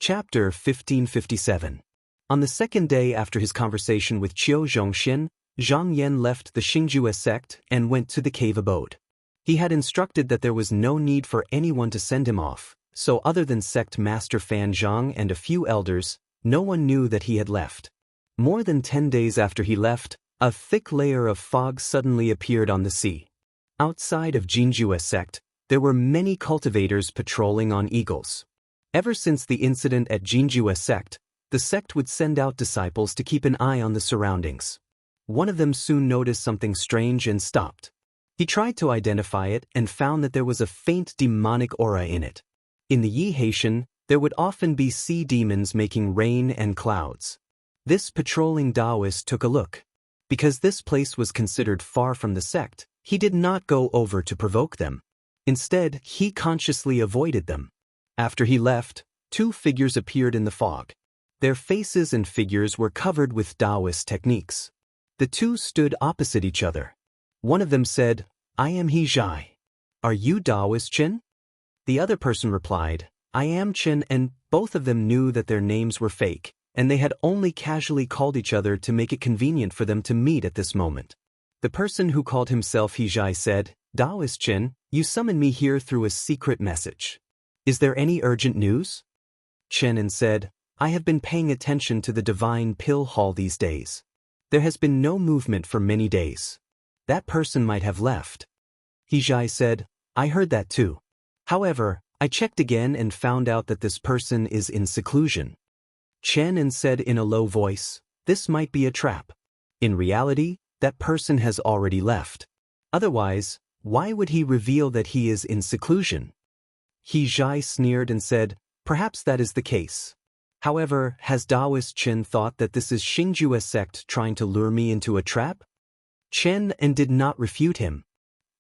Chapter 1557. On the second day after his conversation with Qiu Zhongxin, Zhang Yan left the Xingjue sect and went to the cave abode. He had instructed that there was no need for anyone to send him off, so other than sect master Fan Zhang and a few elders, no one knew that he had left. More than 10 days after he left, a thick layer of fog suddenly appeared on the sea. Outside of Jingjue sect, there were many cultivators patrolling on eagles. Ever since the incident at Jingjue sect, the sect would send out disciples to keep an eye on the surroundings. One of them soon noticed something strange and stopped. He tried to identify it and found that there was a faint demonic aura in it. In the Yi Haitian, there would often be sea demons making rain and clouds. This patrolling Taoist took a look. Because this place was considered far from the sect, he did not go over to provoke them. Instead, he consciously avoided them. After he left, 2 figures appeared in the fog. Their faces and figures were covered with Taoist techniques. The 2 stood opposite each other. One of them said, "I am He Zhai. Are you Taoist Qin?" The other person replied, "I am Qin," and both of them knew that their names were fake, and they had only casually called each other to make it convenient for them to meet at this moment. The person who called himself He Zhai said, "Taoist Qin, you summoned me here through a secret message. Is there any urgent news?" Chen said, "I have been paying attention to the divine pill hall these days. There has been no movement for many days. That person might have left." He Zhai said, "I heard that too. However, I checked again and found out that this person is in seclusion." Chen said in a low voice, "This might be a trap. In reality, that person has already left. Otherwise, why would he reveal that he is in seclusion?" He Zhai sneered and said, "Perhaps that is the case. However, has Taoist Chen thought that this is Xingjue sect trying to lure me into a trap?" Chen did not refute him.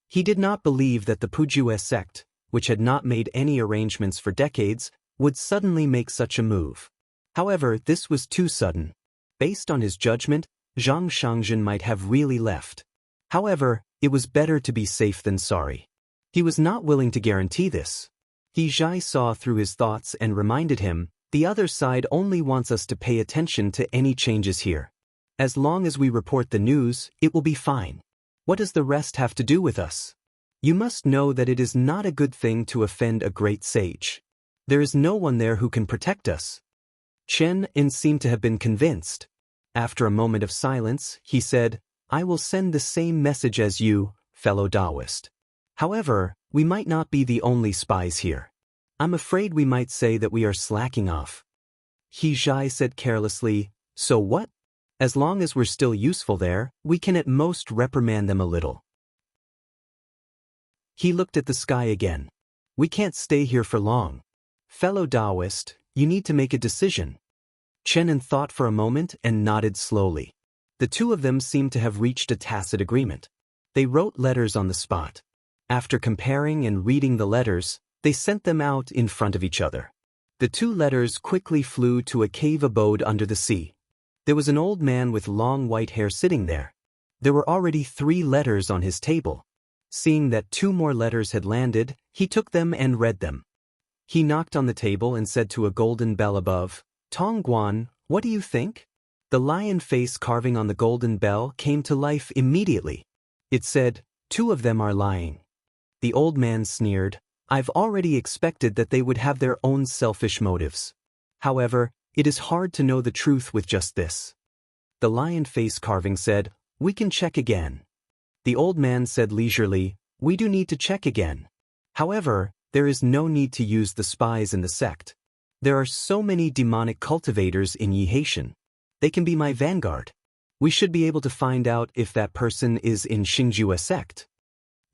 He did not believe that the Pujue sect, which had not made any arrangements for decades, would suddenly make such a move. However, this was too sudden. Based on his judgment, Zhang Shangzhen might have really left. However, it was better to be safe than sorry. He was not willing to guarantee this. He Zhai saw through his thoughts and reminded him, "The other side only wants us to pay attention to any changes here. As long as we report the news, it will be fine. What does the rest have to do with us? You must know that it is not a good thing to offend a great sage. There is no one there who can protect us." Chen seemed to have been convinced. After a moment of silence, he said, "I will send the same message as you, fellow Taoist. However, we might not be the only spies here. I'm afraid we might say that we are slacking off." He Zhai said carelessly, "So what? As long as we're still useful there, we can at most reprimand them a little." He looked at the sky again. "We can't stay here for long. Fellow Taoist, you need to make a decision." Chen thought for a moment and nodded slowly. The 2 of them seemed to have reached a tacit agreement. They wrote letters on the spot. After comparing and reading the letters, they sent them out in front of each other. The 2 letters quickly flew to a cave abode under the sea. There was an old man with long white hair sitting there. There were already 3 letters on his table. Seeing that 2 more letters had landed, he took them and read them. He knocked on the table and said to a golden bell above, "Tong Guan, what do you think?" The lion face carving on the golden bell came to life immediately. It said, "2 of them are lying." The old man sneered, "I've already expected that they would have their own selfish motives. However, it is hard to know the truth with just this." The lion face carving said, "We can check again." The old man said leisurely, "We do need to check again. However, there is no need to use the spies in the sect. There are so many demonic cultivators in Yi Haitian. They can be my vanguard. We should be able to find out if that person is in Xingjue sect."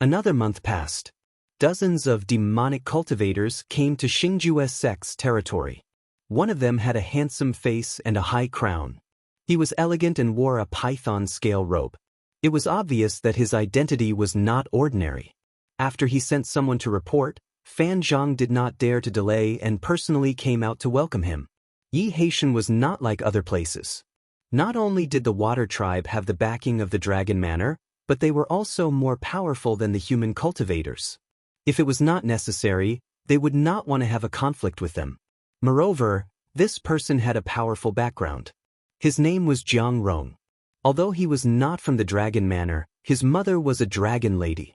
Another month passed. Dozens of demonic cultivators came to Xingjue sect's territory. One of them had a handsome face and a high crown. He was elegant and wore a python scale robe. It was obvious that his identity was not ordinary. After he sent someone to report, Fan Zhang did not dare to delay and personally came out to welcome him. Yi Haitian was not like other places. Not only did the Water Tribe have the backing of the Dragon Manor, but they were also more powerful than the human cultivators. If it was not necessary, they would not want to have a conflict with them. Moreover, This person had a powerful background. His name was Jiang Rong. Although he was not from the Dragon Manor, his mother was a dragon lady.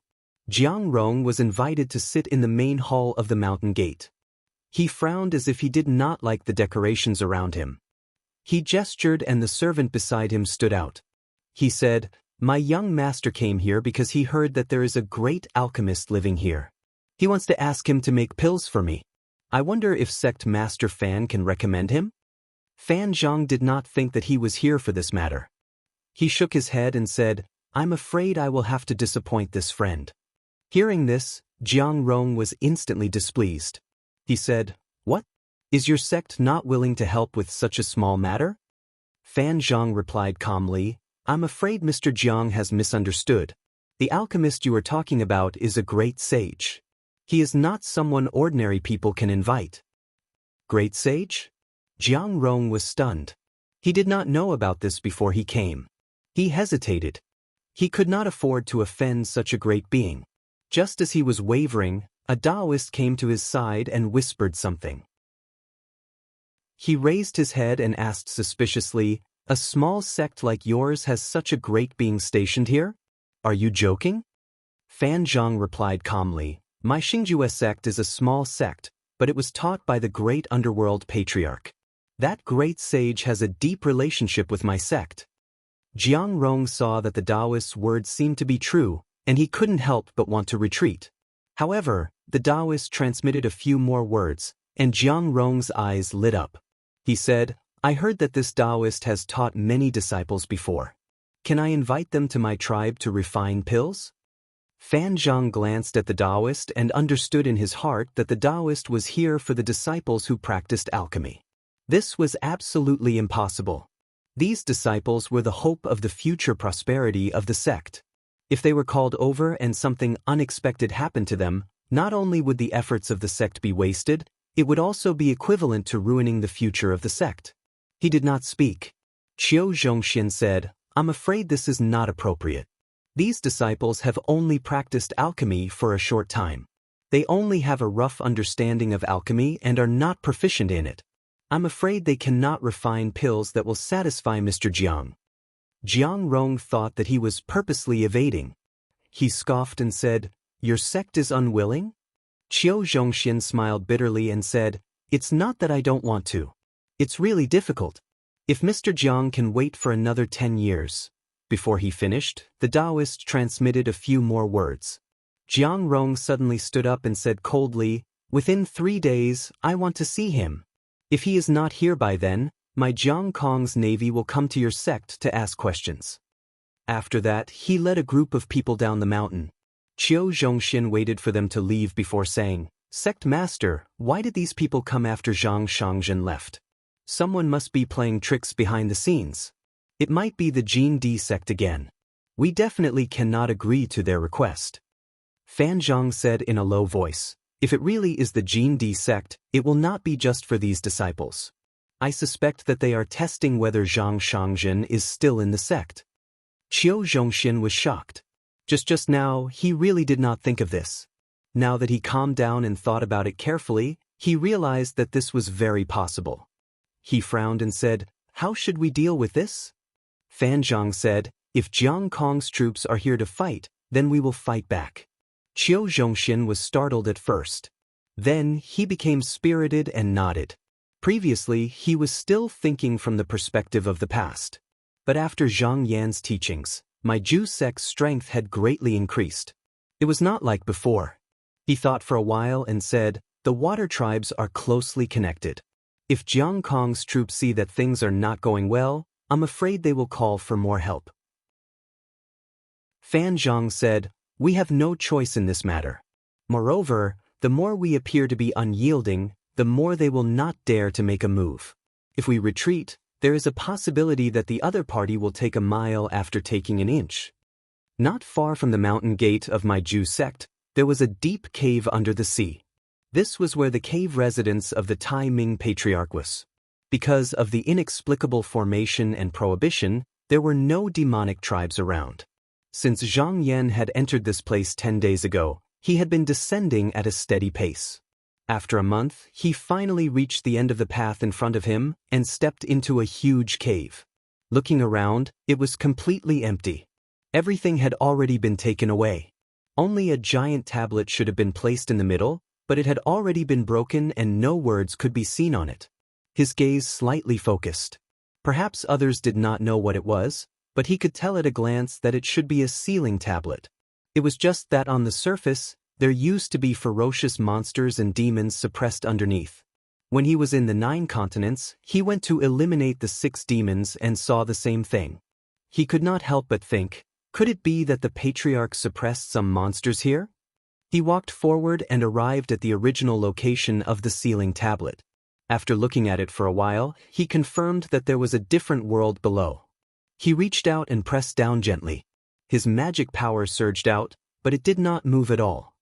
Jiang Rong was invited to sit in the main hall of the mountain gate. He frowned as if he did not like the decorations around him. He gestured and the servant beside him stood out. He said, "My young master came here because he heard that there is a great alchemist living here. He wants to ask him to make pills for me. I wonder if sect master Fan can recommend him?" Fan Zhang did not think that he was here for this matter. He shook his head and said, "I'm afraid I will have to disappoint this friend." Hearing this, Jiang Rong was instantly displeased. He said, "What? Is your sect not willing to help with such a small matter?" Fan Zhang replied calmly, "I'm afraid Mr. Jiang has misunderstood. The alchemist you are talking about is a great sage. He is not someone ordinary people can invite." Great sage? Jiang Rong was stunned. He did not know about this before he came. He hesitated. He could not afford to offend such a great being. Just as he was wavering, a Taoist came to his side and whispered something. He raised his head and asked suspiciously, "A small sect like yours has such a great being stationed here? Are you joking?" Fan Zhang replied calmly, "My Xingjue sect is a small sect, but it was taught by the great underworld patriarch. That great sage has a deep relationship with my sect." Jiang Rong saw that the Taoist's words seemed to be true, and he couldn't help but want to retreat. However, the Taoist transmitted a few more words, and Jiang Rong's eyes lit up. He said, "I heard that this Taoist has taught many disciples before. Can I invite them to my tribe to refine pills?" Fan Zhang glanced at the Taoist and understood in his heart that the Taoist was here for the disciples who practiced alchemy. This was absolutely impossible. These disciples were the hope of the future prosperity of the sect. If they were called over and something unexpected happened to them, not only would the efforts of the sect be wasted, it would also be equivalent to ruining the future of the sect. He did not speak. Qiu Zhongxin said, "I'm afraid this is not appropriate. These disciples have only practiced alchemy for a short time. They only have a rough understanding of alchemy and are not proficient in it. I'm afraid they cannot refine pills that will satisfy Mr. Jiang." Jiang Rong thought that he was purposely evading. He scoffed and said, "Your sect is unwilling?" Qiu Zhongxin smiled bitterly and said, "It's not that I don't want to. It's really difficult. If Mr. Jiang can wait for another 10 years. Before he finished, the Taoist transmitted a few more words. Jiang Rong suddenly stood up and said coldly, "Within 3 days, I want to see him. If he is not here by then, my Jiang Kong's navy will come to your sect to ask questions." After that, he led a group of people down the mountain. Qiu Zhongxin waited for them to leave before saying, "Sect master, why did these people come after Zhang Shangzhen left? Someone must be playing tricks behind the scenes. It might be the Jin Di sect again. We definitely cannot agree to their request." Fan Zhang said in a low voice, "If it really is the Jin Di sect, it will not be just for these disciples. I suspect that they are testing whether Zhang Shangzhen is still in the sect." Qiu Zhongxin was shocked. Just now, he really did not think of this. Now that he calmed down and thought about it carefully, he realized that this was very possible. He frowned and said, "How should we deal with this?" Fan Zhang said, "If Jiang Kong's troops are here to fight, then we will fight back." Qiu Zhongxin was startled at first. Then, he became spirited and nodded. Previously, he was still thinking from the perspective of the past. But after Zhang Yan's teachings, my Ju sect's strength had greatly increased. It was not like before. He thought for a while and said, "The water tribes are closely connected. If Jiang Kong's troops see that things are not going well, I'm afraid they will call for more help." Fan Zhang said, "We have no choice in this matter. Moreover, the more we appear to be unyielding, the more they will not dare to make a move. If we retreat, there is a possibility that the other party will take a mile after taking an inch." Not far from the mountain gate of my Ju sect, there was a deep cave under the sea. This was where the cave residence of the Tai Ming patriarch was. Because of the inexplicable formation and prohibition, there were no demonic tribes around. Since Zhang Yan had entered this place 10 days ago, he had been descending at a steady pace. After a month, he finally reached the end of the path in front of him and stepped into a huge cave. Looking around, it was completely empty. Everything had already been taken away. Only a giant tablet should have been placed in the middle, but it had already been broken and no words could be seen on it. His gaze slightly focused. Perhaps others did not know what it was, but he could tell at a glance that it should be a sealing tablet. It was just that on the surface, there used to be ferocious monsters and demons suppressed underneath. When he was in the 9 continents, he went to eliminate the 6 demons and saw the same thing. He could not help but think, could it be that the Patriarch suppressed some monsters here? He walked forward and arrived at the original location of the sealing tablet. After looking at it for a while, he confirmed that there was a different world below. He reached out and pressed down gently. His magic power surged out, but it did not move at all.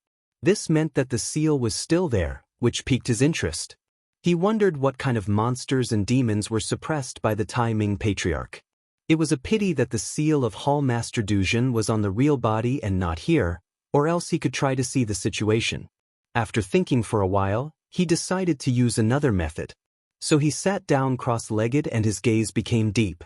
This meant that the seal was still there, which piqued his interest. He wondered what kind of monsters and demons were suppressed by the Tai Ming Patriarch. It was a pity that the seal of Hall Master Duzhen was on the real body and not here, or else he could try to see the situation. After thinking for a while, he decided to use another method. So he sat down cross-legged and his gaze became deep.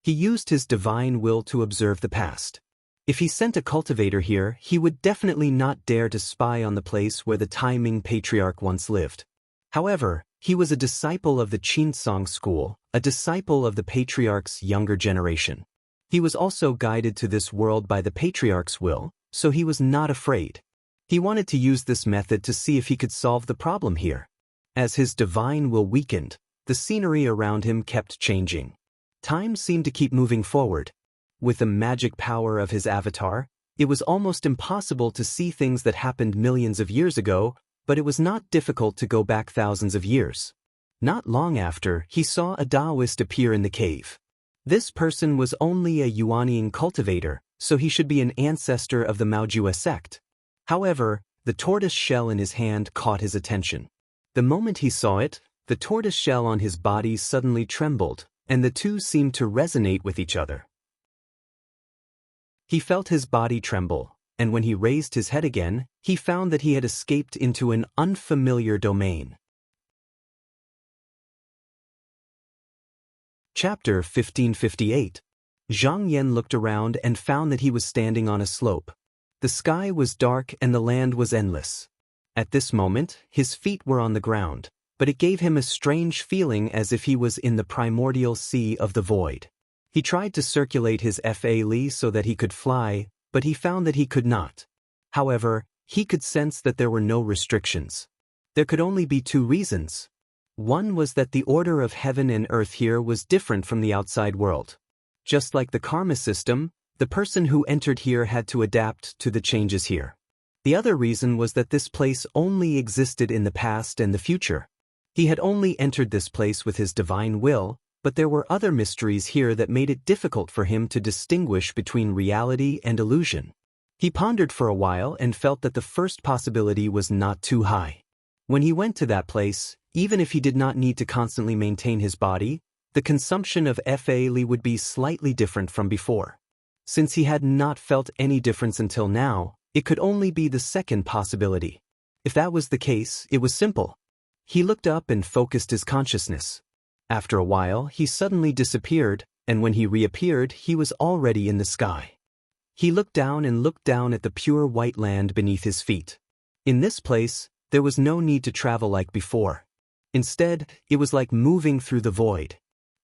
He used his divine will to observe the past. If he sent a cultivator here, he would definitely not dare to spy on the place where the Tai Ming Patriarch once lived. However, he was a disciple of the Qinsong school, a disciple of the Patriarch's younger generation. He was also guided to this world by the Patriarch's will, so he was not afraid. He wanted to use this method to see if he could solve the problem here. As his divine will weakened, the scenery around him kept changing. Time seemed to keep moving forward. With the magic power of his avatar, it was almost impossible to see things that happened millions of years ago, but it was not difficult to go back thousands of years. Not long after, he saw a Taoist appear in the cave. This person was only a Yuanian cultivator, so he should be an ancestor of the Maojue sect. However, the tortoise shell in his hand caught his attention. The moment he saw it, the tortoise shell on his body suddenly trembled, and the two seemed to resonate with each other. He felt his body tremble, and when he raised his head again, he found that he had escaped into an unfamiliar domain. Chapter 1558. Zhang Yan looked around and found that he was standing on a slope. The sky was dark and the land was endless. At this moment, his feet were on the ground, but it gave him a strange feeling as if he was in the primordial sea of the void. He tried to circulate his Fa Li so that he could fly, but he found that he could not. However, he could sense that there were no restrictions. There could only be 2 reasons. One was that the order of heaven and earth here was different from the outside world. Just like the karma system, the person who entered here had to adapt to the changes here. The other reason was that this place only existed in the past and the future. He had only entered this place with his divine will, but there were other mysteries here that made it difficult for him to distinguish between reality and illusion. He pondered for a while and felt that the first possibility was not too high. When he went to that place, even if he did not need to constantly maintain his body, the consumption of Fa Li would be slightly different from before. Since he had not felt any difference until now, it could only be the second possibility. If that was the case, it was simple. He looked up and focused his consciousness. After a while, he suddenly disappeared, and when he reappeared, he was already in the sky. He looked down at the pure white land beneath his feet. In this place, there was no need to travel like before. Instead, it was like moving through the void.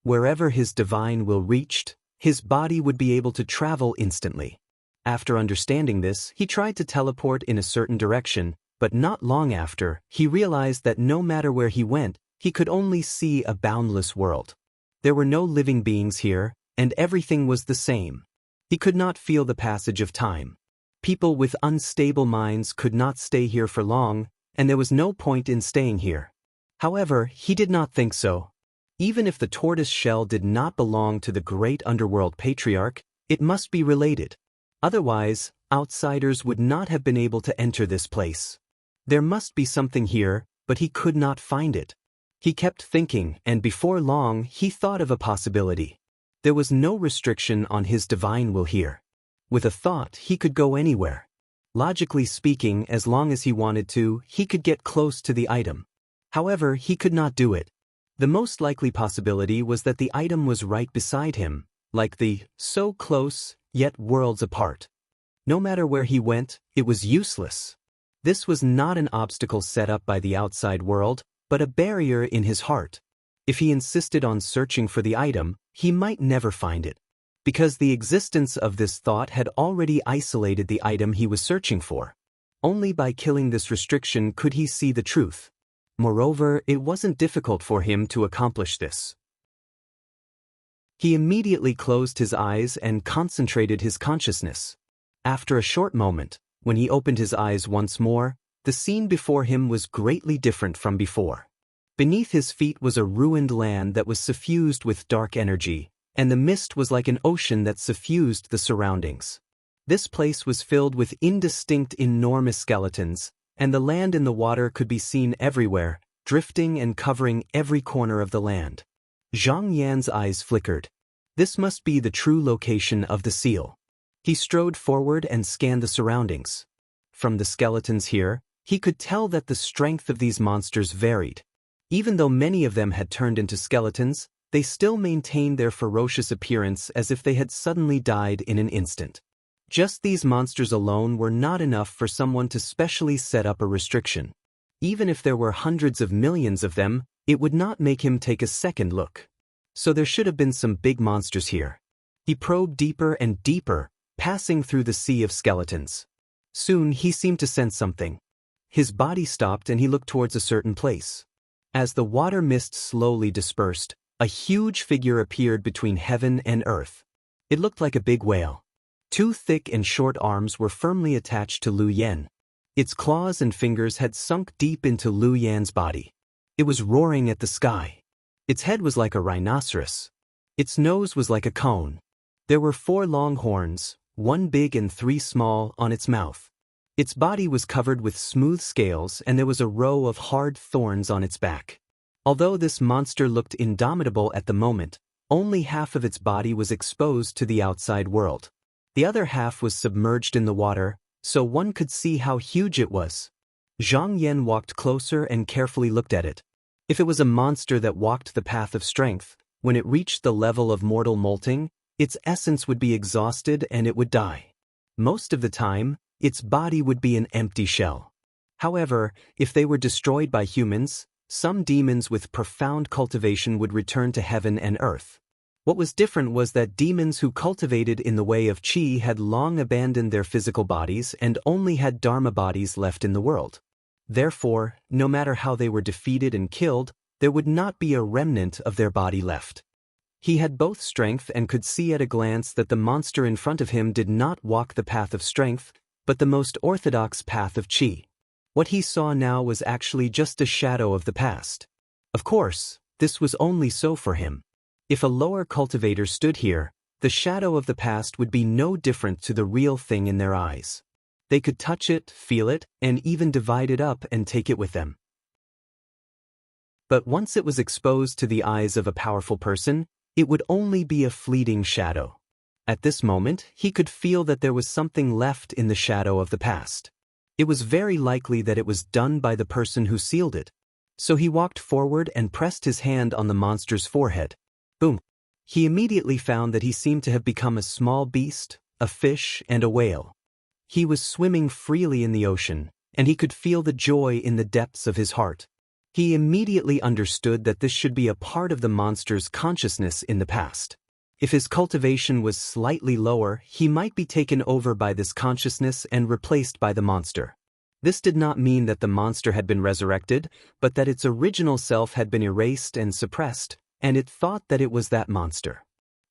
Wherever his divine will reached, his body would be able to travel instantly. After understanding this, he tried to teleport in a certain direction, but not long after, he realized that no matter where he went, he could only see a boundless world. There were no living beings here, and everything was the same. He could not feel the passage of time. People with unstable minds could not stay here for long, and there was no point in staying here. However, he did not think so. Even if the tortoise shell did not belong to the great underworld patriarch, it must be related. Otherwise, outsiders would not have been able to enter this place. There must be something here, but he could not find it. He kept thinking, and before long, he thought of a possibility. There was no restriction on his divine will here. With a thought, he could go anywhere. Logically speaking, as long as he wanted to, he could get close to the item. However, he could not do it. The most likely possibility was that the item was right beside him, like the so close, yet worlds apart. No matter where he went, it was useless. This was not an obstacle set up by the outside world, but a barrier in his heart. If he insisted on searching for the item, he might never find it. Because the existence of this thought had already isolated the item he was searching for. Only by killing this restriction could he see the truth. Moreover, it wasn't difficult for him to accomplish this. He immediately closed his eyes and concentrated his consciousness. After a short moment, when he opened his eyes once more, the scene before him was greatly different from before. Beneath his feet was a ruined land that was suffused with dark energy, and the mist was like an ocean that suffused the surroundings. This place was filled with indistinct enormous skeletons, and the land in the water could be seen everywhere, drifting and covering every corner of the land. Zhang Yan's eyes flickered. This must be the true location of the seal. He strode forward and scanned the surroundings. From the skeletons here, he could tell that the strength of these monsters varied. Even though many of them had turned into skeletons, they still maintained their ferocious appearance as if they had suddenly died in an instant. Just these monsters alone were not enough for someone to specially set up a restriction. Even if there were hundreds of millions of them, it would not make him take a second look. So there should have been some big monsters here. He probed deeper and deeper, passing through the sea of skeletons. Soon he seemed to sense something. His body stopped and he looked towards a certain place. As the water mist slowly dispersed, a huge figure appeared between heaven and earth. It looked like a big whale. Two thick and short arms were firmly attached to Lu Yan. Its claws and fingers had sunk deep into Lu Yan's body. It was roaring at the sky. Its head was like a rhinoceros. Its nose was like a cone. There were 4 long horns, 1 big and 3 small, on its mouth. Its body was covered with smooth scales and there was a row of hard thorns on its back. Although this monster looked indomitable at the moment, only half of its body was exposed to the outside world. The other half was submerged in the water, so one could see how huge it was. Zhang Yan walked closer and carefully looked at it. If it was a monster that walked the path of strength, when it reached the level of mortal molting, its essence would be exhausted and it would die. Most of the time, its body would be an empty shell. However, if they were destroyed by humans, some demons with profound cultivation would return to heaven and earth. What was different was that demons who cultivated in the way of qi had long abandoned their physical bodies and only had dharma bodies left in the world. Therefore, no matter how they were defeated and killed, there would not be a remnant of their body left. He had both strength and could see at a glance that the monster in front of him did not walk the path of strength, but the most orthodox path of qi. What he saw now was actually just a shadow of the past. Of course, this was only so for him. If a lower cultivator stood here, the shadow of the past would be no different to the real thing in their eyes. They could touch it, feel it, and even divide it up and take it with them. But once it was exposed to the eyes of a powerful person, it would only be a fleeting shadow. At this moment, he could feel that there was something left in the shadow of the past. It was very likely that it was done by the person who sealed it. So he walked forward and pressed his hand on the monster's forehead. Boom! He immediately found that he seemed to have become a small beast, a fish, and a whale. He was swimming freely in the ocean, and he could feel the joy in the depths of his heart. He immediately understood that this should be a part of the monster's consciousness in the past. If his cultivation was slightly lower, he might be taken over by this consciousness and replaced by the monster. This did not mean that the monster had been resurrected, but that its original self had been erased and suppressed, and it thought that it was that monster.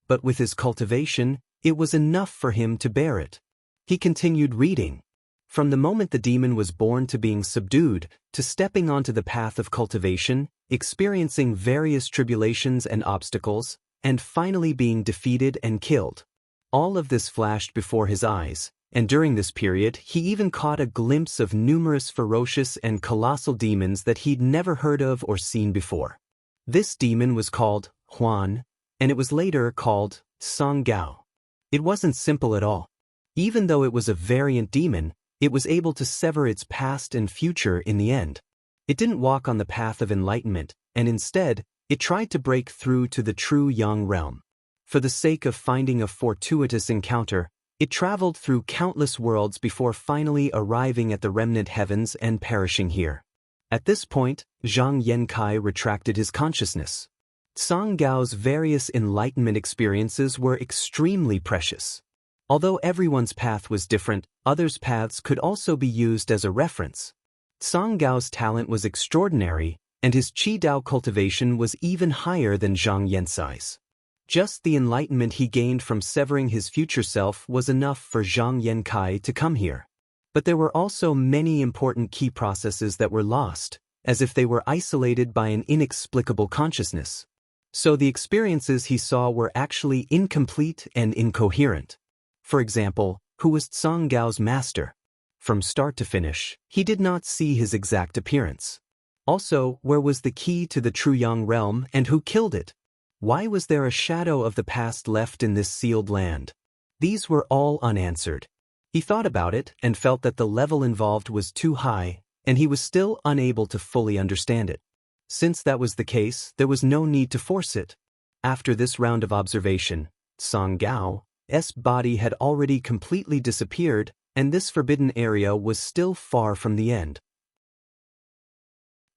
But with his cultivation, it was enough for him to bear it. He continued reading. From the moment the demon was born to being subdued, to stepping onto the path of cultivation, experiencing various tribulations and obstacles, and finally being defeated and killed. All of this flashed before his eyes, and during this period he even caught a glimpse of numerous ferocious and colossal demons that he'd never heard of or seen before. This demon was called Huan, and it was later called Song Gao. It wasn't simple at all. Even though it was a variant demon, It was able to sever its past and future in the end. It didn't walk on the path of enlightenment, and instead, it tried to break through to the true Yang realm. For the sake of finding a fortuitous encounter, it traveled through countless worlds before finally arriving at the remnant heavens and perishing here. At this point, Zhang Yankai retracted his consciousness. Song Gao's various enlightenment experiences were extremely precious. Although everyone's path was different, others' paths could also be used as a reference. Song Gao's talent was extraordinary, and his Qi Dao cultivation was even higher than Zhang Yansai's. Just the enlightenment he gained from severing his future self was enough for Zhang Yankai to come here. But there were also many important key processes that were lost, as if they were isolated by an inexplicable consciousness. So the experiences he saw were actually incomplete and incoherent. For example, who was Song Gao's master? From start to finish, he did not see his exact appearance. Also, where was the key to the true Yang realm and who killed it? Why was there a shadow of the past left in this sealed land? These were all unanswered. He thought about it and felt that the level involved was too high, and he was still unable to fully understand it. Since that was the case, there was no need to force it. After this round of observation, Song Gao's body had already completely disappeared, and this forbidden area was still far from the end.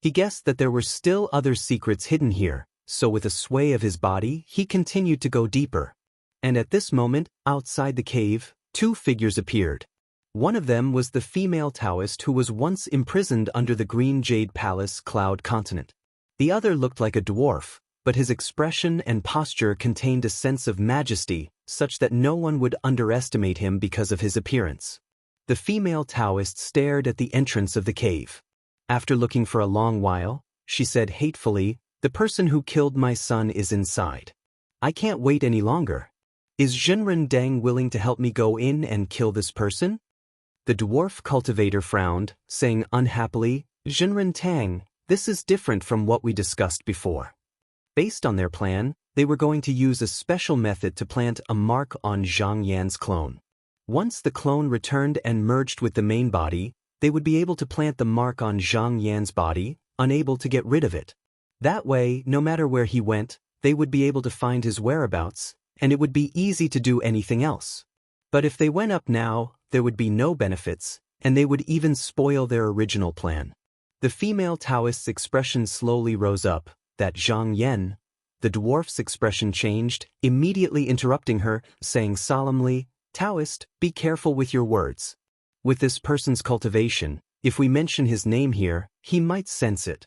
He guessed that there were still other secrets hidden here, so with a sway of his body, he continued to go deeper. And at this moment, outside the cave, two figures appeared. One of them was the female Taoist who was once imprisoned under the Green Jade Palace Cloud Continent. The other looked like a dwarf, but his expression and posture contained a sense of majesty, such that no one would underestimate him because of his appearance. The female Taoist stared at the entrance of the cave. After looking for a long while, she said hatefully, "The person who killed my son is inside. I can't wait any longer. Is Zhenren Deng willing to help me go in and kill this person?" The dwarf cultivator frowned, saying unhappily, "Zhenren Tang, this is different from what we discussed before." Based on their plan, they were going to use a special method to plant a mark on Zhang Yan's clone. Once the clone returned and merged with the main body, they would be able to plant the mark on Zhang Yan's body, unable to get rid of it. That way, no matter where he went, they would be able to find his whereabouts, and it would be easy to do anything else. But if they went up now, there would be no benefits, and they would even spoil their original plan. The female Taoist's expression slowly rose up, that Zhang Yan. The dwarf's expression changed, immediately interrupting her, saying solemnly, "Taoist, be careful with your words. With this person's cultivation, if we mention his name here, he might sense it."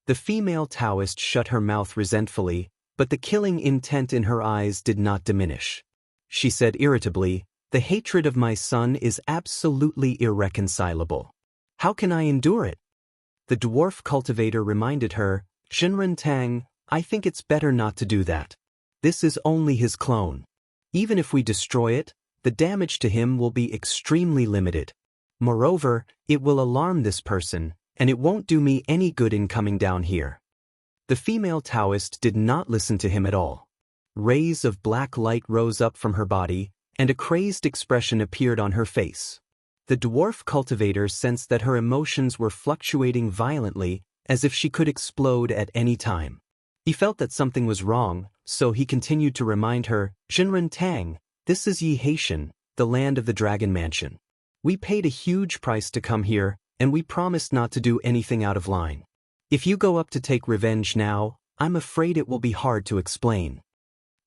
The female Taoist shut her mouth resentfully, but the killing intent in her eyes did not diminish. She said irritably, "The hatred of my son is absolutely irreconcilable. How can I endure it?" The dwarf cultivator reminded her, "Zhenren Tang, I think it's better not to do that. This is only his clone. Even if we destroy it, the damage to him will be extremely limited. Moreover, it will alarm this person, and it won't do me any good in coming down here." The female Taoist did not listen to him at all. Rays of black light rose up from her body, and a crazed expression appeared on her face. The dwarf cultivator sensed that her emotions were fluctuating violently, as if she could explode at any time. He felt that something was wrong, so he continued to remind her, "Zhenren Tang, this is Yi Haitian, the land of the Dragon Mansion. We paid a huge price to come here, and we promised not to do anything out of line. If you go up to take revenge now, I'm afraid it will be hard to explain."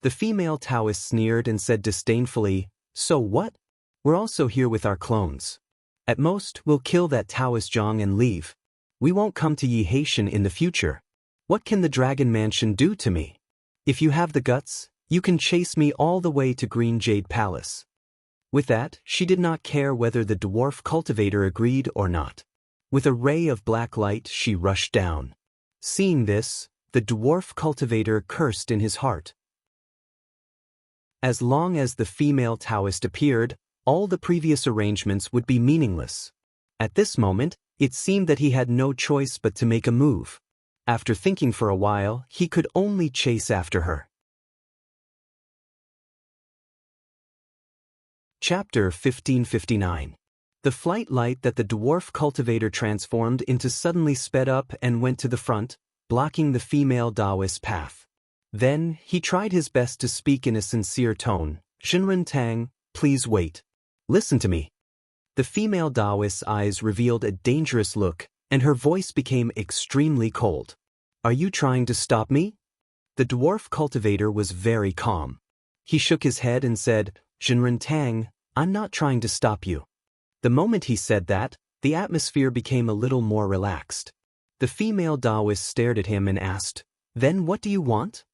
The female Taoist sneered and said disdainfully, "So what? We're also here with our clones. At most, we'll kill that Taoist Zhang and leave. We won't come to Yi Haitian in the future. What can the Dragon Mansion do to me? If you have the guts, you can chase me all the way to Green Jade Palace." With that, she did not care whether the dwarf cultivator agreed or not. With a ray of black light, she rushed down. Seeing this, the dwarf cultivator cursed in his heart. As long as the female Taoist appeared, all the previous arrangements would be meaningless. At this moment, it seemed that he had no choice but to make a move. After thinking for a while, he could only chase after her. Chapter 1559. The flight light that the dwarf cultivator transformed into suddenly sped up and went to the front, blocking the female Taoist's path. Then, he tried his best to speak in a sincere tone. "Shinren Tang, please wait. Listen to me." The female Taoist's eyes revealed a dangerous look, and her voice became extremely cold. "Are you trying to stop me?" The dwarf cultivator was very calm. He shook his head and said, "Shinren Tang, I'm not trying to stop you." The moment he said that, the atmosphere became a little more relaxed. The female Taoist stared at him and asked, "Then what do you want?"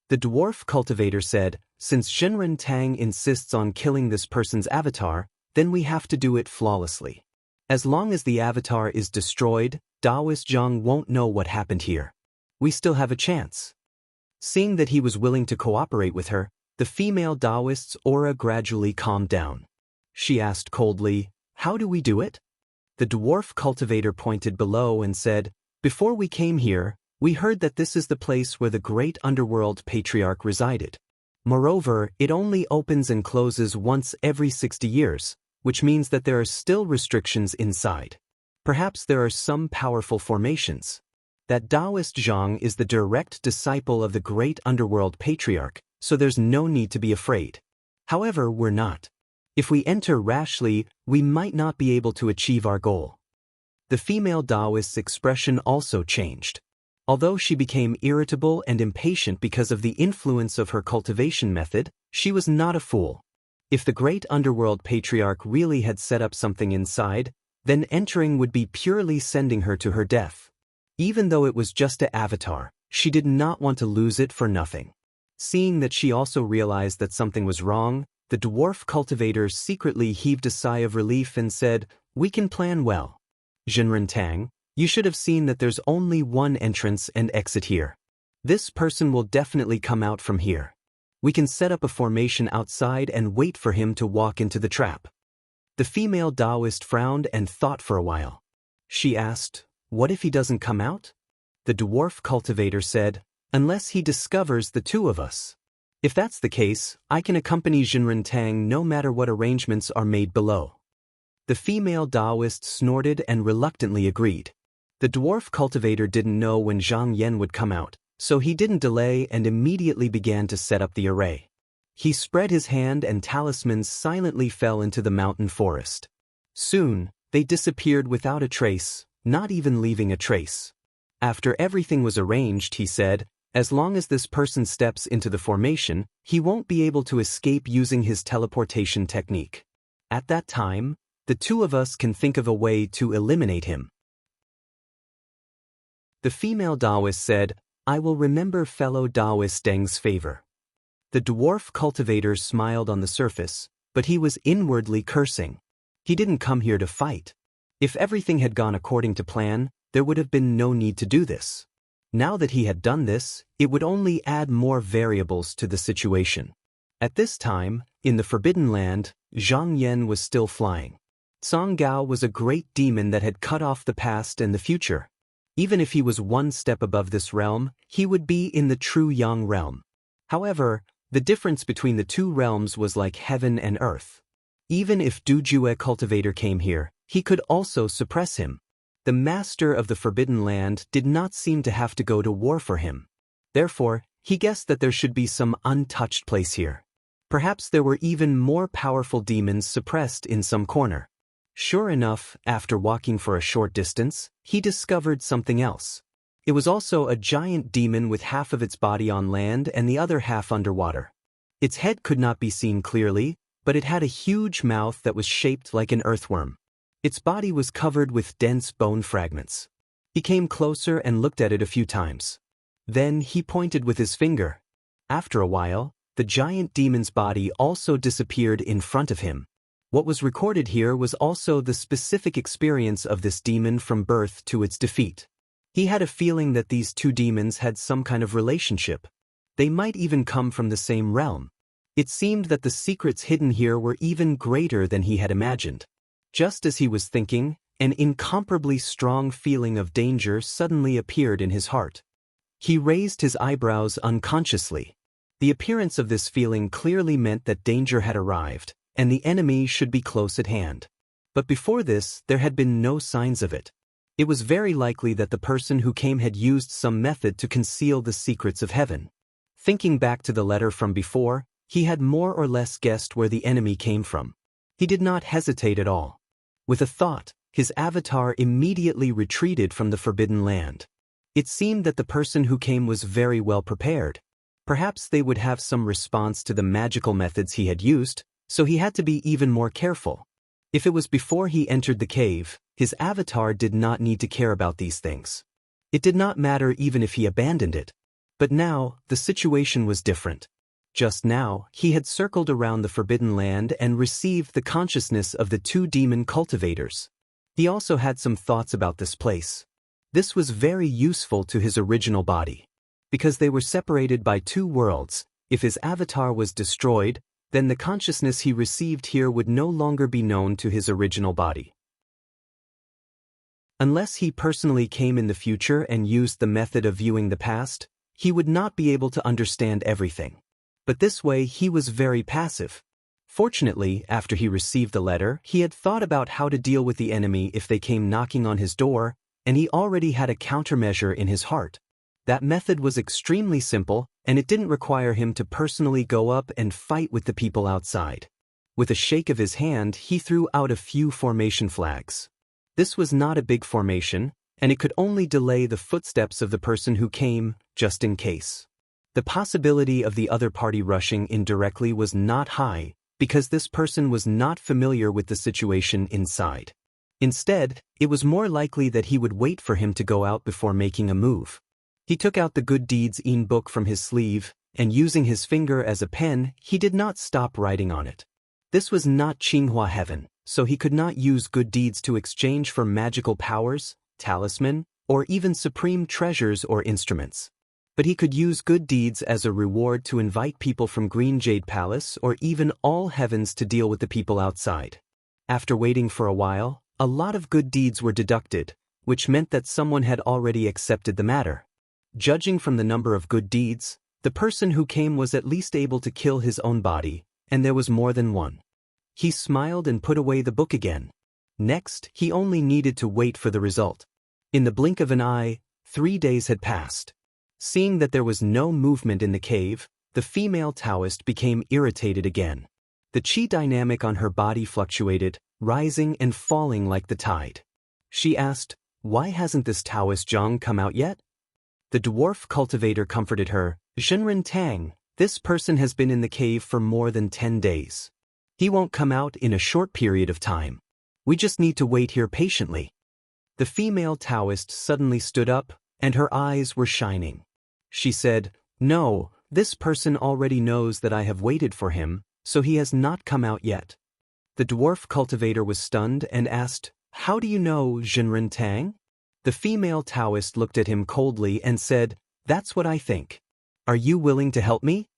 The dwarf cultivator said, "Since Shinren Tang insists on killing this person's avatar, then we have to do it flawlessly. As long as the avatar is destroyed, Taoist Zhang won't know what happened here. We still have a chance." Seeing that he was willing to cooperate with her, the female Taoist's aura gradually calmed down. She asked coldly, "How do we do it?" The dwarf cultivator pointed below and said, "Before we came here, we heard that this is the place where the great underworld patriarch resided. Moreover, it only opens and closes once every 60 years, which means that there are still restrictions inside. Perhaps there are some powerful formations. That Taoist Zhang is the direct disciple of the great underworld patriarch, so there's no need to be afraid. However, we're not. If we enter rashly, we might not be able to achieve our goal." The female Taoist's expression also changed. Although she became irritable and impatient because of the influence of her cultivation method, she was not a fool. If the great underworld patriarch really had set up something inside, then entering would be purely sending her to her death. Even though it was just an avatar, she did not want to lose it for nothing. Seeing that she also realized that something was wrong, the dwarf cultivator secretly heaved a sigh of relief and said, "We can plan well. Shinren Tang, you should have seen that there's only one entrance and exit here. This person will definitely come out from here. We can set up a formation outside and wait for him to walk into the trap." The female Taoist frowned and thought for a while. She asked, "What if he doesn't come out?" The dwarf cultivator said, "Unless he discovers the two of us. If that's the case, I can accompany Shinren Tang no matter what arrangements are made below." The female Taoist snorted and reluctantly agreed. The dwarf cultivator didn't know when Zhang Yan would come out, so he didn't delay and immediately began to set up the array. He spread his hand and talismans silently fell into the mountain forest. Soon, they disappeared without a trace, not even leaving a trace. After everything was arranged, he said, "As long as this person steps into the formation, he won't be able to escape using his teleportation technique. At that time, the two of us can think of a way to eliminate him." The female Taoist said, "I will remember fellow Taoist Deng's favor." The dwarf cultivator smiled on the surface, but he was inwardly cursing. He didn't come here to fight. If everything had gone according to plan, there would have been no need to do this. Now that he had done this, it would only add more variables to the situation. At this time, in the Forbidden Land, Zhang Yan was still flying. Song Gao was a great demon that had cut off the past and the future. Even if he was one step above this realm, he would be in the true Yang realm. However, the difference between the two realms was like heaven and earth. Even if Dujue cultivator came here, he could also suppress him. The master of the Forbidden Land did not seem to have to go to war for him. Therefore, he guessed that there should be some untouched place here. Perhaps there were even more powerful demons suppressed in some corner. Sure enough, after walking for a short distance, he discovered something else. It was also a giant demon with half of its body on land and the other half underwater. Its head could not be seen clearly, but it had a huge mouth that was shaped like an earthworm. Its body was covered with dense bone fragments. He came closer and looked at it a few times. Then he pointed with his finger. After a while, the giant demon's body also disappeared in front of him. What was recorded here was also the specific experience of this demon from birth to its defeat. He had a feeling that these two demons had some kind of relationship. They might even come from the same realm. It seemed that the secrets hidden here were even greater than he had imagined. Just as he was thinking, an incomparably strong feeling of danger suddenly appeared in his heart. He raised his eyebrows unconsciously. The appearance of this feeling clearly meant that danger had arrived, and the enemy should be close at hand. But before this, there had been no signs of it. It was very likely that the person who came had used some method to conceal the secrets of heaven. Thinking back to the letter from before, he had more or less guessed where the enemy came from. He did not hesitate at all. With a thought, his avatar immediately retreated from the forbidden land. It seemed that the person who came was very well prepared. Perhaps they would have some response to the magical methods he had used, so he had to be even more careful. If it was before he entered the cave, his avatar did not need to care about these things. It did not matter even if he abandoned it. But now, the situation was different. Just now, he had circled around the forbidden land and received the consciousness of the two demon cultivators. He also had some thoughts about this place. This was very useful to his original body. Because they were separated by two worlds, if his avatar was destroyed, then the consciousness he received here would no longer be known to his original body. Unless he personally came in the future and used the method of viewing the past, he would not be able to understand everything. But this way he was very passive. Fortunately, after he received the letter, he had thought about how to deal with the enemy if they came knocking on his door, and he already had a countermeasure in his heart. That method was extremely simple, and it didn't require him to personally go up and fight with the people outside. With a shake of his hand, he threw out a few formation flags. This was not a big formation, and it could only delay the footsteps of the person who came, just in case. The possibility of the other party rushing in directly was not high, because this person was not familiar with the situation inside. Instead, it was more likely that he would wait for him to go out before making a move. He took out the Good Deeds book from his sleeve, and using his finger as a pen, he did not stop writing on it. This was not Qinghua heaven, so he could not use good deeds to exchange for magical powers, talisman, or even supreme treasures or instruments. But he could use good deeds as a reward to invite people from Green Jade Palace or even all heavens to deal with the people outside. After waiting for a while, a lot of good deeds were deducted, which meant that someone had already accepted the matter. Judging from the number of good deeds, the person who came was at least able to kill his own body, and there was more than one. He smiled and put away the book again. Next, he only needed to wait for the result. In the blink of an eye, 3 days had passed. Seeing that there was no movement in the cave, the female Taoist became irritated again. The qi dynamic on her body fluctuated, rising and falling like the tide. She asked, "Why hasn't this Taoist Zhang come out yet?" The dwarf cultivator comforted her, "Zhenren Tang, this person has been in the cave for more than 10 days. He won't come out in a short period of time. We just need to wait here patiently." The female Taoist suddenly stood up, and her eyes were shining. She said, "No, this person already knows that I have waited for him, so he has not come out yet." The dwarf cultivator was stunned and asked, "How do you know, Zhenren Tang?" The female Taoist looked at him coldly and said, "That's what I think. Are you willing to help me?"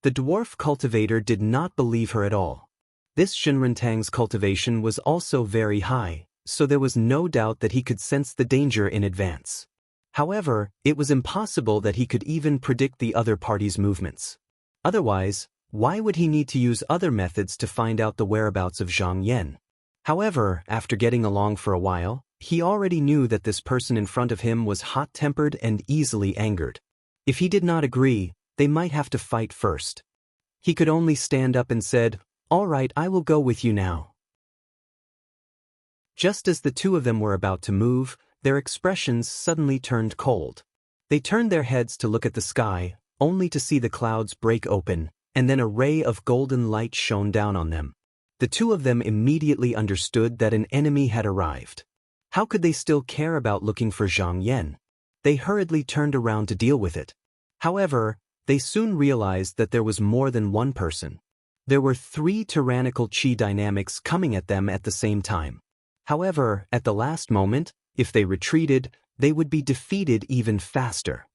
The dwarf cultivator did not believe her at all. This Zhenren Tang's cultivation was also very high, so there was no doubt that he could sense the danger in advance. However, it was impossible that he could even predict the other party's movements. Otherwise, why would he need to use other methods to find out the whereabouts of Zhang Yan? However, after getting along for a while, he already knew that this person in front of him was hot-tempered and easily angered. If he did not agree, they might have to fight first. He could only stand up and said, "All right, I will go with you now." Just as the two of them were about to move, their expressions suddenly turned cold. They turned their heads to look at the sky, only to see the clouds break open, and then a ray of golden light shone down on them. The two of them immediately understood that an enemy had arrived. How could they still care about looking for Zhang Yan? They hurriedly turned around to deal with it. However, they soon realized that there was more than one person. There were 3 tyrannical qi dynamics coming at them at the same time. However, at the last moment, if they retreated, they would be defeated even faster.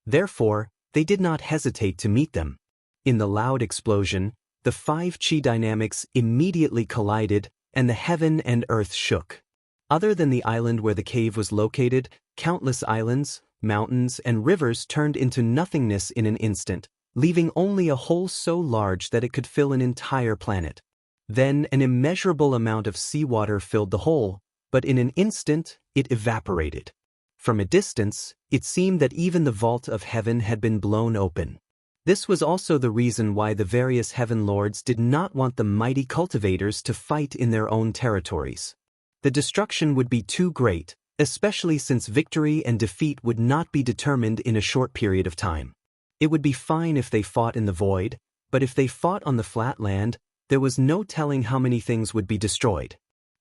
Therefore, they did not hesitate to meet them. In the loud explosion, the 5 qi dynamics immediately collided, and the heaven and earth shook. Other than the island where the cave was located, countless islands, mountains, and rivers turned into nothingness in an instant, leaving only a hole so large that it could fill an entire planet. Then an immeasurable amount of seawater filled the hole, but in an instant, it evaporated. From a distance, it seemed that even the vault of heaven had been blown open. This was also the reason why the various heaven lords did not want the mighty cultivators to fight in their own territories. The destruction would be too great, especially since victory and defeat would not be determined in a short period of time. It would be fine if they fought in the void, but if they fought on the flat land, there was no telling how many things would be destroyed.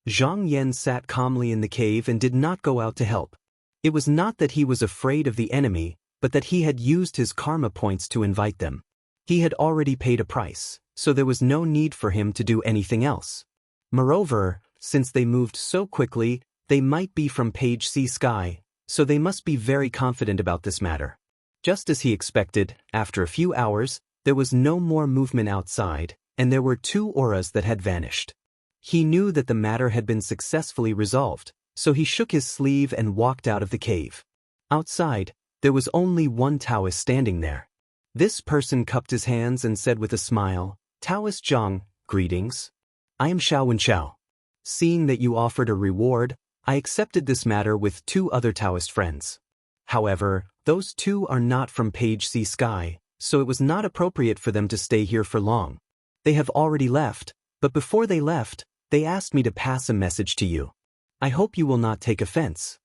Zhang Yan sat calmly in the cave and did not go out to help. It was not that he was afraid of the enemy, but that he had used his karma points to invite them. He had already paid a price, so there was no need for him to do anything else. Moreover, since they moved so quickly, they might be from Page C Sky, so they must be very confident about this matter. Just as he expected, after a few hours, there was no more movement outside, and there were 2 auras that had vanished. He knew that the matter had been successfully resolved, so he shook his sleeve and walked out of the cave. Outside, there was only one Taoist standing there. This person cupped his hands and said with a smile, "Taoist Zhang, greetings. I am Xiao Wenqiao. Seeing that you offered a reward, I accepted this matter with 2 other Taoist friends. However, those 2 are not from Page C Sky, so it was not appropriate for them to stay here for long. They have already left, but before they left, they asked me to pass a message to you. I hope you will not take offense."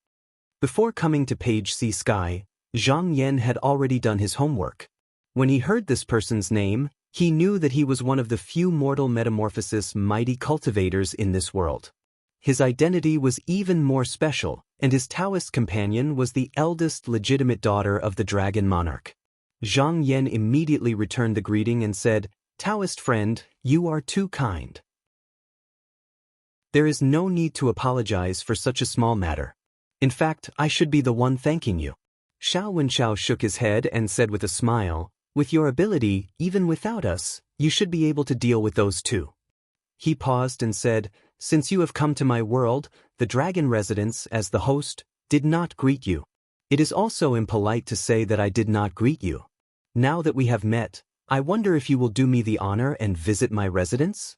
Before coming to Page C Sky, Zhang Yan had already done his homework. When he heard this person's name, he knew that he was one of the few mortal metamorphosis mighty cultivators in this world. His identity was even more special, and his Taoist companion was the eldest legitimate daughter of the Dragon Monarch. Zhang Yan immediately returned the greeting and said, "Taoist friend, you are too kind. There is no need to apologize for such a small matter. In fact, I should be the one thanking you." Xiao Wenqiao shook his head and said with a smile, "With your ability, even without us, you should be able to deal with those 2. He paused and said, "Since you have come to my world, the Dragon Residence, as the host, did not greet you. It is also impolite to say that I did not greet you. Now that we have met, I wonder if you will do me the honor and visit my residence?"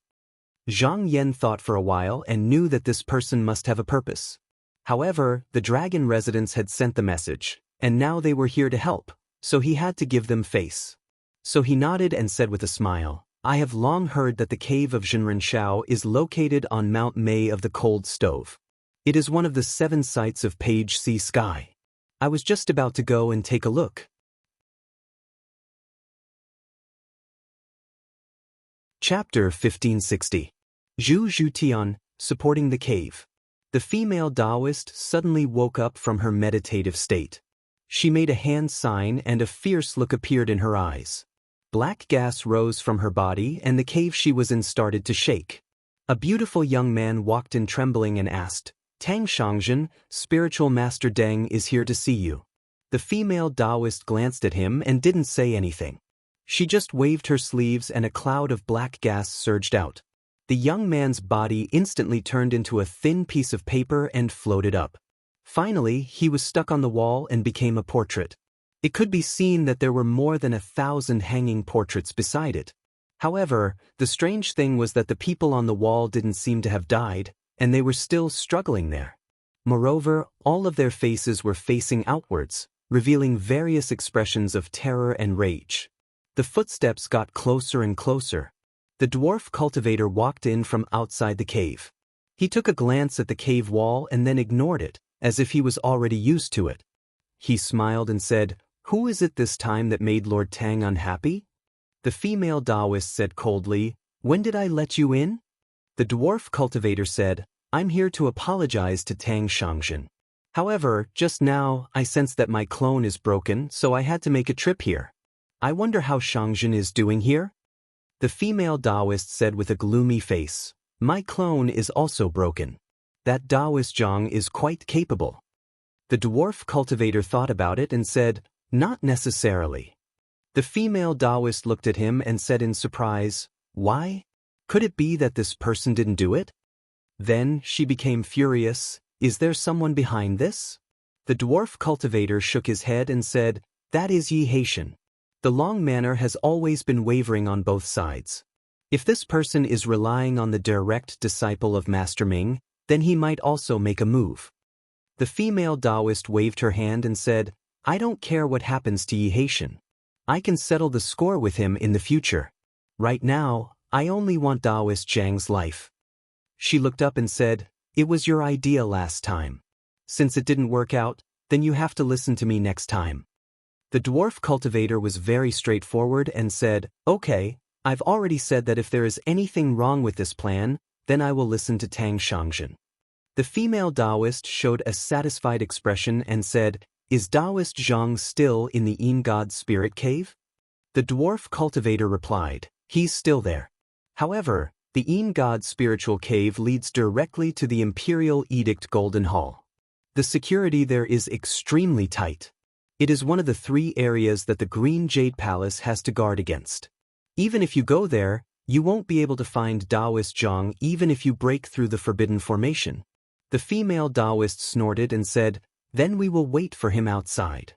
Zhang Yan thought for a while and knew that this person must have a purpose. However, the Dragon Residence had sent the message, and now they were here to help, so he had to give them face. So he nodded and said with a smile, "I have long heard that the cave of Zhenrenshao is located on Mount Mei of the Cold Stove. It is one of the 7 sites of Page C Sky. I was just about to go and take a look." Chapter 1560. Zhu Zhutian, supporting the cave. The female Taoist suddenly woke up from her meditative state. She made a hand sign and a fierce look appeared in her eyes. Black gas rose from her body and the cave she was in started to shake. A beautiful young man walked in trembling and asked, "Tang Shangzhen, spiritual master Deng is here to see you." The female Taoist glanced at him and didn't say anything. She just waved her sleeves and a cloud of black gas surged out. The young man's body instantly turned into a thin piece of paper and floated up. Finally, he was stuck on the wall and became a portrait. It could be seen that there were more than 1,000 hanging portraits beside it. However, the strange thing was that the people on the wall didn't seem to have died, and they were still struggling there. Moreover, all of their faces were facing outwards, revealing various expressions of terror and rage. The footsteps got closer and closer. The dwarf cultivator walked in from outside the cave. He took a glance at the cave wall and then ignored it, as if he was already used to it. He smiled and said, "Who is it this time that made Lord Tang unhappy?" The female Taoist said coldly, "When did I let you in?" The dwarf cultivator said, "I'm here to apologize to Tang Shangzhen. However, just now, I sensed that my clone is broken, so I had to make a trip here. I wonder how Shangzhen is doing here?" The female Taoist said with a gloomy face, "My clone is also broken. That Taoist Zhang is quite capable." The dwarf cultivator thought about it and said, "Not necessarily." The female Taoist looked at him and said in surprise, "Why? Could it be that this person didn't do it?" Then she became furious, "Is there someone behind this?" The dwarf cultivator shook his head and said, "That is Yi Haitian. The Long Manor has always been wavering on both sides. If this person is relying on the direct disciple of Master Ming, then he might also make a move. The female Taoist waved her hand and said, I don't care what happens to Yi Haitian. I can settle the score with him in the future. Right now, I only want Taoist Zhang's life. She looked up and said, It was your idea last time. Since it didn't work out, then you have to listen to me next time. The dwarf cultivator was very straightforward and said, Okay, I've already said that if there is anything wrong with this plan, then I will listen to Tang Shangzhen. The female Taoist showed a satisfied expression and said, Is Taoist Zhang still in the Yin God Spirit Cave? The dwarf cultivator replied, He's still there. However, the Yin God Spiritual Cave leads directly to the Imperial Edict Golden Hall. The security there is extremely tight. It is one of the 3 areas that the Green Jade Palace has to guard against. Even if you go there, you won't be able to find Taoist Zhang even if you break through the forbidden formation. The female Taoist snorted and said, Then we will wait for him outside.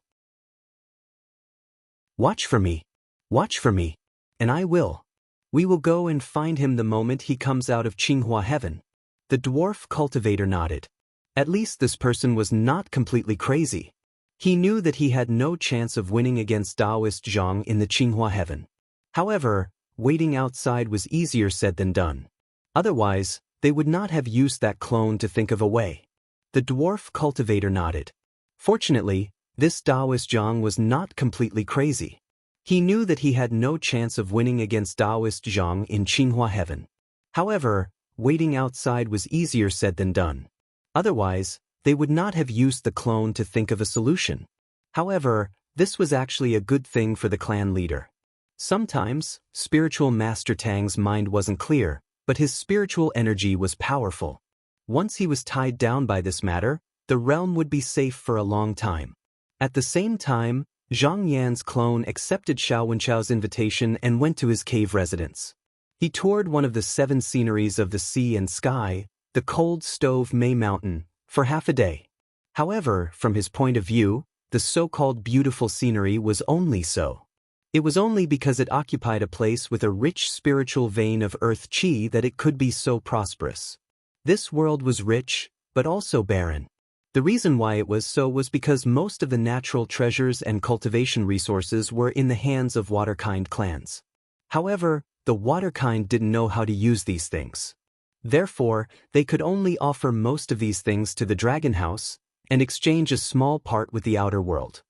Watch for me. Watch for me. And I will. We will go and find him the moment he comes out of Qinghua Heaven. The dwarf cultivator nodded. At least this person was not completely crazy. He knew that he had no chance of winning against Taoist Zhang in the Qinghua Heaven. However, waiting outside was easier said than done. Otherwise, they would not have used that clone to think of a way. The dwarf cultivator nodded. Fortunately, this Taoist Zhang was not completely crazy. He knew that he had no chance of winning against Taoist Zhang in Qinghua Heaven. However, waiting outside was easier said than done. Otherwise, they would not have used the clone to think of a solution. However, this was actually a good thing for the clan leader. Sometimes, spiritual Master Tang's mind wasn't clear, but his spiritual energy was powerful. Once he was tied down by this matter, the realm would be safe for a long time. At the same time, Zhang Yan's clone accepted Xiao Wenchao's invitation and went to his cave residence. He toured one of the 7 sceneries of the sea and sky, the cold stove May Mountain, for half a day. However, from his point of view, the so-called beautiful scenery was only so. It was only because it occupied a place with a rich spiritual vein of earth qi that it could be so prosperous. This world was rich, but also barren. The reason why it was so was because most of the natural treasures and cultivation resources were in the hands of waterkind clans. However, the waterkind didn't know how to use these things. Therefore, they could only offer most of these things to the Dragon House and exchange a small part with the outer world.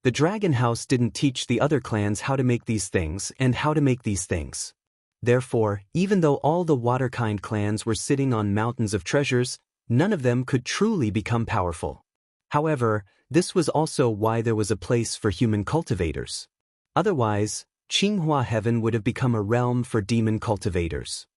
The Dragon House didn't teach the other clans how to make these things and how to make these things. Therefore, even though all the waterkind clans were sitting on mountains of treasures, none of them could truly become powerful. However, this was also why there was a place for human cultivators. Otherwise, Qinghua Heaven would have become a realm for demon cultivators.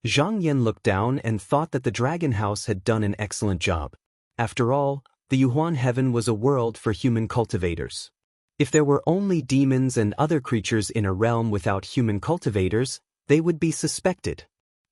Zhang Yan looked down and thought that the Dragon House had done an excellent job. After all, the Yuhuan Heaven was a world for human cultivators. If there were only demons and other creatures in a realm without human cultivators, they would be suspected.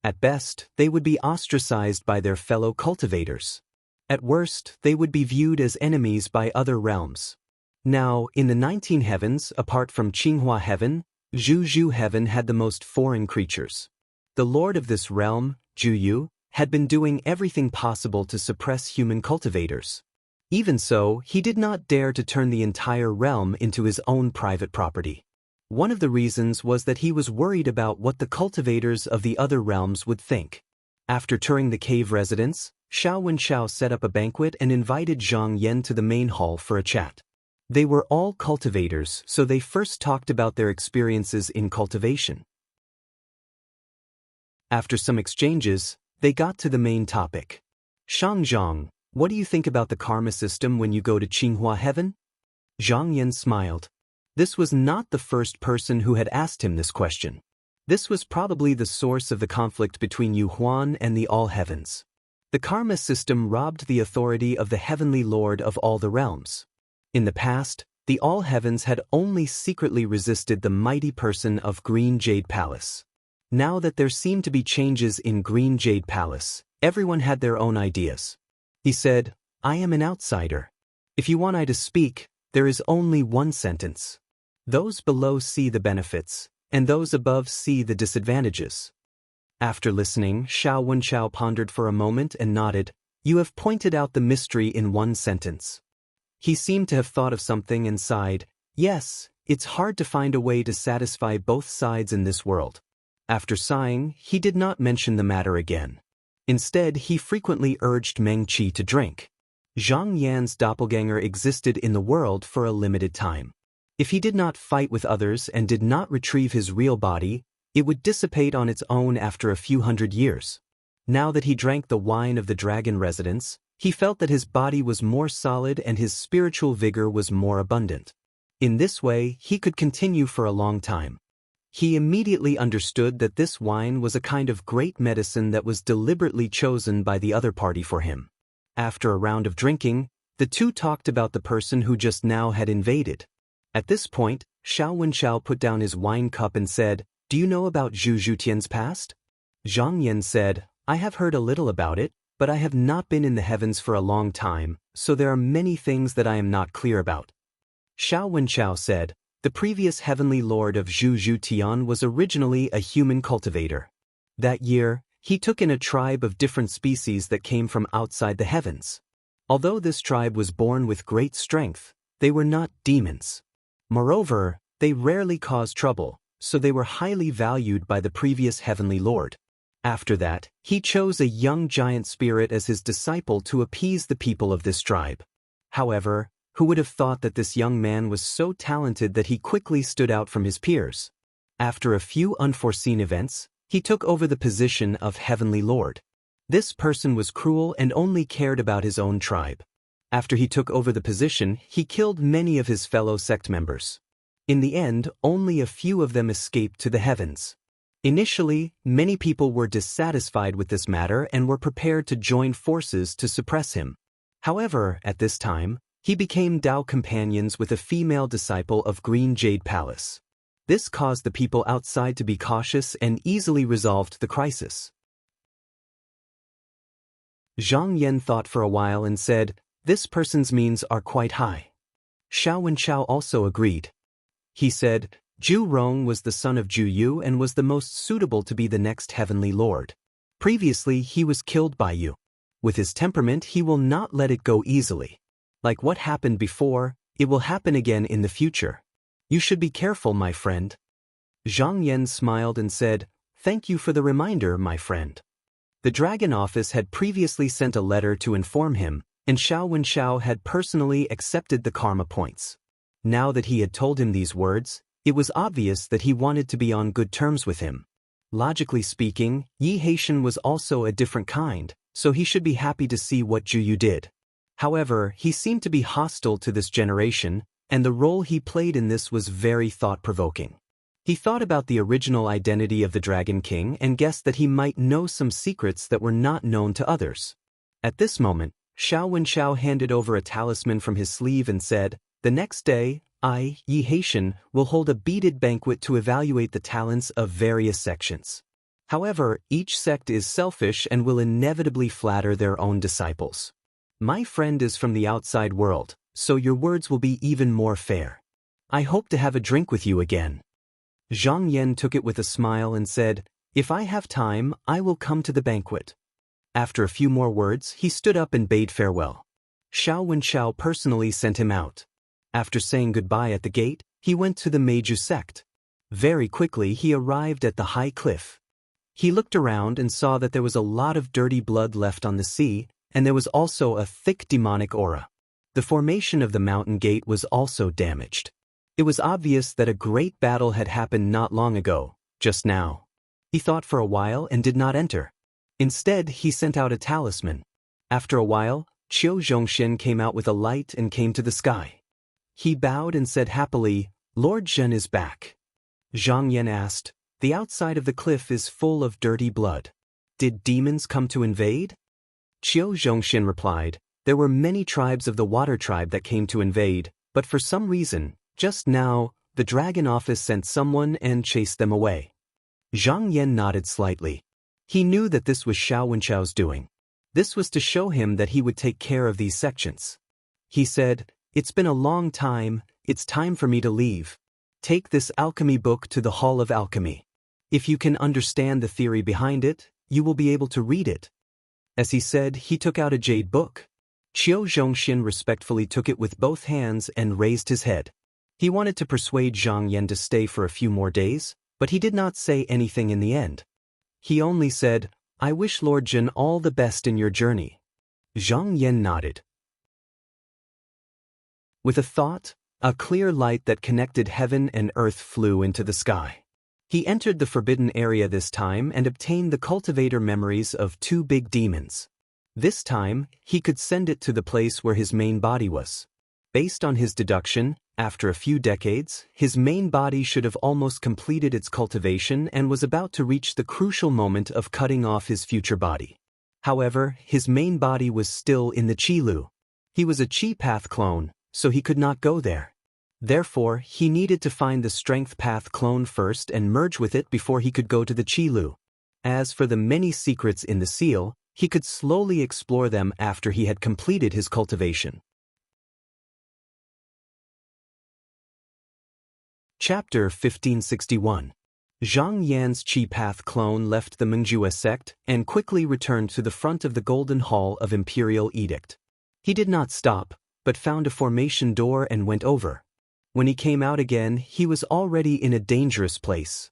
At best, they would be ostracized by their fellow cultivators. At worst, they would be viewed as enemies by other realms. Now, in the 19 heavens, apart from Qinghua Heaven, Zhu Heaven had the most foreign creatures. The lord of this realm, Zhu Yu, had been doing everything possible to suppress human cultivators. Even so, he did not dare to turn the entire realm into his own private property. One of the reasons was that he was worried about what the cultivators of the other realms would think. After touring the cave residence, Xiao Wenchao set up a banquet and invited Zhang Yan to the main hall for a chat. They were all cultivators, so they first talked about their experiences in cultivation. After some exchanges, they got to the main topic. Zhang, what do you think about the karma system when you go to Qinghua Heaven? Zhang Yan smiled. This was not the first person who had asked him this question. This was probably the source of the conflict between Yuhuan and the All Heavens. The karma system robbed the authority of the Heavenly Lord of all the realms. In the past, the All Heavens had only secretly resisted the mighty person of Green Jade Palace. Now that there seemed to be changes in Green Jade Palace, everyone had their own ideas. He said, I am an outsider. If you want I to speak, there is only one sentence. Those below see the benefits, and those above see the disadvantages. After listening, Xiao Wenchao pondered for a moment and nodded. You have pointed out the mystery in one sentence. He seemed to have thought of something and sighed. Yes, it's hard to find a way to satisfy both sides in this world. After sighing, he did not mention the matter again. Instead, he frequently urged Meng Qi to drink. Zhang Yan's doppelganger existed in the world for a limited time. If he did not fight with others and did not retrieve his real body, it would dissipate on its own after a few hundred years. Now that he drank the wine of the dragon residence, he felt that his body was more solid and his spiritual vigor was more abundant. In this way, he could continue for a long time. He immediately understood that this wine was a kind of great medicine that was deliberately chosen by the other party for him. After a round of drinking, the two talked about the person who just now had invaded. At this point, Xiao Wenchao put down his wine cup and said, Do you know about Zhu Zhutian's past? Zhang Yan said, I have heard a little about it, but I have not been in the heavens for a long time, so there are many things that I am not clear about. Xiao Wenchao said, The previous heavenly lord of Zhu Zhutian was originally a human cultivator. That year, he took in a tribe of different species that came from outside the heavens. Although this tribe was born with great strength, they were not demons. Moreover, they rarely caused trouble, so they were highly valued by the previous heavenly lord. After that, he chose a young giant spirit as his disciple to appease the people of this tribe. However, who would have thought that this young man was so talented that he quickly stood out from his peers? After a few unforeseen events, he took over the position of heavenly lord. This person was cruel and only cared about his own tribe. After he took over the position, he killed many of his fellow sect members. In the end, only a few of them escaped to the heavens. Initially, many people were dissatisfied with this matter and were prepared to join forces to suppress him. However, at this time, he became Dao companions with a female disciple of Green Jade Palace. This caused the people outside to be cautious and easily resolved the crisis. Zhang Yan thought for a while and said, This person's means are quite high. Xiao Wenchao also agreed. He said, Zhu Rong was the son of Zhu Yu and was the most suitable to be the next heavenly lord. Previously, he was killed by you. With his temperament, he will not let it go easily. Like what happened before, it will happen again in the future. You should be careful, my friend. Zhang Yan smiled and said, Thank you for the reminder, my friend. The dragon office had previously sent a letter to inform him, and Xiao Wenchao had personally accepted the karma points. Now that he had told him these words, it was obvious that he wanted to be on good terms with him. Logically speaking, Yi Heishan was also a different kind, so he should be happy to see what Zhu Yu did. However, he seemed to be hostile to this generation, and the role he played in this was very thought-provoking. He thought about the original identity of the Dragon King and guessed that he might know some secrets that were not known to others. At this moment, Xiao Wenchao handed over a talisman from his sleeve and said, The next day, I, Yi Heishan, will hold a beaded banquet to evaluate the talents of various sections. However, each sect is selfish and will inevitably flatter their own disciples. My friend is from the outside world, so your words will be even more fair. I hope to have a drink with you again. Zhang Yan took it with a smile and said, If I have time, I will come to the banquet. After a few more words, he stood up and bade farewell. Xiao Wenchao personally sent him out. After saying goodbye at the gate, he went to the Meiju sect. Very quickly he arrived at the high cliff. He looked around and saw that there was a lot of dirty blood left on the sea, and there was also a thick demonic aura. The formation of the mountain gate was also damaged. It was obvious that a great battle had happened not long ago, just now. He thought for a while and did not enter. Instead, he sent out a talisman. After a while, Qiu Zhongxin came out with a light and came to the sky. He bowed and said happily, Lord Zhen is back. Zhang Yan asked, The outside of the cliff is full of dirty blood. Did demons come to invade? Qiu Zhongxin replied, There were many tribes of the water tribe that came to invade, but for some reason, just now, the dragon office sent someone and chased them away. Zhang Yan nodded slightly. He knew that this was Xiao Wenchao's doing. This was to show him that he would take care of these sections. He said, It's been a long time, it's time for me to leave. Take this alchemy book to the Hall of Alchemy. If you can understand the theory behind it, you will be able to read it." As he said, he took out a jade book. Qiu Zhongxin respectfully took it with both hands and raised his head. He wanted to persuade Zhang Yan to stay for a few more days, but he did not say anything in the end. He only said, "I wish Lord Jin all the best in your journey." Zhang Yan nodded. With a thought, a clear light that connected heaven and earth flew into the sky. He entered the forbidden area this time and obtained the cultivator memories of 2 big demons. This time, he could send it to the place where his main body was. Based on his deduction, after a few decades, his main body should have almost completed its cultivation and was about to reach the crucial moment of cutting off his future body. However, his main body was still in the Qilu. He was a Qi Path clone, so he could not go there. Therefore, he needed to find the Strength Path clone first and merge with it before he could go to the Qilu. As for the many secrets in the seal, he could slowly explore them after he had completed his cultivation. Chapter 1561. Zhang Yan's Qi Path clone left the Mengjue sect and quickly returned to the front of the Golden Hall of Imperial Edict. He did not stop, but found a formation door and went over. When he came out again, he was already in a dangerous place.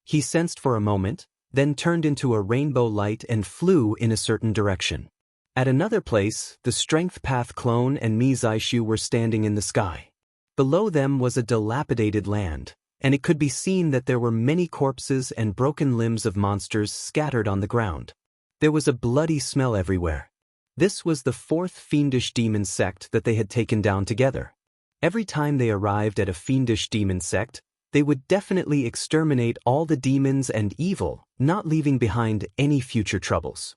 He sensed for a moment, then turned into a rainbow light and flew in a certain direction. At another place, the Strength Path clone and Mi Zaishu were standing in the sky. Below them was a dilapidated land, and it could be seen that there were many corpses and broken limbs of monsters scattered on the ground. There was a bloody smell everywhere. This was the 4th fiendish demon sect that they had taken down together. Every time they arrived at a fiendish demon sect, they would definitely exterminate all the demons and evil, not leaving behind any future troubles.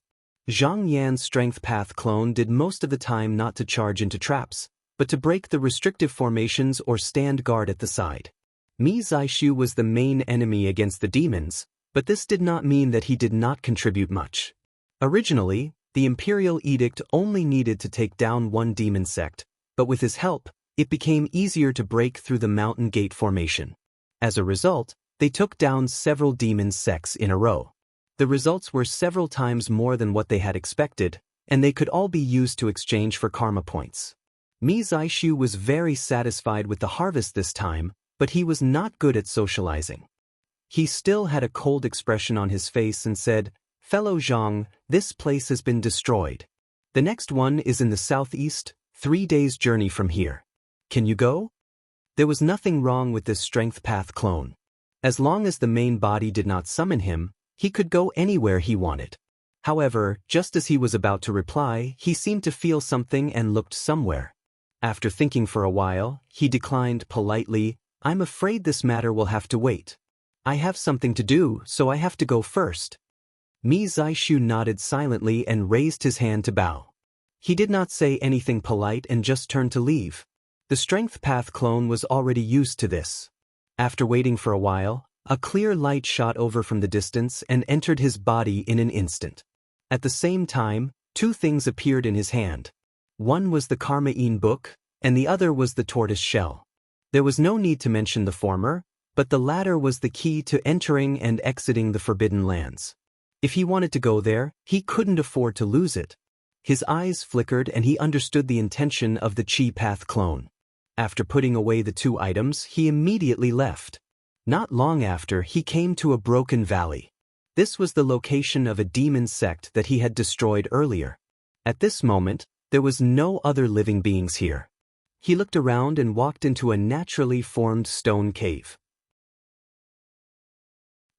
Zhang Yan's Strength Path clone did most of the time not to charge into traps, but to break the restrictive formations or stand guard at the side. Mi Zaishu was the main enemy against the demons, but this did not mean that he did not contribute much. Originally, the Imperial Edict only needed to take down 1 demon sect, but with his help, it became easier to break through the Mountain Gate formation. As a result, they took down several demon sects in a row. The results were several times more than what they had expected, and they could all be used to exchange for karma points. Mi Zaishu was very satisfied with the harvest this time, but he was not good at socializing. He still had a cold expression on his face and said, "Fellow Zhang, this place has been destroyed. The next one is in the southeast, 3 days' journey from here. Can you go?" There was nothing wrong with this Strength Path clone. As long as the main body did not summon him, he could go anywhere he wanted. However, just as he was about to reply, he seemed to feel something and looked somewhere. After thinking for a while, he declined politely, "I'm afraid this matter will have to wait. I have something to do, so I have to go first." Mi Zaishu nodded silently and raised his hand to bow. He did not say anything polite and just turned to leave. The Strength Path clone was already used to this. After waiting for a while, a clear light shot over from the distance and entered his body in an instant. At the same time, 2 things appeared in his hand. One was the Karma-in book, and the other was the tortoise shell. There was no need to mention the former, but the latter was the key to entering and exiting the Forbidden Lands. If he wanted to go there, he couldn't afford to lose it. His eyes flickered and he understood the intention of the Qi Path clone. After putting away the 2 items, he immediately left. Not long after, he came to a broken valley. This was the location of a demon sect that he had destroyed earlier. At this moment, there was no other living beings here. He looked around and walked into a naturally formed stone cave.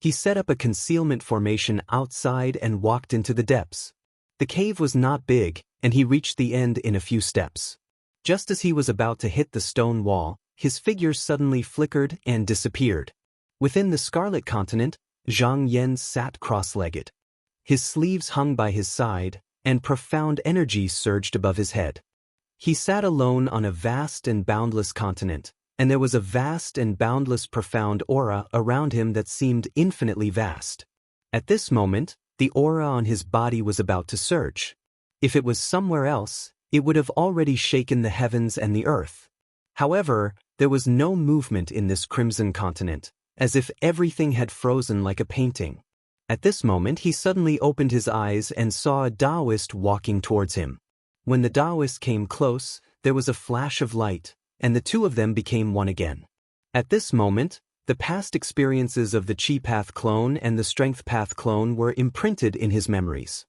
He set up a concealment formation outside and walked into the depths. The cave was not big, and he reached the end in a few steps. Just as he was about to hit the stone wall, his figure suddenly flickered and disappeared. Within the Scarlet Continent, Zhang Yan sat cross-legged. His sleeves hung by his side, and profound energy surged above his head. He sat alone on a vast and boundless continent, and there was a vast and boundless profound aura around him that seemed infinitely vast. At this moment, the aura on his body was about to surge. If it was somewhere else, it would have already shaken the heavens and the earth. However, there was no movement in this crimson continent, as if everything had frozen like a painting. At this moment he suddenly opened his eyes and saw a Taoist walking towards him. When the Taoist came close, there was a flash of light, and the two of them became one again. At this moment, the past experiences of the Chi Path clone and the Strength Path clone were imprinted in his memories.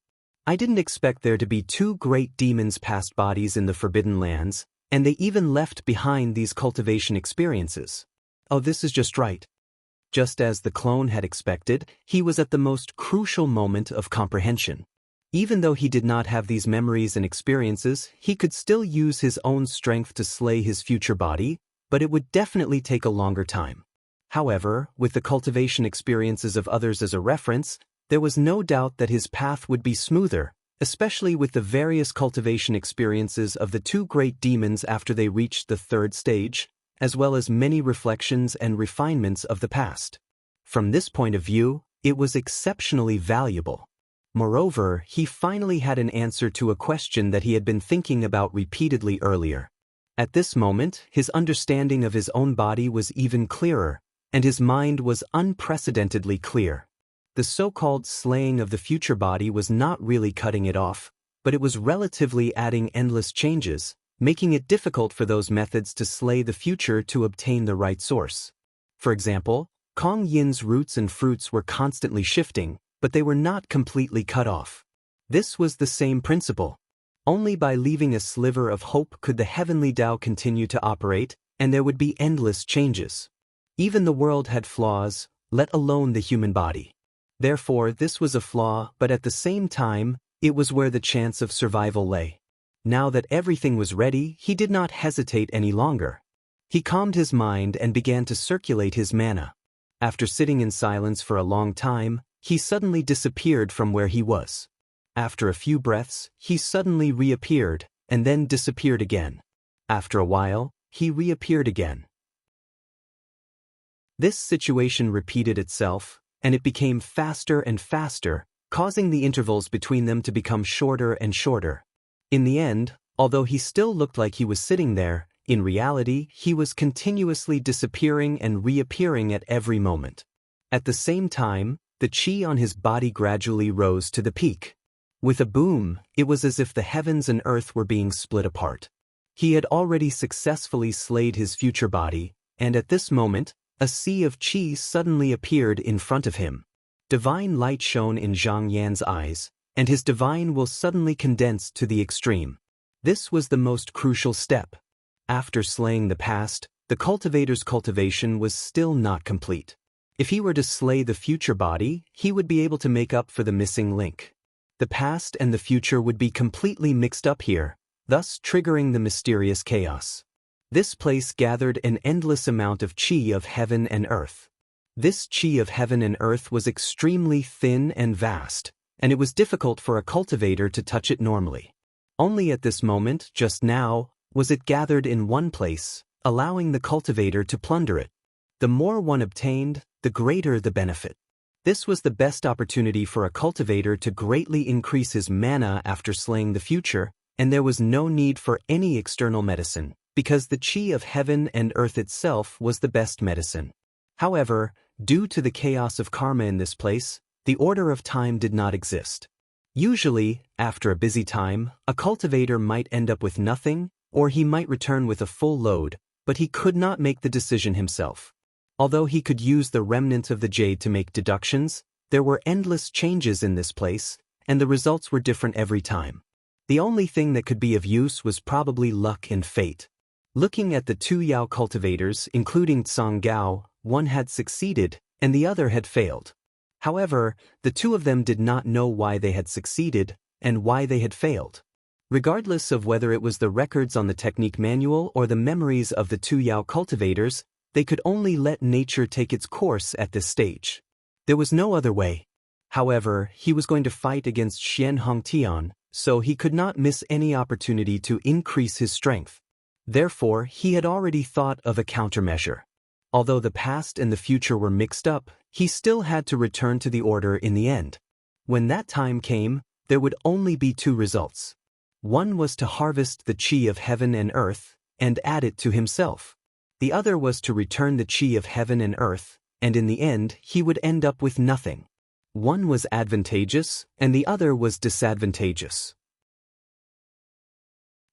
I didn't expect there to be two great demons' past bodies in the Forbidden Lands, and they even left behind these cultivation experiences. Oh, this is just right. Just as the clone had expected, he was at the most crucial moment of comprehension. Even though he did not have these memories and experiences, he could still use his own strength to slay his future body, but it would definitely take a longer time. However, with the cultivation experiences of others as a reference, there was no doubt that his path would be smoother, especially with the various cultivation experiences of the two great demons after they reached the third stage, as well as many reflections and refinements of the past. From this point of view, it was exceptionally valuable. Moreover, he finally had an answer to a question that he had been thinking about repeatedly earlier. At this moment, his understanding of his own body was even clearer, and his mind was unprecedentedly clear. The so-called slaying of the future body was not really cutting it off, but it was relatively adding endless changes, making it difficult for those methods to slay the future to obtain the right source. For example, Kong Yin's roots and fruits were constantly shifting, but they were not completely cut off. This was the same principle. Only by leaving a sliver of hope could the heavenly Tao continue to operate, and there would be endless changes. Even the world had flaws, let alone the human body. Therefore, this was a flaw, but at the same time, it was where the chance of survival lay. Now that everything was ready, he did not hesitate any longer. He calmed his mind and began to circulate his mana. After sitting in silence for a long time, he suddenly disappeared from where he was. After a few breaths, he suddenly reappeared, and then disappeared again. After a while, he reappeared again. This situation repeated itself, and it became faster and faster, causing the intervals between them to become shorter and shorter. In the end, although he still looked like he was sitting there, in reality he was continuously disappearing and reappearing at every moment. At the same time, the chi on his body gradually rose to the peak. With a boom, it was as if the heavens and earth were being split apart. He had already successfully slayed his future body, and at this moment, a sea of chi suddenly appeared in front of him. Divine light shone in Zhang Yan's eyes, and his divine will suddenly condensed to the extreme. This was the most crucial step. After slaying the past, the cultivator's cultivation was still not complete. If he were to slay the future body, he would be able to make up for the missing link. The past and the future would be completely mixed up here, thus triggering the mysterious chaos. This place gathered an endless amount of chi of heaven and earth. This chi of heaven and earth was extremely thin and vast, and it was difficult for a cultivator to touch it normally. Only at this moment, just now, was it gathered in one place, allowing the cultivator to plunder it. The more one obtained, the greater the benefit. This was the best opportunity for a cultivator to greatly increase his mana after slaying the future, and there was no need for any external medicine, because the chi of heaven and earth itself was the best medicine. However, due to the chaos of karma in this place, the order of time did not exist. Usually, after a busy time, a cultivator might end up with nothing, or he might return with a full load, but he could not make the decision himself. Although he could use the remnant of the jade to make deductions, there were endless changes in this place, and the results were different every time. The only thing that could be of use was probably luck and fate. Looking at the two Yao cultivators, including Tsang Gao, one had succeeded, and the other had failed. However, the two of them did not know why they had succeeded, and why they had failed. Regardless of whether it was the records on the technique manual or the memories of the two Yao cultivators, they could only let nature take its course at this stage. There was no other way. However, he was going to fight against Xian Hongtian, so he could not miss any opportunity to increase his strength. Therefore, he had already thought of a countermeasure. Although the past and the future were mixed up, he still had to return to the order in the end. When that time came, there would only be two results. One was to harvest the chi of heaven and earth, and add it to himself. The other was to return the chi of heaven and earth, and in the end he would end up with nothing. One was advantageous, and the other was disadvantageous.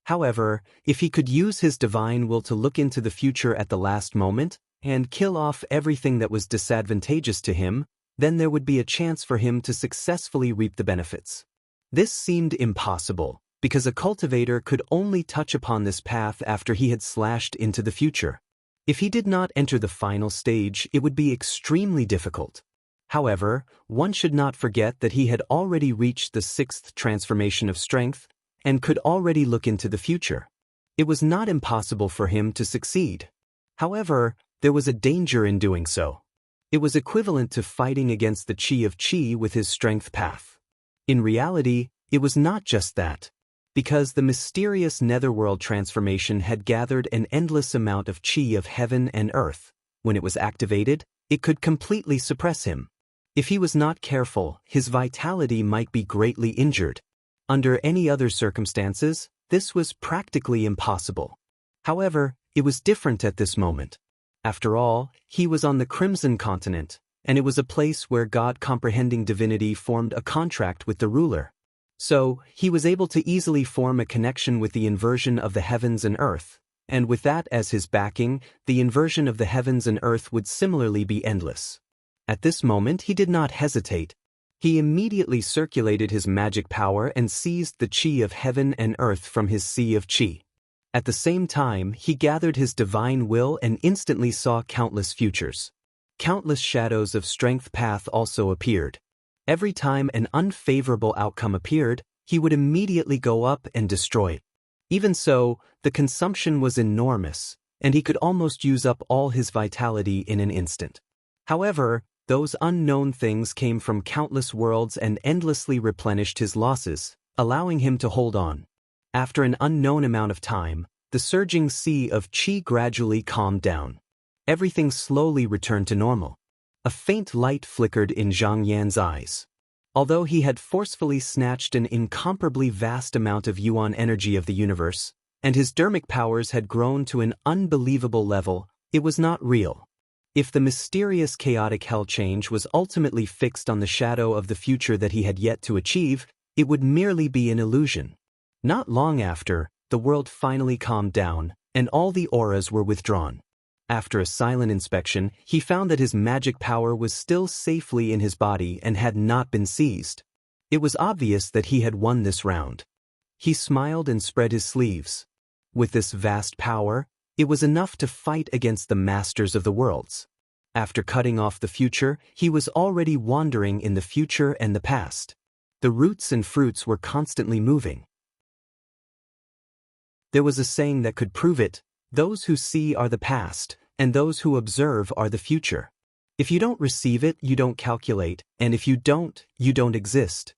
However, if he could use his divine will to look into the future at the last moment, and kill off everything that was disadvantageous to him, then there would be a chance for him to successfully reap the benefits. This seemed impossible, because a cultivator could only touch upon this path after he had slashed into the future. If he did not enter the final stage, it would be extremely difficult. However, one should not forget that he had already reached the 6th transformation of strength, and could already look into the future. It was not impossible for him to succeed. However, there was a danger in doing so. It was equivalent to fighting against the chi of chi with his strength path. In reality, it was not just that. Because the mysterious netherworld transformation had gathered an endless amount of chi of heaven and earth, when it was activated, it could completely suppress him. If he was not careful, his vitality might be greatly injured. Under any other circumstances, this was practically impossible. However, it was different at this moment. After all, he was on the Crimson Continent, and it was a place where God-comprehending divinity formed a contract with the ruler. So, he was able to easily form a connection with the inversion of the heavens and earth, and with that as his backing, the inversion of the heavens and earth would similarly be endless. At this moment he did not hesitate. He immediately circulated his magic power and seized the chi of heaven and earth from his sea of chi. At the same time, he gathered his divine will and instantly saw countless futures. Countless shadows of strength path also appeared. Every time an unfavorable outcome appeared, he would immediately go up and destroy it. Even so, the consumption was enormous, and he could almost use up all his vitality in an instant. However, those unknown things came from countless worlds and endlessly replenished his losses, allowing him to hold on. After an unknown amount of time, the surging sea of chi gradually calmed down. Everything slowly returned to normal. A faint light flickered in Zhang Yan's eyes. Although he had forcefully snatched an incomparably vast amount of yuan energy of the universe, and his dermic powers had grown to an unbelievable level, it was not real. If the mysterious chaotic hell change was ultimately fixed on the shadow of the future that he had yet to achieve, it would merely be an illusion. Not long after, the world finally calmed down, and all the auras were withdrawn. After a silent inspection, he found that his magic power was still safely in his body and had not been seized. It was obvious that he had won this round. He smiled and spread his sleeves. With this vast power, it was enough to fight against the masters of the worlds. After cutting off the future, he was already wandering in the future and the past. The roots and fruits were constantly moving. There was a saying that could prove it: those who see are the past, and those who observe are the future. If you don't receive it, you don't calculate, and if you don't exist.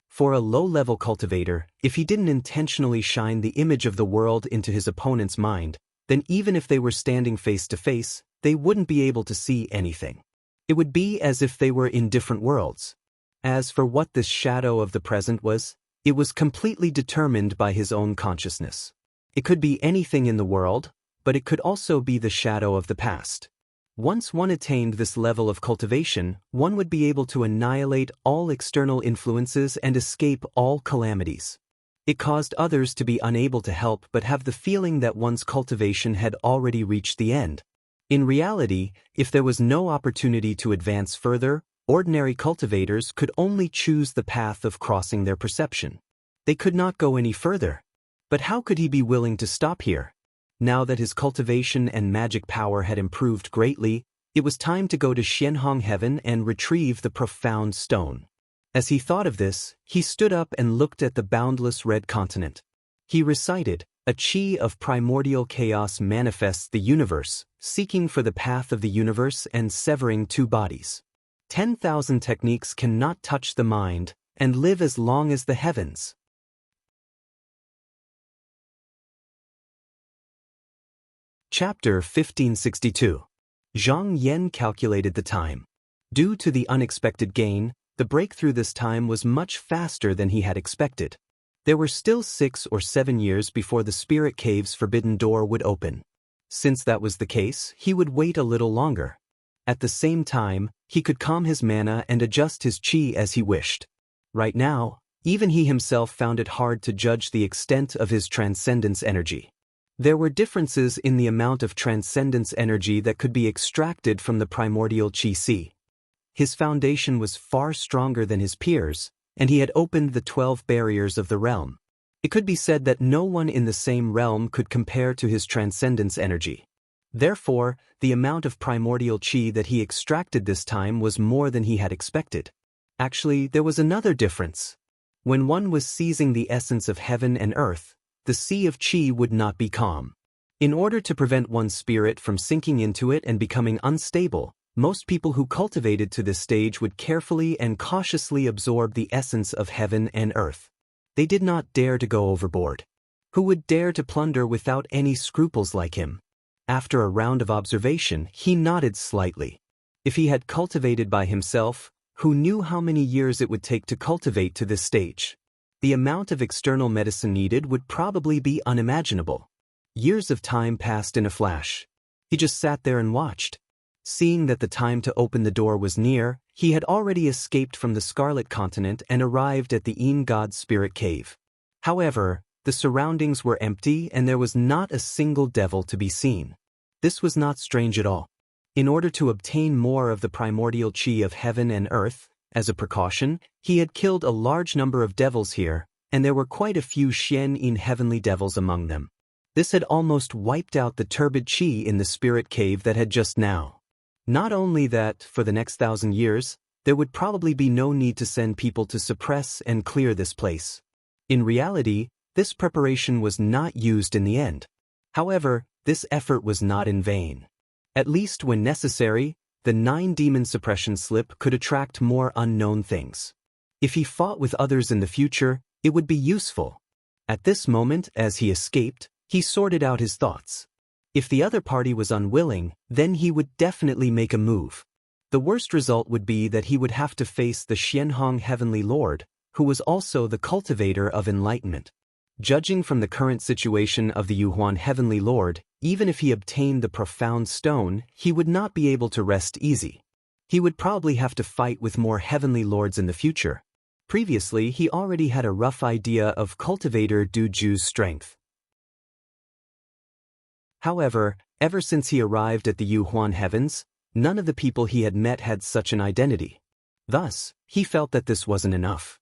For a low-level cultivator, if he didn't intentionally shine the image of the world into his opponent's mind, then even if they were standing face to face, they wouldn't be able to see anything. It would be as if they were in different worlds. As for what this shadow of the present was, it was completely determined by his own consciousness. It could be anything in the world, but it could also be the shadow of the past. Once one attained this level of cultivation, one would be able to annihilate all external influences and escape all calamities. It caused others to be unable to help but have the feeling that one's cultivation had already reached the end. In reality, if there was no opportunity to advance further, ordinary cultivators could only choose the path of crossing their perception. They could not go any further. But how could he be willing to stop here? Now that his cultivation and magic power had improved greatly, it was time to go to Xianhong Heaven and retrieve the profound stone. As he thought of this, he stood up and looked at the boundless red continent. He recited, "A chi of primordial chaos manifests the universe, seeking for the path of the universe and severing two bodies. 10,000 techniques cannot touch the mind and live as long as the heavens." Chapter 1562. Zhang Yan calculated the time. Due to the unexpected gain, the breakthrough this time was much faster than he had expected. There were still 6 or 7 years before the Spirit Cave's forbidden door would open. Since that was the case, he would wait a little longer. At the same time, he could calm his mana and adjust his chi as he wished. Right now, even he himself found it hard to judge the extent of his transcendence energy. There were differences in the amount of transcendence energy that could be extracted from the primordial chi. His foundation was far stronger than his peers, and he had opened the 12 barriers of the realm. It could be said that no one in the same realm could compare to his transcendence energy. Therefore, the amount of primordial chi that he extracted this time was more than he had expected. Actually, there was another difference. When one was seizing the essence of heaven and earth, the sea of chi would not be calm. In order to prevent one's spirit from sinking into it and becoming unstable, most people who cultivated to this stage would carefully and cautiously absorb the essence of heaven and earth. They did not dare to go overboard. Who would dare to plunder without any scruples like him? After a round of observation, he nodded slightly. If he had cultivated by himself, who knew how many years it would take to cultivate to this stage? The amount of external medicine needed would probably be unimaginable. Years of time passed in a flash. He just sat there and watched. Seeing that the time to open the door was near, he had already escaped from the Scarlet Continent and arrived at the Een God Spirit Cave. However, the surroundings were empty and there was not a single devil to be seen. This was not strange at all. In order to obtain more of the primordial chi of heaven and earth, as a precaution, he had killed a large number of devils here, and there were quite a few Xian Yin heavenly devils among them. This had almost wiped out the turbid chi in the spirit cave that had just now. Not only that, for the next 1,000 years, there would probably be no need to send people to suppress and clear this place. In reality, this preparation was not used in the end. However, this effort was not in vain. At least when necessary, the 9-demon suppression slip could attract more unknown things. If he fought with others in the future, it would be useful. At this moment, as he escaped, he sorted out his thoughts. If the other party was unwilling, then he would definitely make a move. The worst result would be that he would have to face the Xianhong Heavenly Lord, who was also the cultivator of enlightenment. Judging from the current situation of the Yuhuan Heavenly Lord, even if he obtained the profound stone, he would not be able to rest easy. He would probably have to fight with more heavenly lords in the future. Previously, he already had a rough idea of cultivator Du Ju's strength. However, ever since he arrived at the Yuhuan Heavens, none of the people he had met had such an identity. Thus, he felt that this wasn't enough.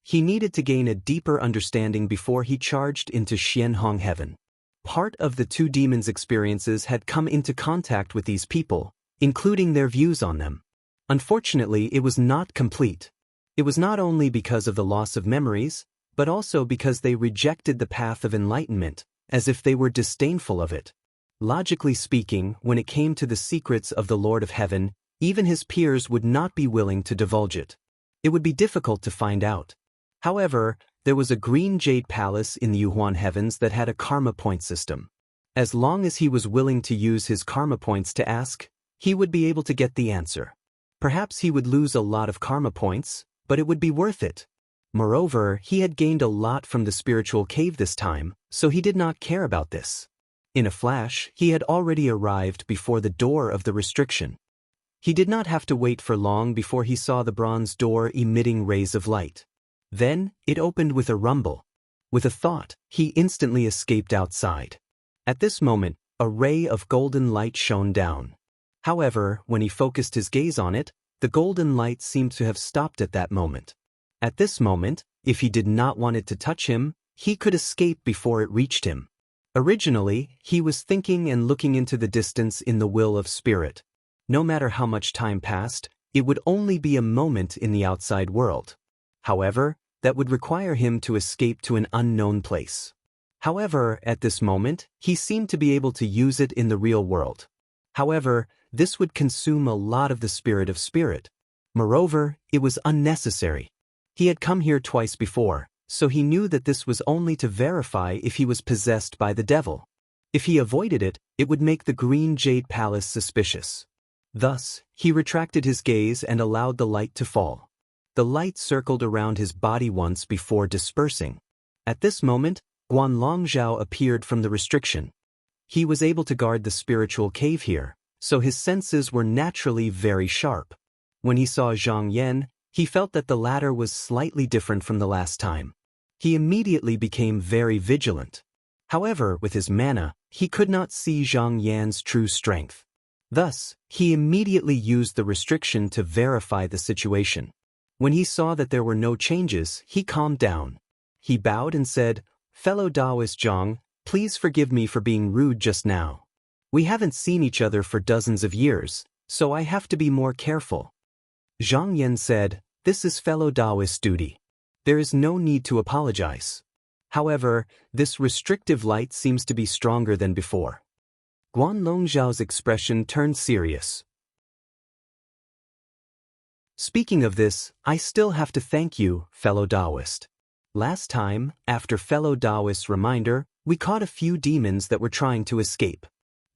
He needed to gain a deeper understanding before he charged into Xianhong Heaven. Part of the 2 demons' experiences had come into contact with these people, including their views on them. Unfortunately, it was not complete. It was not only because of the loss of memories, but also because they rejected the path of enlightenment, as if they were disdainful of it. Logically speaking, when it came to the secrets of the Lord of Heaven, even his peers would not be willing to divulge it. It would be difficult to find out. However, there was a green jade palace in the Yuhuan Heavens that had a karma point system. As long as he was willing to use his karma points to ask, he would be able to get the answer. Perhaps he would lose a lot of karma points, but it would be worth it. Moreover, he had gained a lot from the spiritual cave this time, so he did not care about this. In a flash, he had already arrived before the door of the restriction. He did not have to wait for long before he saw the bronze door emitting rays of light. Then, it opened with a rumble. With a thought, he instantly escaped outside. At this moment, a ray of golden light shone down. However, when he focused his gaze on it, the golden light seemed to have stopped at that moment. At this moment, if he did not want it to touch him, he could escape before it reached him. Originally, he was thinking and looking into the distance in the will of spirit. No matter how much time passed, it would only be a moment in the outside world. However, that would require him to escape to an unknown place. However, at this moment, he seemed to be able to use it in the real world. However, this would consume a lot of the spirit of spirit. Moreover, it was unnecessary. He had come here twice before, so he knew that this was only to verify if he was possessed by the devil. If he avoided it, it would make the Green Jade Palace suspicious. Thus, he retracted his gaze and allowed the light to fall. The light circled around his body once before dispersing. At this moment, Guan Longzhao appeared from the restriction. He was able to guard the spiritual cave here, so his senses were naturally very sharp. When he saw Zhang Yan, he felt that the latter was slightly different from the last time. He immediately became very vigilant. However, with his mana, he could not see Zhang Yan's true strength. Thus, he immediately used the restriction to verify the situation. When he saw that there were no changes, he calmed down. He bowed and said, "Fellow Taoist Zhang, please forgive me for being rude just now. We haven't seen each other for dozens of years, so I have to be more careful." Zhang Yan said, "This is fellow Taoist duty. There is no need to apologize." However, this restrictive light seems to be stronger than before. Guan Longzhao's expression turned serious. "Speaking of this, I still have to thank you, fellow Taoist. Last time, after fellow Taoist's reminder, we caught a few demons that were trying to escape.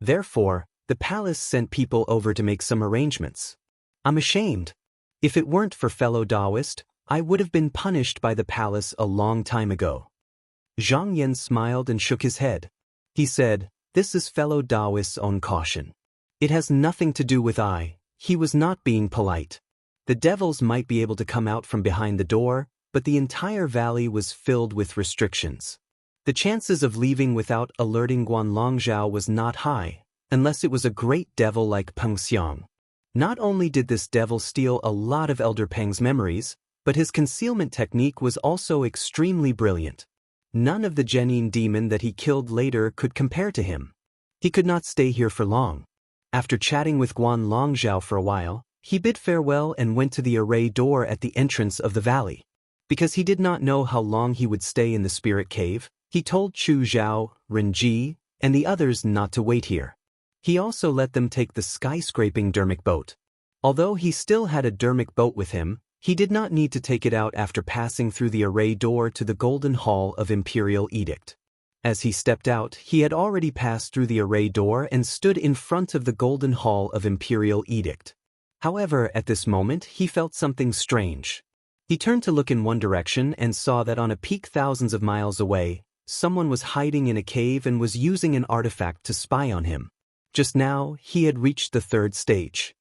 Therefore, the palace sent people over to make some arrangements. I'm ashamed. If it weren't for fellow Taoist, I would have been punished by the palace a long time ago." Zhang Yan smiled and shook his head. He said, "This is fellow Taoist's own caution. It has nothing to do with I." He was not being polite. The devils might be able to come out from behind the door, but the entire valley was filled with restrictions. The chances of leaving without alerting Guan Longzhao was not high, unless it was a great devil like Peng Xiang. Not only did this devil steal a lot of Elder Peng's memories, but his concealment technique was also extremely brilliant. None of the Genin demon that he killed later could compare to him. He could not stay here for long. After chatting with Guan Longzhao for a while, he bid farewell and went to the array door at the entrance of the valley. Because he did not know how long he would stay in the spirit cave, he told Chu Zhao, Ren Ji, and the others not to wait here. He also let them take the skyscraping dermic boat. Although he still had a dermic boat with him, he did not need to take it out after passing through the array door to the Golden Hall of Imperial Edict. As he stepped out, he had already passed through the array door and stood in front of the Golden Hall of Imperial Edict. However, at this moment, he felt something strange. He turned to look in one direction and saw that on a peak thousands of miles away, someone was hiding in a cave and was using an artifact to spy on him. Just now, he had reached the third stage.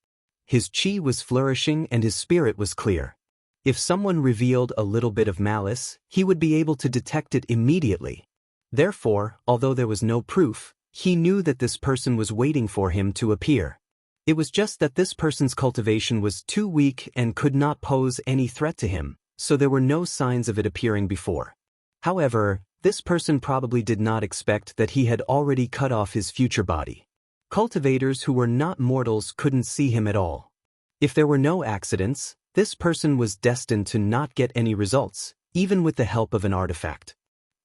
His chi was flourishing and his spirit was clear. If someone revealed a little bit of malice, he would be able to detect it immediately. Therefore, although there was no proof, he knew that this person was waiting for him to appear. It was just that this person's cultivation was too weak and could not pose any threat to him, so there were no signs of it appearing before. However, this person probably did not expect that he had already cut off his future body. Cultivators who were not mortals couldn't see him at all. If there were no accidents, this person was destined to not get any results, even with the help of an artifact.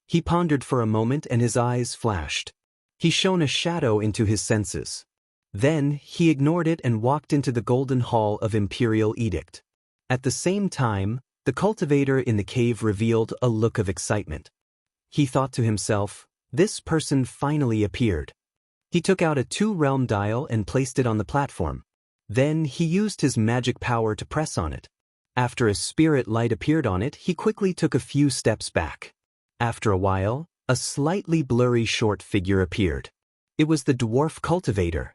He pondered for a moment and his eyes flashed. He shone a shadow into his senses. Then, he ignored it and walked into the Golden Hall of Imperial Edict. At the same time, the cultivator in the cave revealed a look of excitement. He thought to himself, "This person finally appeared." He took out a 2-realm dial and placed it on the platform. Then he used his magic power to press on it. After a spirit light appeared on it, he quickly took a few steps back. After a while, a slightly blurry short figure appeared. It was the dwarf cultivator.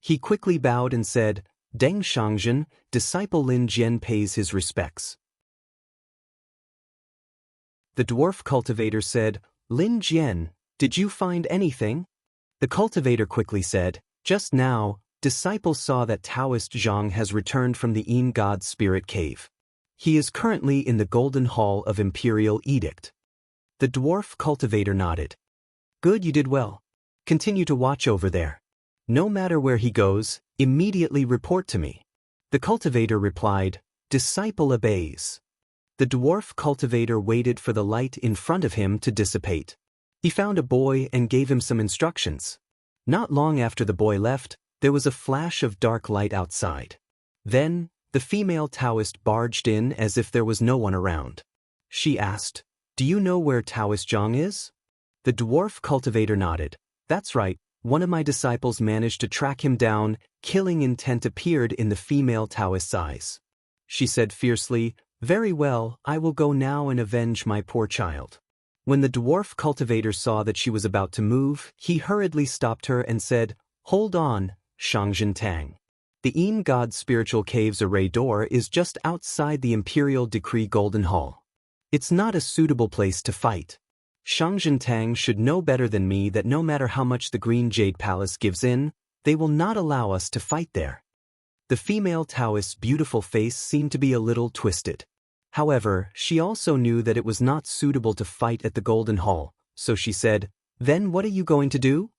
He quickly bowed and said, "Deng Shangzhen, disciple Lin Jian pays his respects." The dwarf cultivator said, "Lin Jian, did you find anything?" The cultivator quickly said, "Just now, disciple saw that Taoist Zhang has returned from the Yin God Spirit Cave. He is currently in the Golden Hall of Imperial Edict." The dwarf cultivator nodded. "Good, you did well. Continue to watch over there. No matter where he goes, immediately report to me." The cultivator replied, "Disciple obeys." The dwarf cultivator waited for the light in front of him to dissipate. He found a boy and gave him some instructions. Not long after the boy left, there was a flash of dark light outside. Then, the female Taoist barged in as if there was no one around. She asked, "Do you know where Taoist Zhang is?" The dwarf cultivator nodded. "That's right, one of my disciples managed to track him down. Killing intent appeared in the female Taoist's eyes. She said fiercely, 'Very well, I will go now and avenge my poor child.'" When the dwarf cultivator saw that she was about to move, he hurriedly stopped her and said, "Hold on, Shangjin Tang. The Een God Spiritual Cave's array door is just outside the Imperial Decree Golden Hall. It's not a suitable place to fight. Shangjin Tang should know better than me that no matter how much the Green Jade Palace gives in, they will not allow us to fight there. The female Taoist's beautiful face seemed to be a little twisted. However, she also knew that it was not suitable to fight at the Golden Hall, so she said, "Then what are you going to do?"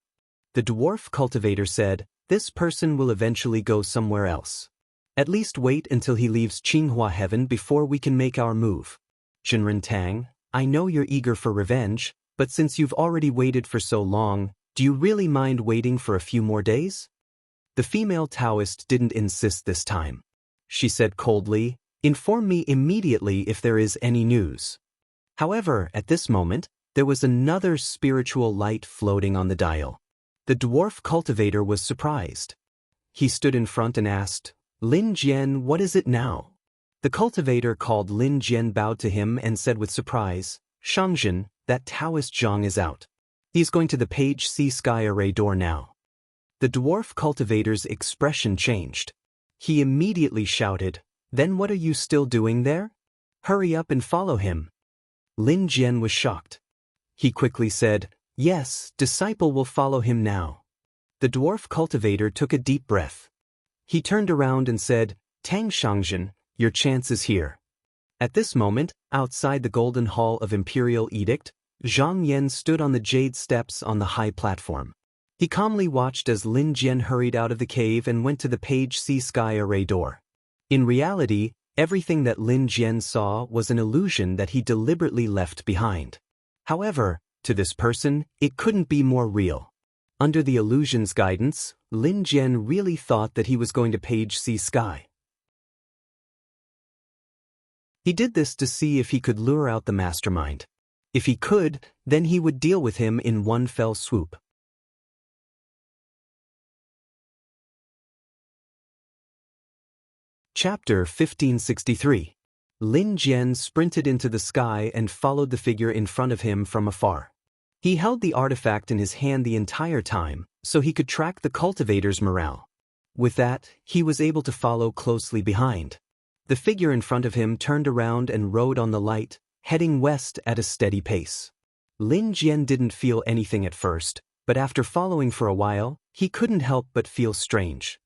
The dwarf cultivator said, "This person will eventually go somewhere else. At least wait until he leaves Qinghua Heaven before we can make our move." Jinren Tang, I know you're eager for revenge, but since you've already waited for so long, do you really mind waiting for a few more days? The female Taoist didn't insist this time. She said coldly, "Inform me immediately if there is any news." However, at this moment, there was another spiritual light floating on the dial. The dwarf cultivator was surprised. He stood in front and asked, "Lin Jian, what is it now?" The cultivator called Lin Jian bowed to him and said with surprise, "Shangjin, that Taoist Zhang is out. He's going to the Page Sea Sky array door now." The dwarf cultivator's expression changed. He immediately shouted, "Then what are you still doing there? Hurry up and follow him." Lin Jian was shocked. He quickly said, "Yes, disciple will follow him now." The dwarf cultivator took a deep breath. He turned around and said, "Tang Shangjin, your chance is here." At this moment, outside the Golden Hall of Imperial Edict, Zhang Yan stood on the jade steps on the high platform. He calmly watched as Lin Jian hurried out of the cave and went to the Page Sea Sky array door. In reality, everything that Lin Jian saw was an illusion that he deliberately left behind. However, to this person, it couldn't be more real. Under the illusion's guidance, Lin Jian really thought that he was going to Page Sea Sky. He did this to see if he could lure out the mastermind. If he could, then he would deal with him in one fell swoop. Chapter 1563. Lin Jian sprinted into the sky and followed the figure in front of him from afar. He held the artifact in his hand the entire time, so he could track the cultivator's morale. With that, he was able to follow closely behind. The figure in front of him turned around and rode on the light, heading west at a steady pace. Lin Jian didn't feel anything at first, but after following for a while, he couldn't help but feel strange.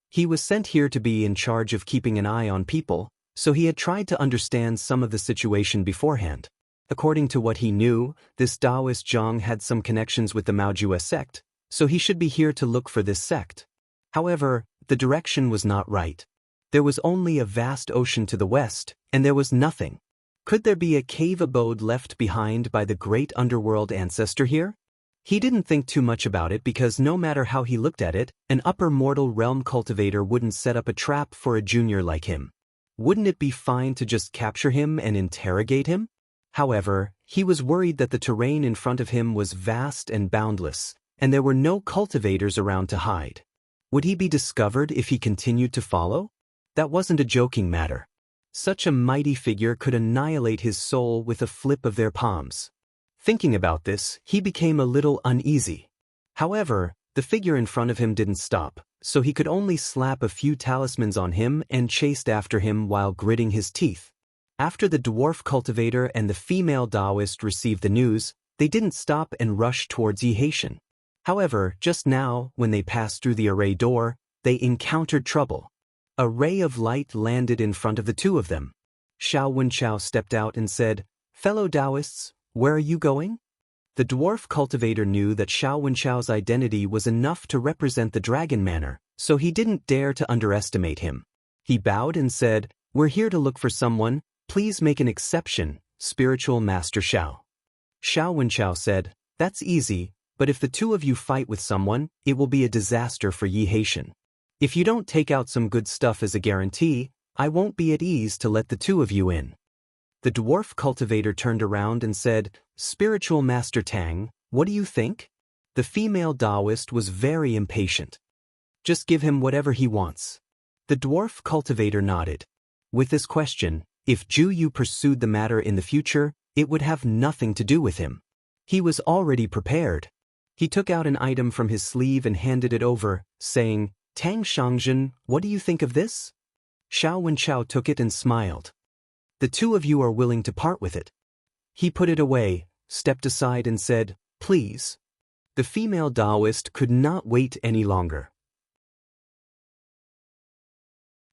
He was sent here to be in charge of keeping an eye on people, so he had tried to understand some of the situation beforehand. According to what he knew, this Taoist Zhang had some connections with the Maojue sect, so he should be here to look for this sect. However, the direction was not right. There was only a vast ocean to the west, and there was nothing. Could there be a cave abode left behind by the great underworld ancestor here? He didn't think too much about it because no matter how he looked at it, an upper mortal realm cultivator wouldn't set up a trap for a junior like him. Wouldn't it be fine to just capture him and interrogate him? However, he was worried that the terrain in front of him was vast and boundless, and there were no cultivators around to hide. Would he be discovered if he continued to follow? That wasn't a joking matter. Such a mighty figure could annihilate his soul with a flip of their palms. Thinking about this, he became a little uneasy. However, the figure in front of him didn't stop, so he could only slap a few talismans on him and chased after him while gritting his teeth. After the dwarf cultivator and the female Taoist received the news, they didn't stop and rush towards Yihaitian. However, just now, when they passed through the array door, they encountered trouble. A ray of light landed in front of the two of them. Xiao Wenchao stepped out and said, "Fellow Taoists, where are you going?" The dwarf cultivator knew that Xiao Wenchao's identity was enough to represent the dragon manor, so he didn't dare to underestimate him. He bowed and said, "We're here to look for someone. Please make an exception, Spiritual Master Xiao." Xiao Wenchao said, "That's easy, but if the two of you fight with someone, it will be a disaster for Yihaitian. If you don't take out some good stuff as a guarantee, I won't be at ease to let the two of you in." The dwarf cultivator turned around and said, "Spiritual Master Tang, what do you think?" The female Taoist was very impatient. "Just give him whatever he wants." The dwarf cultivator nodded. With this question, if Zhu Yu pursued the matter in the future, it would have nothing to do with him. He was already prepared. He took out an item from his sleeve and handed it over, saying, Tang Shangzhen, what do you think of this? Xiao Wenchao took it and smiled. The two of you are willing to part with it. He put it away, stepped aside and said, please. The female Taoist could not wait any longer.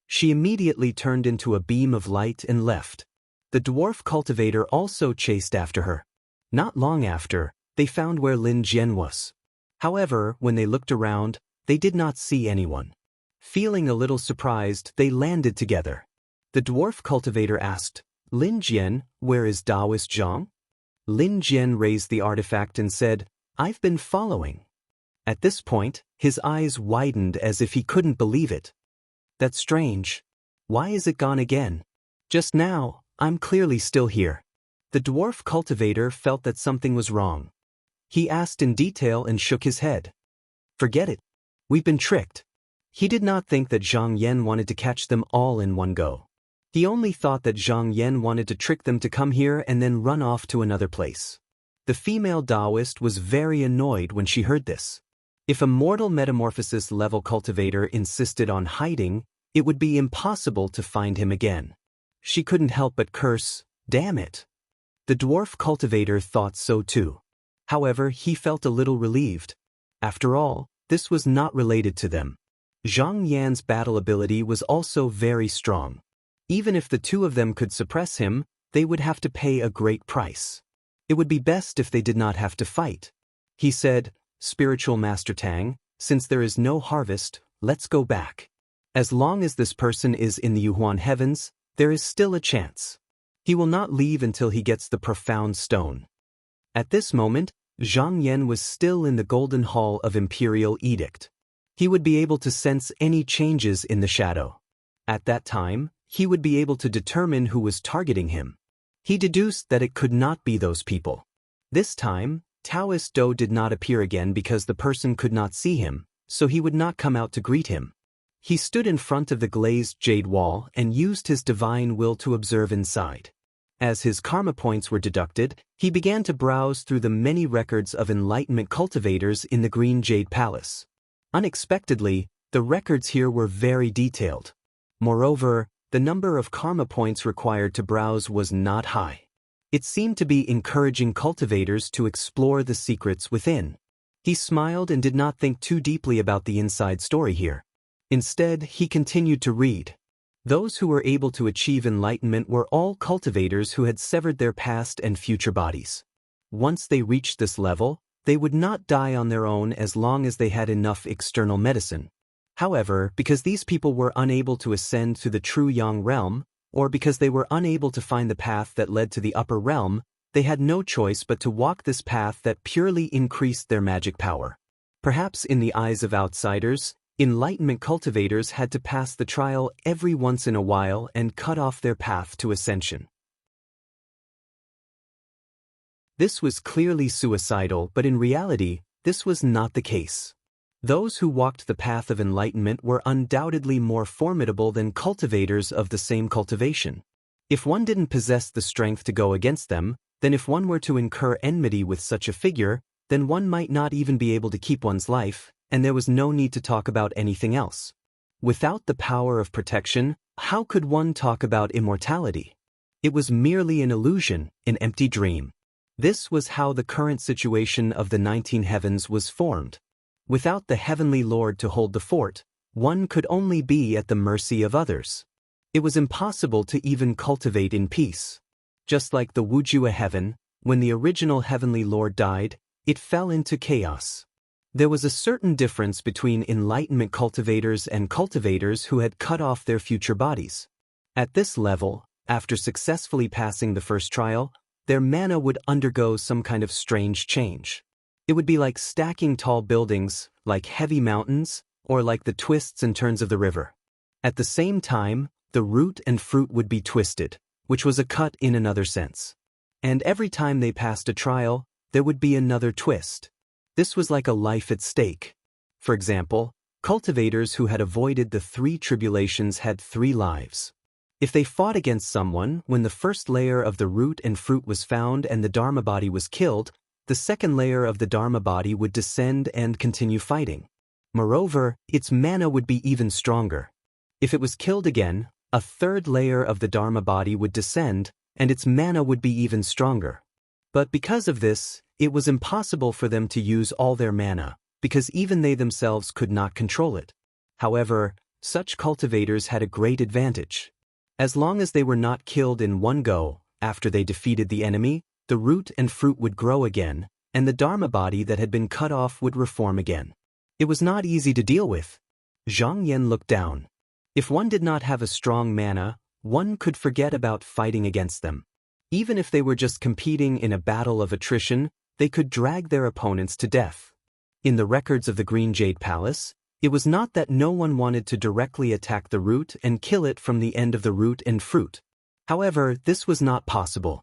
She immediately turned into a beam of light and left. The dwarf cultivator also chased after her. Not long after, they found where Lin Jian was. However, when they looked around, they did not see anyone. Feeling a little surprised, they landed together. The dwarf cultivator asked, Lin Jian, where is Taoist Zhang? Lin Jian raised the artifact and said, I've been following. At this point, his eyes widened as if he couldn't believe it. That's strange. Why is it gone again? Just now, I'm clearly still here. The dwarf cultivator felt that something was wrong. He asked in detail and shook his head. Forget it. We've been tricked. He did not think that Zhang Yan wanted to catch them all in one go. He only thought that Zhang Yan wanted to trick them to come here and then run off to another place. The female Taoist was very annoyed when she heard this. If a mortal metamorphosis level cultivator insisted on hiding, it would be impossible to find him again. She couldn't help but curse, damn it. The dwarf cultivator thought so too. However, he felt a little relieved. After all, this was not related to them. Zhang Yan's battle ability was also very strong. Even if the two of them could suppress him, they would have to pay a great price. It would be best if they did not have to fight. He said, Spiritual Master Tang, since there is no harvest, let's go back. As long as this person is in the Yuhuan heavens, there is still a chance. He will not leave until he gets the profound stone. At this moment, Zhang Yan was still in the Golden Hall of Imperial Edict. He would be able to sense any changes in the shadow. At that time, he would be able to determine who was targeting him. He deduced that it could not be those people. This time, Taoist Do did not appear again because the person could not see him, so he would not come out to greet him. He stood in front of the glazed jade wall and used his divine will to observe inside. As his karma points were deducted, he began to browse through the many records of enlightenment cultivators in the Green Jade Palace. Unexpectedly, the records here were very detailed. Moreover, the number of karma points required to browse was not high. It seemed to be encouraging cultivators to explore the secrets within. He smiled and did not think too deeply about the inside story here. Instead, he continued to read. Those who were able to achieve enlightenment were all cultivators who had severed their past and future bodies. Once they reached this level, they would not die on their own as long as they had enough external medicine. However, because these people were unable to ascend to the true Yang realm, or because they were unable to find the path that led to the upper realm, they had no choice but to walk this path that purely increased their magic power. Perhaps in the eyes of outsiders, enlightenment cultivators had to pass the trial every once in a while and cut off their path to ascension. This was clearly suicidal, but in reality, this was not the case. Those who walked the path of enlightenment were undoubtedly more formidable than cultivators of the same cultivation. If one didn't possess the strength to go against them, then if one were to incur enmity with such a figure, then one might not even be able to keep one's life, and there was no need to talk about anything else. Without the power of protection, how could one talk about immortality? It was merely an illusion, an empty dream. This was how the current situation of the 19 heavens was formed. Without the heavenly Lord to hold the fort, one could only be at the mercy of others. It was impossible to even cultivate in peace. Just like the Wujua heaven, when the original heavenly Lord died, it fell into chaos. There was a certain difference between enlightenment cultivators and cultivators who had cut off their future bodies. At this level, after successfully passing the first trial, their mana would undergo some kind of strange change. It would be like stacking tall buildings, like heavy mountains, or like the twists and turns of the river. At the same time, the root and fruit would be twisted, which was a cut in another sense. And every time they passed a trial, there would be another twist. This was like a life at stake. For example, cultivators who had avoided the 3 tribulations had 3 lives. If they fought against someone when the first layer of the root and fruit was found and the Dharma body was killed, the second layer of the Dharma body would descend and continue fighting. Moreover, its mana would be even stronger. If it was killed again, a third layer of the Dharma body would descend, and its mana would be even stronger. But because of this, it was impossible for them to use all their mana, because even they themselves could not control it. However, such cultivators had a great advantage. As long as they were not killed in one go, after they defeated the enemy, the root and fruit would grow again, and the Dharma body that had been cut off would reform again. It was not easy to deal with. Zhang Yan looked down. If one did not have a strong mana, one could forget about fighting against them. Even if they were just competing in a battle of attrition, they could drag their opponents to death. In the records of the Green Jade Palace, it was not that no one wanted to directly attack the root and kill it from the end of the root and fruit. However, this was not possible.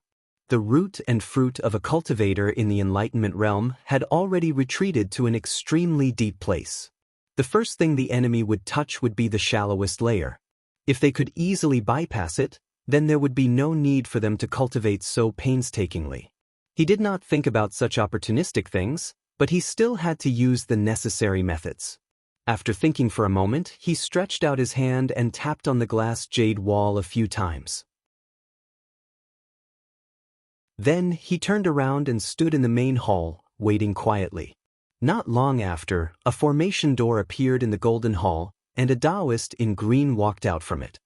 The root and fruit of a cultivator in the Enlightenment realm had already retreated to an extremely deep place. The first thing the enemy would touch would be the shallowest layer. If they could easily bypass it, then there would be no need for them to cultivate so painstakingly. He did not think about such opportunistic things, but he still had to use the necessary methods. After thinking for a moment, he stretched out his hand and tapped on the glass jade wall a few times. Then he turned around and stood in the main hall, waiting quietly. Not long after, a formation door appeared in the Golden Hall, and a Taoist in green walked out from it.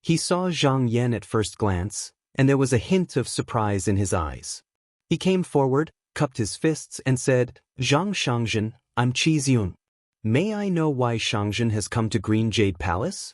He saw Zhang Yan at first glance, and there was a hint of surprise in his eyes. He came forward, cupped his fists, and said, "Zhang Shangzhen, I'm Qi Ziyun. May I know why Shangzhen has come to Green Jade Palace?"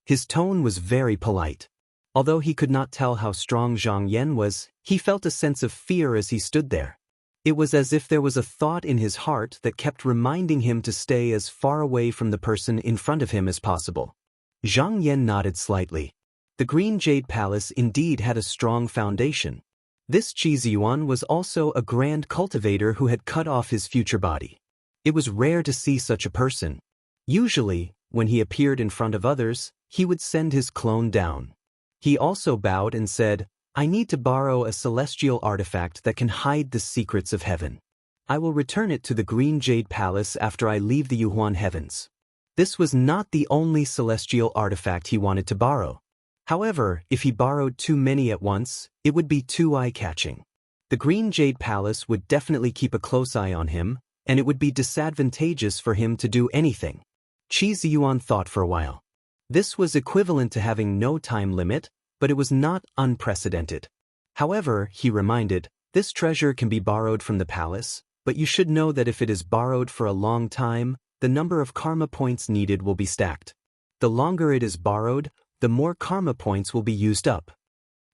His tone was very polite. Although he could not tell how strong Zhang Yan was, he felt a sense of fear as he stood there. It was as if there was a thought in his heart that kept reminding him to stay as far away from the person in front of him as possible. Zhang Yan nodded slightly. The Green Jade Palace indeed had a strong foundation. This Qi Ziyuan was also a grand cultivator who had cut off his future body. It was rare to see such a person. Usually, when he appeared in front of others, he would send his clone down. He also bowed and said, "I need to borrow a celestial artifact that can hide the secrets of heaven. I will return it to the Green Jade Palace after I leave the Yuhuan Heavens." This was not the only celestial artifact he wanted to borrow. However, if he borrowed too many at once, it would be too eye-catching. The Green Jade Palace would definitely keep a close eye on him, and it would be disadvantageous for him to do anything. Qi Ziyuan thought for a while. This was equivalent to having no time limit, but it was not unprecedented. However, he reminded, this treasure can be borrowed from the palace, but you should know that if it is borrowed for a long time, the number of karma points needed will be stacked. The longer it is borrowed, the more karma points will be used up.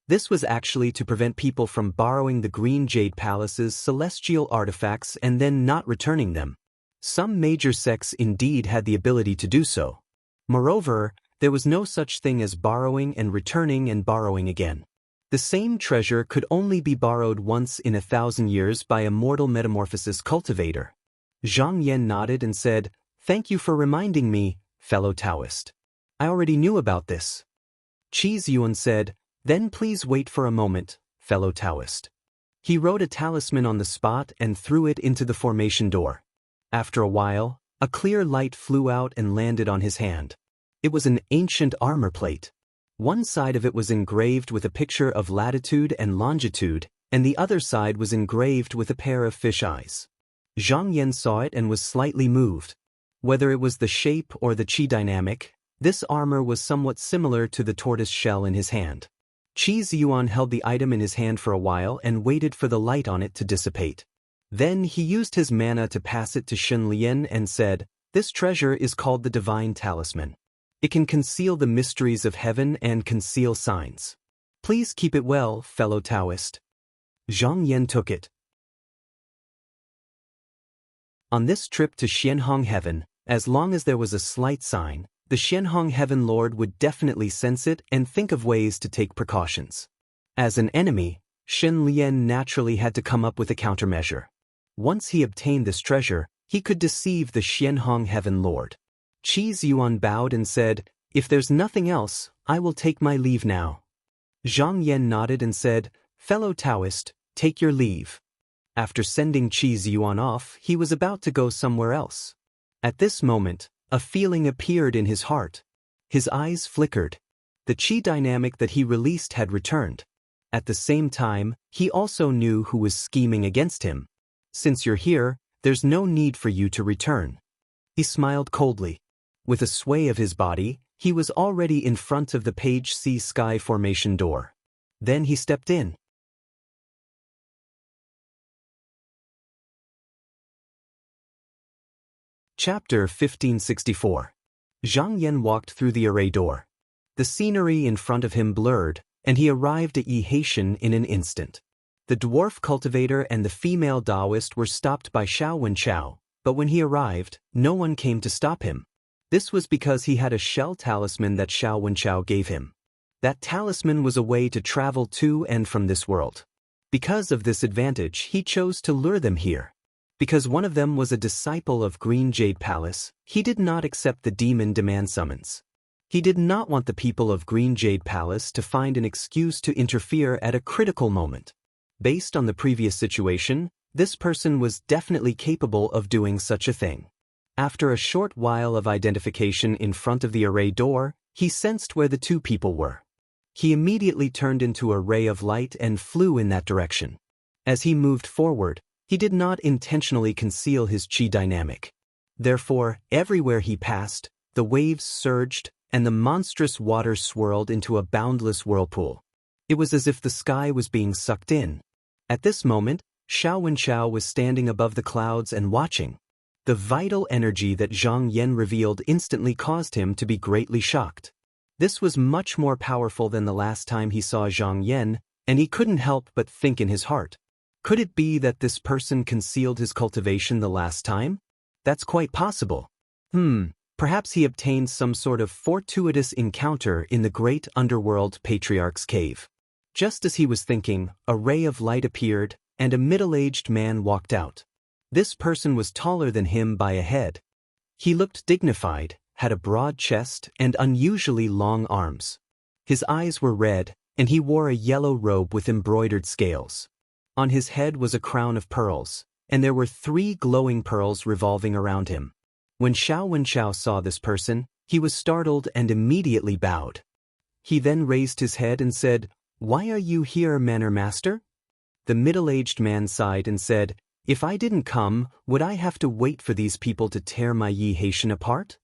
This was actually to prevent people from borrowing the Green Jade Palace's celestial artifacts and then not returning them. Some major sects indeed had the ability to do so. Moreover, there was no such thing as borrowing and returning and borrowing again. The same treasure could only be borrowed once in 1,000 years by a mortal metamorphosis cultivator. Zhang Yan nodded and said, "Thank you for reminding me, fellow Taoist. I already knew about this." Qi Ziyuan said, "Then please wait for a moment, fellow Taoist." He wrote a talisman on the spot and threw it into the formation door. After a while, a clear light flew out and landed on his hand. It was an ancient armor plate. One side of it was engraved with a picture of latitude and longitude, and the other side was engraved with a pair of fish eyes. Zhang Yan saw it and was slightly moved. Whether it was the shape or the qi dynamic, this armor was somewhat similar to the tortoise shell in his hand. Qi Ziyuan held the item in his hand for a while and waited for the light on it to dissipate. Then he used his mana to pass it to Shen Lian and said, "This treasure is called the Divine Talisman. It can conceal the mysteries of heaven and conceal signs. Please keep it well, fellow Taoist." Zhang Yan took it. On this trip to Xianhong Heaven, as long as there was a slight sign, the Xianhong Heaven Lord would definitely sense it and think of ways to take precautions. As an enemy, Shen Lian naturally had to come up with a countermeasure. Once he obtained this treasure, he could deceive the Xianhong Heaven Lord. Qi Ziyuan bowed and said, "If there's nothing else, I will take my leave now." Zhang Yan nodded and said, "Fellow Taoist, take your leave." After sending Qi Ziyuan off, he was about to go somewhere else. At this moment, a feeling appeared in his heart. His eyes flickered. The chi dynamic that he released had returned. At the same time, he also knew who was scheming against him. Since you're here, there's no need for you to return. He smiled coldly. With a sway of his body, he was already in front of the Page C Sky Formation door. Then he stepped in. Chapter 1564. Zhang Yan walked through the array door. The scenery in front of him blurred, and he arrived at Yi Haitian in an instant. The dwarf cultivator and the female Taoist were stopped by Xiao Wenchao, but when he arrived, no one came to stop him. This was because he had a shell talisman that Xiao Wenchao gave him. That talisman was a way to travel to and from this world. Because of this advantage, he chose to lure them here. Because one of them was a disciple of Green Jade Palace, he did not accept the demon demand summons. He did not want the people of Green Jade Palace to find an excuse to interfere at a critical moment. Based on the previous situation, this person was definitely capable of doing such a thing. After a short while of identification in front of the array door, he sensed where the two people were. He immediately turned into a ray of light and flew in that direction. As he moved forward, he did not intentionally conceal his chi dynamic. Therefore, everywhere he passed, the waves surged, and the monstrous water swirled into a boundless whirlpool. It was as if the sky was being sucked in. At this moment, Xiao Wenchao was standing above the clouds and watching. The vital energy that Zhang Yan revealed instantly caused him to be greatly shocked. This was much more powerful than the last time he saw Zhang Yan, and he couldn't help but think in his heart. Could it be that this person concealed his cultivation the last time? That's quite possible. Perhaps he obtained some sort of fortuitous encounter in the great underworld Patriarch's cave. Just as he was thinking, a ray of light appeared, and a middle-aged man walked out. This person was taller than him by a head. He looked dignified, had a broad chest, and unusually long arms. His eyes were red, and he wore a yellow robe with embroidered scales. On his head was a crown of pearls, and there were 3 glowing pearls revolving around him. When Xiao Wenchao saw this person, he was startled and immediately bowed. He then raised his head and said, "Why are you here, Manor Master?" The middle-aged man sighed and said, "If I didn't come, would I have to wait for these people to tear my Yi Haitian apart?"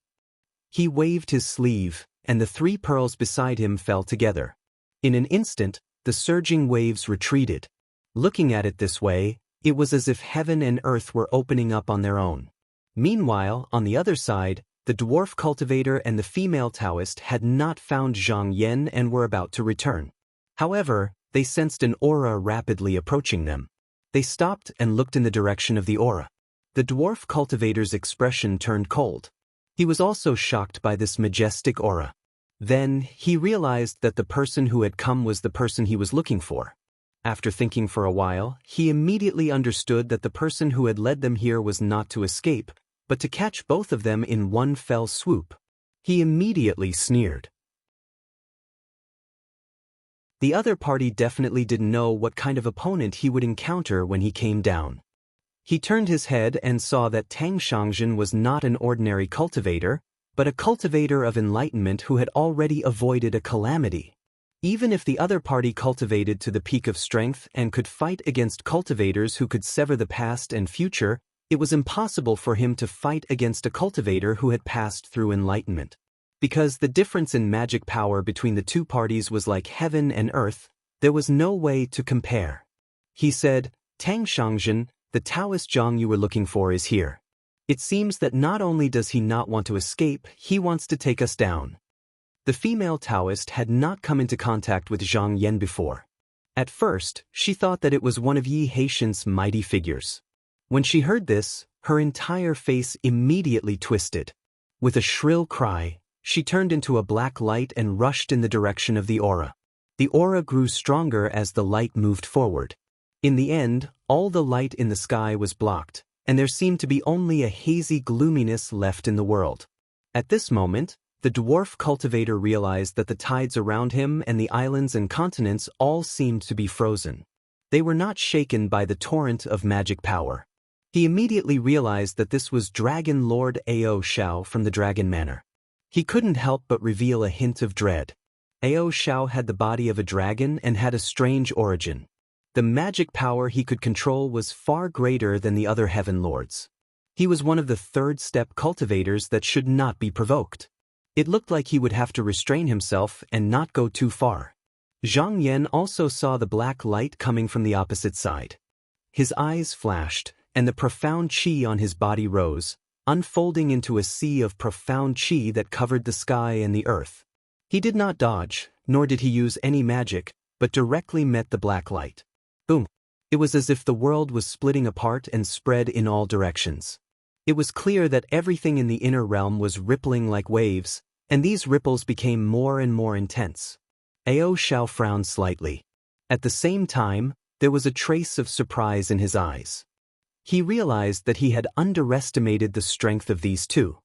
He waved his sleeve, and the 3 pearls beside him fell together. In an instant, the surging waves retreated. Looking at it this way, it was as if heaven and earth were opening up on their own. Meanwhile, on the other side, the dwarf cultivator and the female Taoist had not found Zhang Yan and were about to return. However, they sensed an aura rapidly approaching them. They stopped and looked in the direction of the aura. The dwarf cultivator's expression turned cold. He was also shocked by this majestic aura. Then, he realized that the person who had come was the person he was looking for. After thinking for a while, he immediately understood that the person who had led them here was not to escape, but to catch both of them in one fell swoop. He immediately sneered. The other party definitely didn't know what kind of opponent he would encounter when he came down. He turned his head and saw that Tang Xiangjin was not an ordinary cultivator, but a cultivator of enlightenment who had already avoided a calamity. Even if the other party cultivated to the peak of strength and could fight against cultivators who could sever the past and future, it was impossible for him to fight against a cultivator who had passed through enlightenment. Because the difference in magic power between the two parties was like heaven and earth, there was no way to compare. He said, "Tang Xiangjin, the Taoist Zhang you were looking for is here. It seems that not only does he not want to escape, he wants to take us down." The female Taoist had not come into contact with Zhang Yan before. At first, she thought that it was one of Yi Haitian's mighty figures. When she heard this, her entire face immediately twisted. With a shrill cry, she turned into a black light and rushed in the direction of the aura. The aura grew stronger as the light moved forward. In the end, all the light in the sky was blocked, and there seemed to be only a hazy gloominess left in the world. At this moment, the dwarf cultivator realized that the tides around him and the islands and continents all seemed to be frozen. They were not shaken by the torrent of magic power. He immediately realized that this was Dragon Lord Ao Xiao from the Dragon Manor. He couldn't help but reveal a hint of dread. Ao Xiao had the body of a dragon and had a strange origin. The magic power he could control was far greater than the other heaven lords. He was one of the third-step cultivators that should not be provoked. It looked like he would have to restrain himself and not go too far. Zhang Yan also saw the black light coming from the opposite side. His eyes flashed, and the profound qi on his body rose, unfolding into a sea of profound qi that covered the sky and the earth. He did not dodge, nor did he use any magic, but directly met the black light. Boom! It was as if the world was splitting apart and spread in all directions. It was clear that everything in the inner realm was rippling like waves, and these ripples became more and more intense. Ao Xiao frowned slightly. At the same time, there was a trace of surprise in his eyes. He realized that he had underestimated the strength of these two.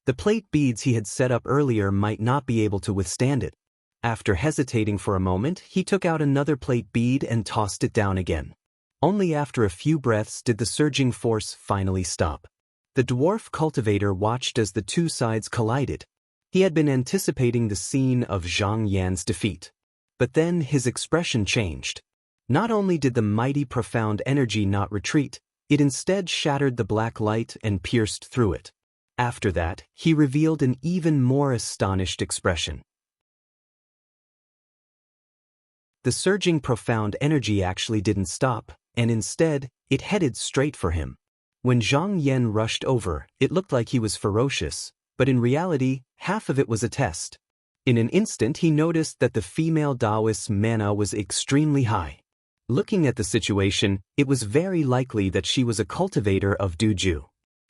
The plate beads he had set up earlier might not be able to withstand it. After hesitating for a moment, he took out another plate bead and tossed it down again. Only after a few breaths did the surging force finally stop. The dwarf cultivator watched as the two sides collided. He had been anticipating the scene of Zhang Yan's defeat. But then his expression changed. Not only did the mighty profound energy not retreat, it instead shattered the black light and pierced through it. After that, he revealed an even more astonished expression. The surging profound energy actually didn't stop, and instead, it headed straight for him. When Zhang Yan rushed over, it looked like he was ferocious, but in reality, half of it was a test. In an instant he noticed that the female Taoist's mana was extremely high. Looking at the situation, it was very likely that she was a cultivator of Duju.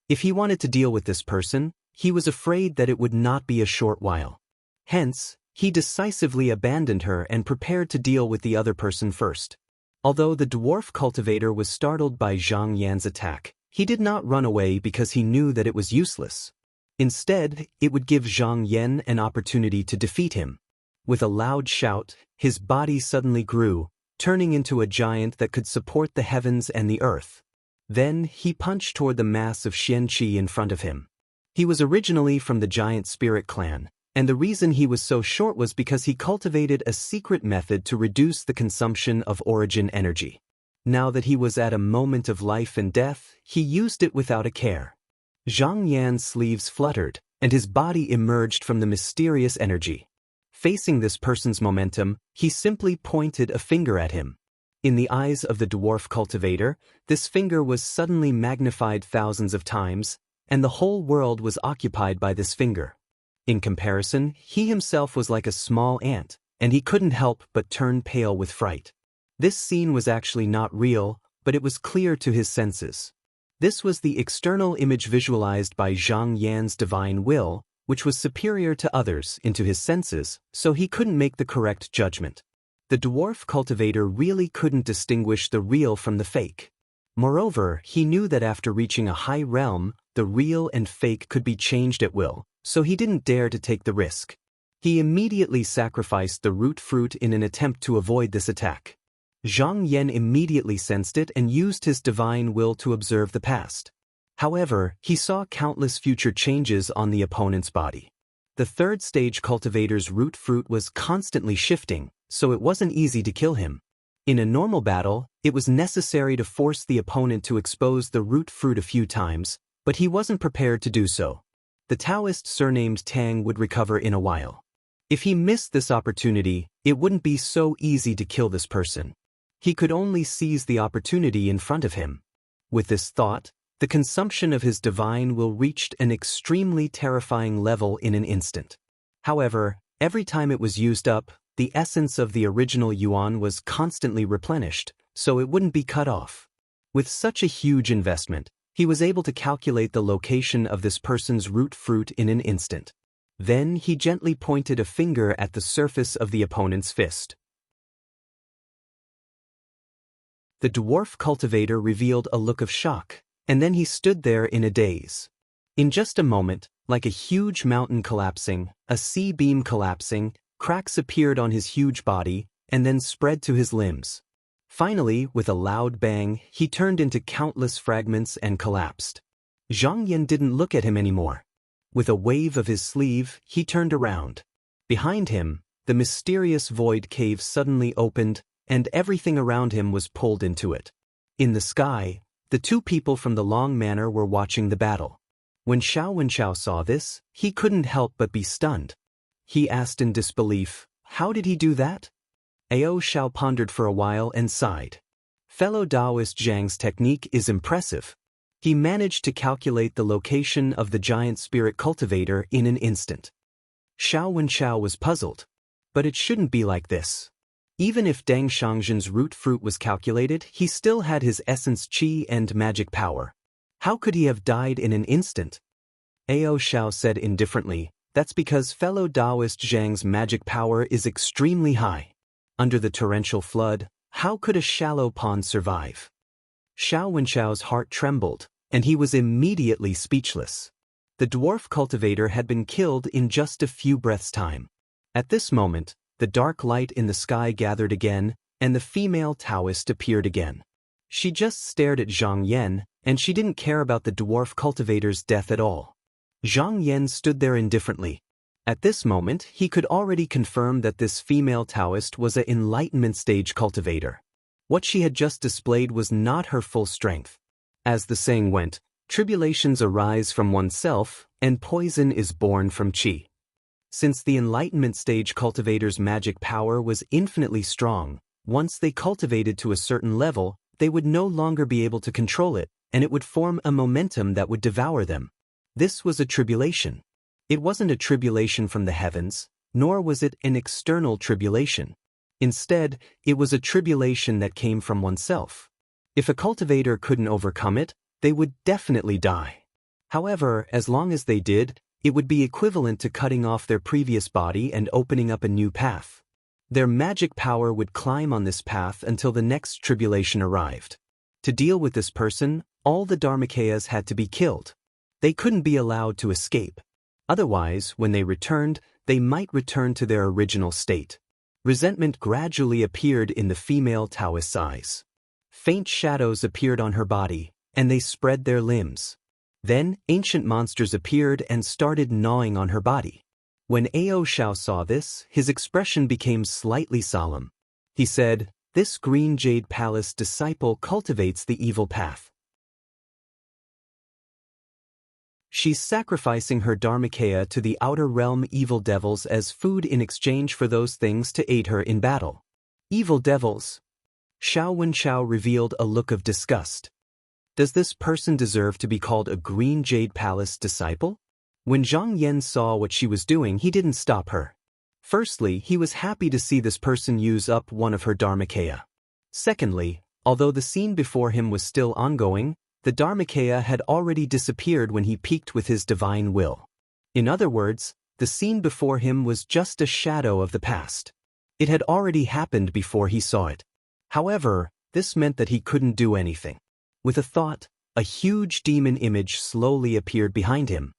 If he wanted to deal with this person, he was afraid that it would not be a short while. Hence, he decisively abandoned her and prepared to deal with the other person first. Although the dwarf cultivator was startled by Zhang Yan's attack, he did not run away because he knew that it was useless. Instead, it would give Zhang Yan an opportunity to defeat him. With a loud shout, his body suddenly grew, turning into a giant that could support the heavens and the earth. Then, he punched toward the mass of Xianqi in front of him. He was originally from the giant spirit clan, and the reason he was so short was because he cultivated a secret method to reduce the consumption of origin energy. Now that he was at a moment of life and death, he used it without a care. Zhang Yan's sleeves fluttered, and his body emerged from the mysterious energy. Facing this person's momentum, he simply pointed a finger at him. In the eyes of the dwarf cultivator, this finger was suddenly magnified thousands of times, and the whole world was occupied by this finger. In comparison, he himself was like a small ant, and he couldn't help but turn pale with fright. This scene was actually not real, but it was clear to his senses. This was the external image visualized by Zhang Yan's divine will, which was superior to others into his senses, so he couldn't make the correct judgment. The dwarf cultivator really couldn't distinguish the real from the fake. Moreover, he knew that after reaching a high realm, the real and fake could be changed at will, so he didn't dare to take the risk. He immediately sacrificed the root fruit in an attempt to avoid this attack. Zhang Yan immediately sensed it and used his divine will to observe the past. However, he saw countless future changes on the opponent's body. The third stage cultivator's root fruit was constantly shifting, so it wasn't easy to kill him. In a normal battle, it was necessary to force the opponent to expose the root fruit a few times, but he wasn't prepared to do so. The Taoist surnamed Tang would recover in a while. If he missed this opportunity, it wouldn't be so easy to kill this person. He could only seize the opportunity in front of him. With this thought, the consumption of his divine will reached an extremely terrifying level in an instant. However, every time it was used up, the essence of the original yuan was constantly replenished, so it wouldn't be cut off. With such a huge investment, he was able to calculate the location of this person's root fruit in an instant. Then he gently pointed a finger at the surface of the opponent's fist. The dwarf cultivator revealed a look of shock, and then he stood there in a daze. In just a moment, like a huge mountain collapsing, a sea beam collapsing, cracks appeared on his huge body, and then spread to his limbs. Finally, with a loud bang, he turned into countless fragments and collapsed. Zhang Yan didn't look at him anymore. With a wave of his sleeve, he turned around. Behind him, the mysterious void cave suddenly opened, and everything around him was pulled into it. In the sky, the two people from the Long Manor were watching the battle. When Xiao Wenchao saw this, he couldn't help but be stunned. He asked in disbelief, "How did he do that?" Ao Xiao pondered for a while and sighed. Fellow Taoist Zhang's technique is impressive. He managed to calculate the location of the giant spirit cultivator in an instant. Xiao Wenchao was puzzled. But it shouldn't be like this. Even if Deng Shangzhen's root fruit was calculated, he still had his essence qi and magic power. How could he have died in an instant? Ao Xiao said indifferently, "That's because fellow Taoist Zhang's magic power is extremely high. Under the torrential flood, how could a shallow pond survive?" Xiao Wenchao's heart trembled, and he was immediately speechless. The dwarf cultivator had been killed in just a few breaths' time. At this moment, the dark light in the sky gathered again, and the female Taoist appeared again. She just stared at Zhang Yan, and she didn't care about the dwarf cultivator's death at all. Zhang Yan stood there indifferently. At this moment, he could already confirm that this female Taoist was an enlightenment stage cultivator. What she had just displayed was not her full strength. As the saying went, tribulations arise from oneself, and poison is born from qi. Since the enlightenment stage cultivator's magic power was infinitely strong, once they cultivated to a certain level, they would no longer be able to control it, and it would form a momentum that would devour them. This was a tribulation. It wasn't a tribulation from the heavens, nor was it an external tribulation. Instead, it was a tribulation that came from oneself. If a cultivator couldn't overcome it, they would definitely die. However, as long as they did, it would be equivalent to cutting off their previous body and opening up a new path. Their magic power would climb on this path until the next tribulation arrived. To deal with this person, all the Dharmakayas had to be killed. They couldn't be allowed to escape. Otherwise, when they returned, they might return to their original state. Resentment gradually appeared in the female Taoist's eyes. Faint shadows appeared on her body, and they spread their limbs. Then, ancient monsters appeared and started gnawing on her body. When Ao Xiao saw this, his expression became slightly solemn. He said, "This green jade palace disciple cultivates the evil path. She's sacrificing her Dharmakaya to the outer realm evil devils as food in exchange for those things to aid her in battle." Evil devils? Xiao Wenchao revealed a look of disgust. Does this person deserve to be called a green jade palace disciple? When Zhang Yan saw what she was doing, he didn't stop her. Firstly, he was happy to see this person use up one of her Dharmakaya. Secondly, although the scene before him was still ongoing, the Dharmakaya had already disappeared when he peaked with his divine will. In other words, the scene before him was just a shadow of the past. It had already happened before he saw it. However, this meant that he couldn't do anything. With a thought, a huge demon image slowly appeared behind him.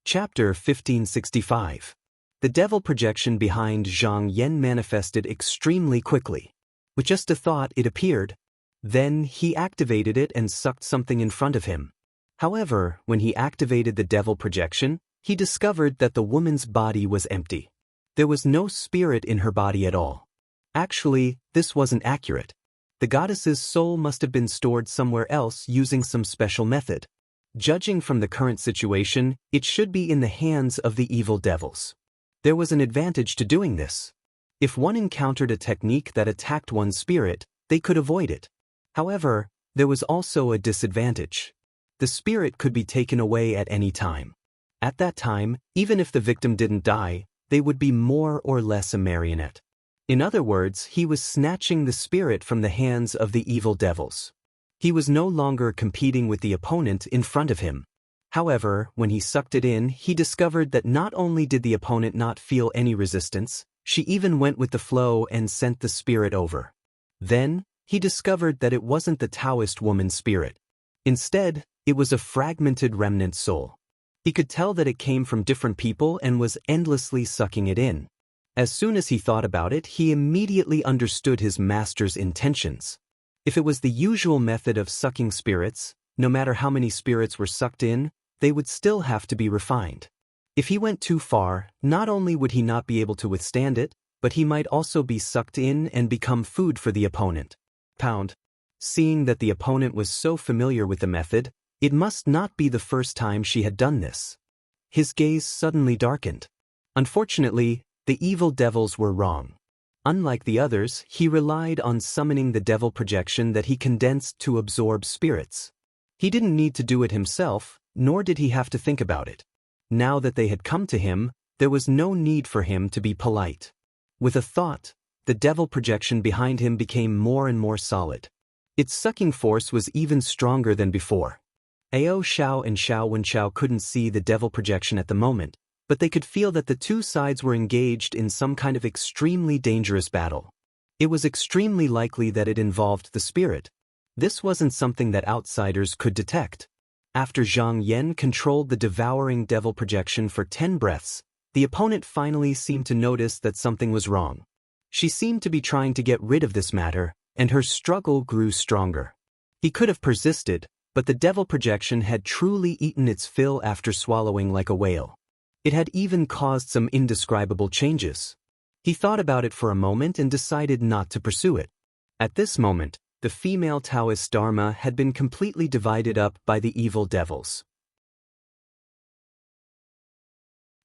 Chapter 1565. The devil projection behind Zhang Yan manifested extremely quickly. With just a thought, it appeared. Then, he activated it and sucked something in front of him. However, when he activated the devil projection, he discovered that the woman's body was empty. There was no spirit in her body at all. Actually, this wasn't accurate. The goddess's soul must have been stored somewhere else using some special method. Judging from the current situation, it should be in the hands of the evil devils. There was an advantage to doing this. If one encountered a technique that attacked one's spirit, they could avoid it. However, there was also a disadvantage. The spirit could be taken away at any time. At that time, even if the victim didn't die, they would be more or less a marionette. In other words, he was snatching the spirit from the hands of the evil devils. He was no longer competing with the opponent in front of him. However, when he sucked it in, he discovered that not only did the opponent not feel any resistance, she even went with the flow and sent the spirit over. Then, he discovered that it wasn't the Taoist woman's spirit. Instead, it was a fragmented remnant soul. He could tell that it came from different people and was endlessly sucking it in. As soon as he thought about it, he immediately understood his master's intentions. If it was the usual method of sucking spirits, no matter how many spirits were sucked in, they would still have to be refined. If he went too far, not only would he not be able to withstand it, but he might also be sucked in and become food for the opponent. Seeing that the opponent was so familiar with the method, it must not be the first time she had done this. His gaze suddenly darkened. Unfortunately, the evil devils were wrong. Unlike the others, he relied on summoning the devil projection that he condensed to absorb spirits. He didn't need to do it himself, nor did he have to think about it. Now that they had come to him, there was no need for him to be polite. With a thought, the devil projection behind him became more and more solid. Its sucking force was even stronger than before. Ao Xiao and Xiao Wenchao couldn't see the devil projection at the moment, but they could feel that the two sides were engaged in some kind of extremely dangerous battle. It was extremely likely that it involved the spirit. This wasn't something that outsiders could detect. After Zhang Yan controlled the devouring devil projection for 10 breaths, the opponent finally seemed to notice that something was wrong. She seemed to be trying to get rid of this matter, and her struggle grew stronger. He could have persisted, but the devil projection had truly eaten its fill after swallowing like a whale. It had even caused some indescribable changes. He thought about it for a moment and decided not to pursue it. At this moment, the female Taoist Dharma had been completely divided up by the evil devils.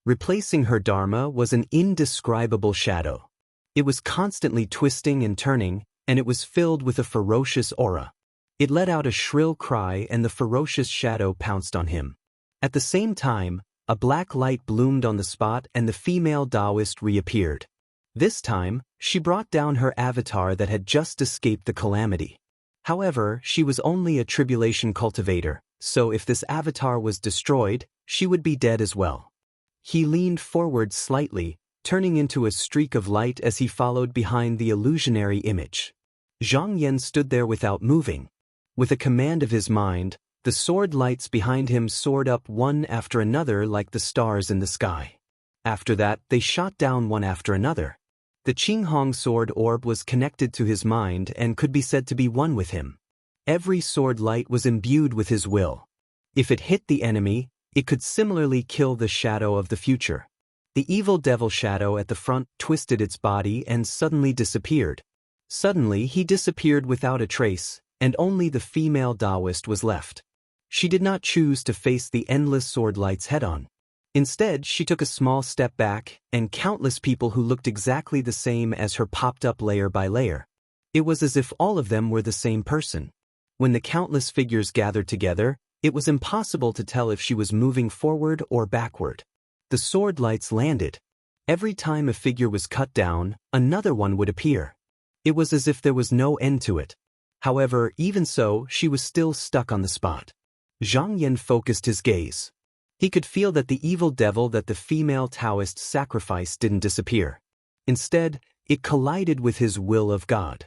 Replacing her Dharma was an indescribable shadow. It was constantly twisting and turning, and it was filled with a ferocious aura. It let out a shrill cry and the ferocious shadow pounced on him. At the same time, a black light bloomed on the spot and the female Taoist reappeared. This time, she brought down her avatar that had just escaped the calamity. However, she was only a tribulation cultivator, so if this avatar was destroyed, she would be dead as well. He leaned forward slightly, turning into a streak of light as he followed behind the illusionary image. Zhang Yan stood there without moving. With a command of his mind, the sword lights behind him soared up one after another like the stars in the sky. After that, they shot down one after another. The Qinghong sword orb was connected to his mind and could be said to be one with him. Every sword light was imbued with his will. If it hit the enemy, it could similarly kill the shadow of the future. The evil devil shadow at the front twisted its body and suddenly disappeared. Suddenly he disappeared without a trace, and only the female Taoist was left. She did not choose to face the endless sword lights head-on. Instead, she took a small step back, and countless people who looked exactly the same as her popped up layer by layer. It was as if all of them were the same person. When the countless figures gathered together, it was impossible to tell if she was moving forward or backward. The sword lights landed. Every time a figure was cut down, another one would appear. It was as if there was no end to it. However, even so, she was still stuck on the spot. Zhang Yan focused his gaze. He could feel that the evil devil that the female Taoist sacrificed didn't disappear. Instead, it collided with his will of God.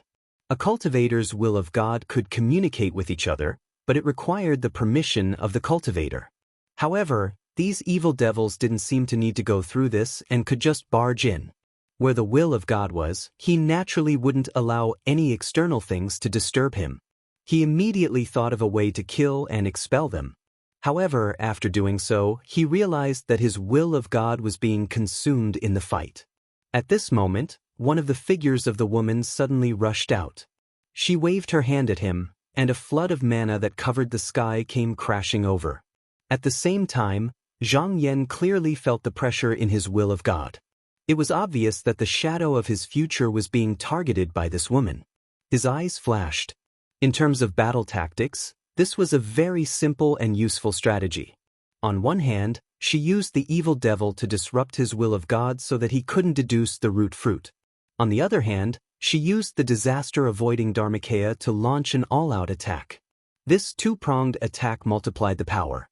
A cultivator's will of God could communicate with each other, but it required the permission of the cultivator. However, these evil devils didn't seem to need to go through this and could just barge in. Where the will of God was, he naturally wouldn't allow any external things to disturb him. He immediately thought of a way to kill and expel them. However, after doing so, he realized that his will of God was being consumed in the fight. At this moment, one of the figures of the woman suddenly rushed out. She waved her hand at him, and a flood of mana that covered the sky came crashing over. At the same time, Zhang Yan clearly felt the pressure in his will of God. It was obvious that the shadow of his future was being targeted by this woman. His eyes flashed. In terms of battle tactics, this was a very simple and useful strategy. On one hand, she used the evil devil to disrupt his will of God so that he couldn't deduce the root fruit. On the other hand, she used the disaster-avoiding Dharmakaya to launch an all-out attack. This two-pronged attack multiplied the power.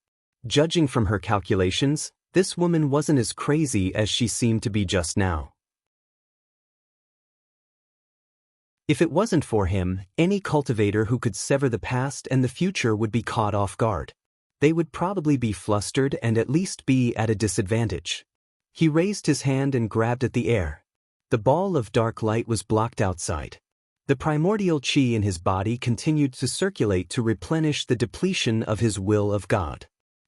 Judging from her calculations, this woman wasn't as crazy as she seemed to be just now. If it wasn't for him, any cultivator who could sever the past and the future would be caught off guard. They would probably be flustered and at least be at a disadvantage. He raised his hand and grabbed at the air. The ball of dark light was blocked outside. The primordial chi in his body continued to circulate to replenish the depletion of his will of God.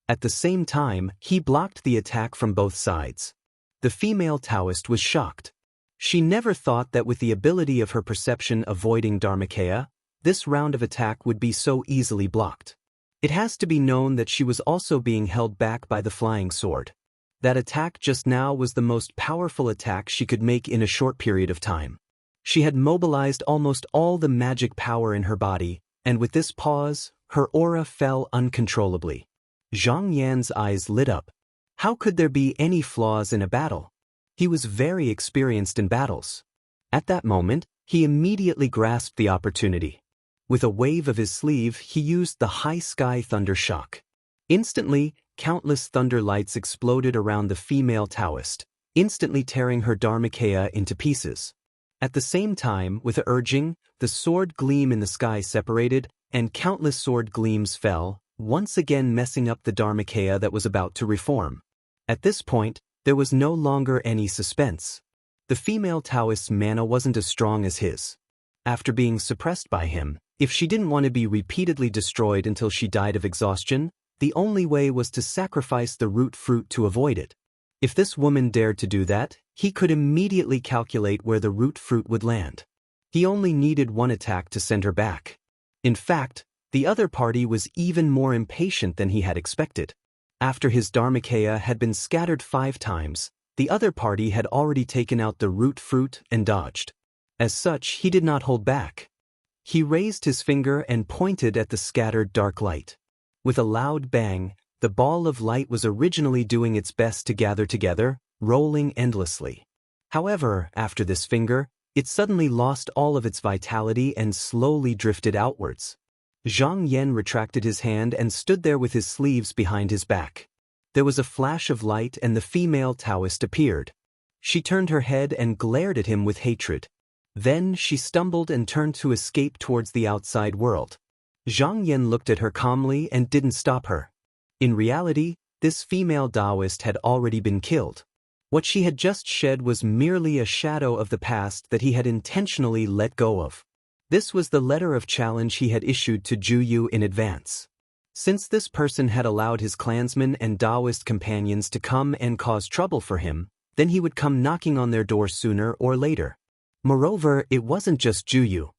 At the same time, he blocked the attack from both sides. The female Taoist was shocked. She never thought that with the ability of her perception avoiding Dharmakaya, this round of attack would be so easily blocked. It has to be known that she was also being held back by the flying sword. That attack just now was the most powerful attack she could make in a short period of time. She had mobilized almost all the magic power in her body, and with this pause, her aura fell uncontrollably. Zhang Yan's eyes lit up. How could there be any flaws in a battle? He was very experienced in battles. At that moment, he immediately grasped the opportunity. With a wave of his sleeve, he used the high sky thunder shock. Instantly, countless thunder lights exploded around the female Taoist, instantly tearing her Dharmakaya into pieces. At the same time, with a urging, the sword gleam in the sky separated, and countless sword gleams fell, once again messing up the Dharmakaya that was about to reform. At this point, there was no longer any suspense. The female Taoist's mana wasn't as strong as his. After being suppressed by him, if she didn't want to be repeatedly destroyed until she died of exhaustion, the only way was to sacrifice the root fruit to avoid it. If this woman dared to do that, he could immediately calculate where the root fruit would land. He only needed one attack to send her back. In fact, the other party was even more impatient than he had expected. After his Dharmakaya had been scattered 5 times, the other party had already taken out the root fruit and dodged. As such, he did not hold back. He raised his finger and pointed at the scattered dark light. With a loud bang, the ball of light was originally doing its best to gather together, rolling endlessly. However, after this finger, it suddenly lost all of its vitality and slowly drifted outwards. Zhang Yan retracted his hand and stood there with his sleeves behind his back. There was a flash of light and the female Taoist appeared. She turned her head and glared at him with hatred. Then she stumbled and turned to escape towards the outside world. Zhang Yan looked at her calmly and didn't stop her. In reality, this female Taoist had already been killed. What she had just shed was merely a shadow of the past that he had intentionally let go of. This was the letter of challenge he had issued to Juyu in advance. Since this person had allowed his clansmen and Taoist companions to come and cause trouble for him, then he would come knocking on their door sooner or later. Moreover, it wasn't just Juyu.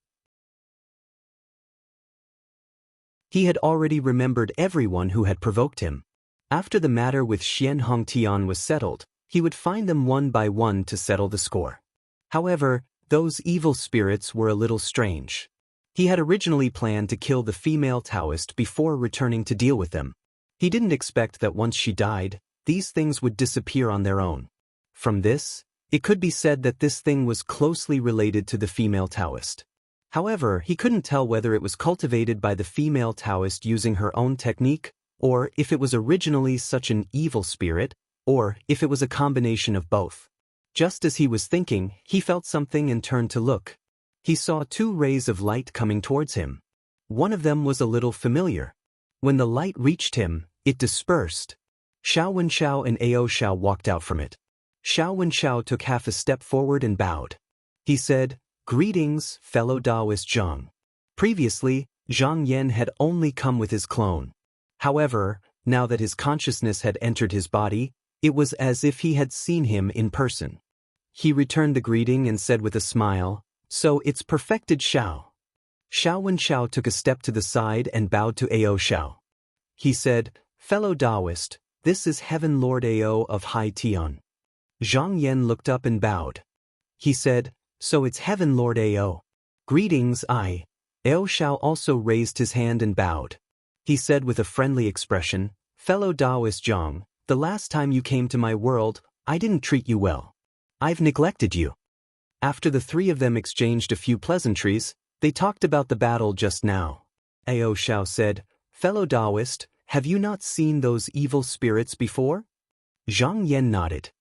He had already remembered everyone who had provoked him. After the matter with Xian Hongtian was settled, he would find them one by one to settle the score. However, those evil spirits were a little strange. He had originally planned to kill the female Taoist before returning to deal with them. He didn't expect that once she died, these things would disappear on their own. From this, it could be said that this thing was closely related to the female Taoist. However, he couldn't tell whether it was cultivated by the female Taoist using her own technique, or if it was originally such an evil spirit, or if it was a combination of both. Just as he was thinking, he felt something and turned to look. He saw 2 rays of light coming towards him. One of them was a little familiar. When the light reached him, it dispersed. Xiao Wenshao and Ao Xiao walked out from it. Xiao Wenshao took half a step forward and bowed. He said, "Greetings, fellow Taoist Zhang." Previously, Zhang Yan had only come with his clone. However, now that his consciousness had entered his body, it was as if he had seen him in person. He returned the greeting and said with a smile, "So it's perfected, Xiao." Xiao Wenshao took a step to the side and bowed to Ao Xiao. He said, "Fellow Taoist, this is Heaven Lord Ao of Hai Tian." Zhang Yan looked up and bowed. He said, "So it's Heaven Lord Ao. Greetings, I." Ao Xiao also raised his hand and bowed. He said with a friendly expression, "Fellow Taoist Zhang, the last time you came to my world, I didn't treat you well. I've neglected you." After the 3 of them exchanged a few pleasantries, they talked about the battle just now. Ao Xiao said, "Fellow Taoist, have you not seen those evil spirits before?" Zhang Yan nodded.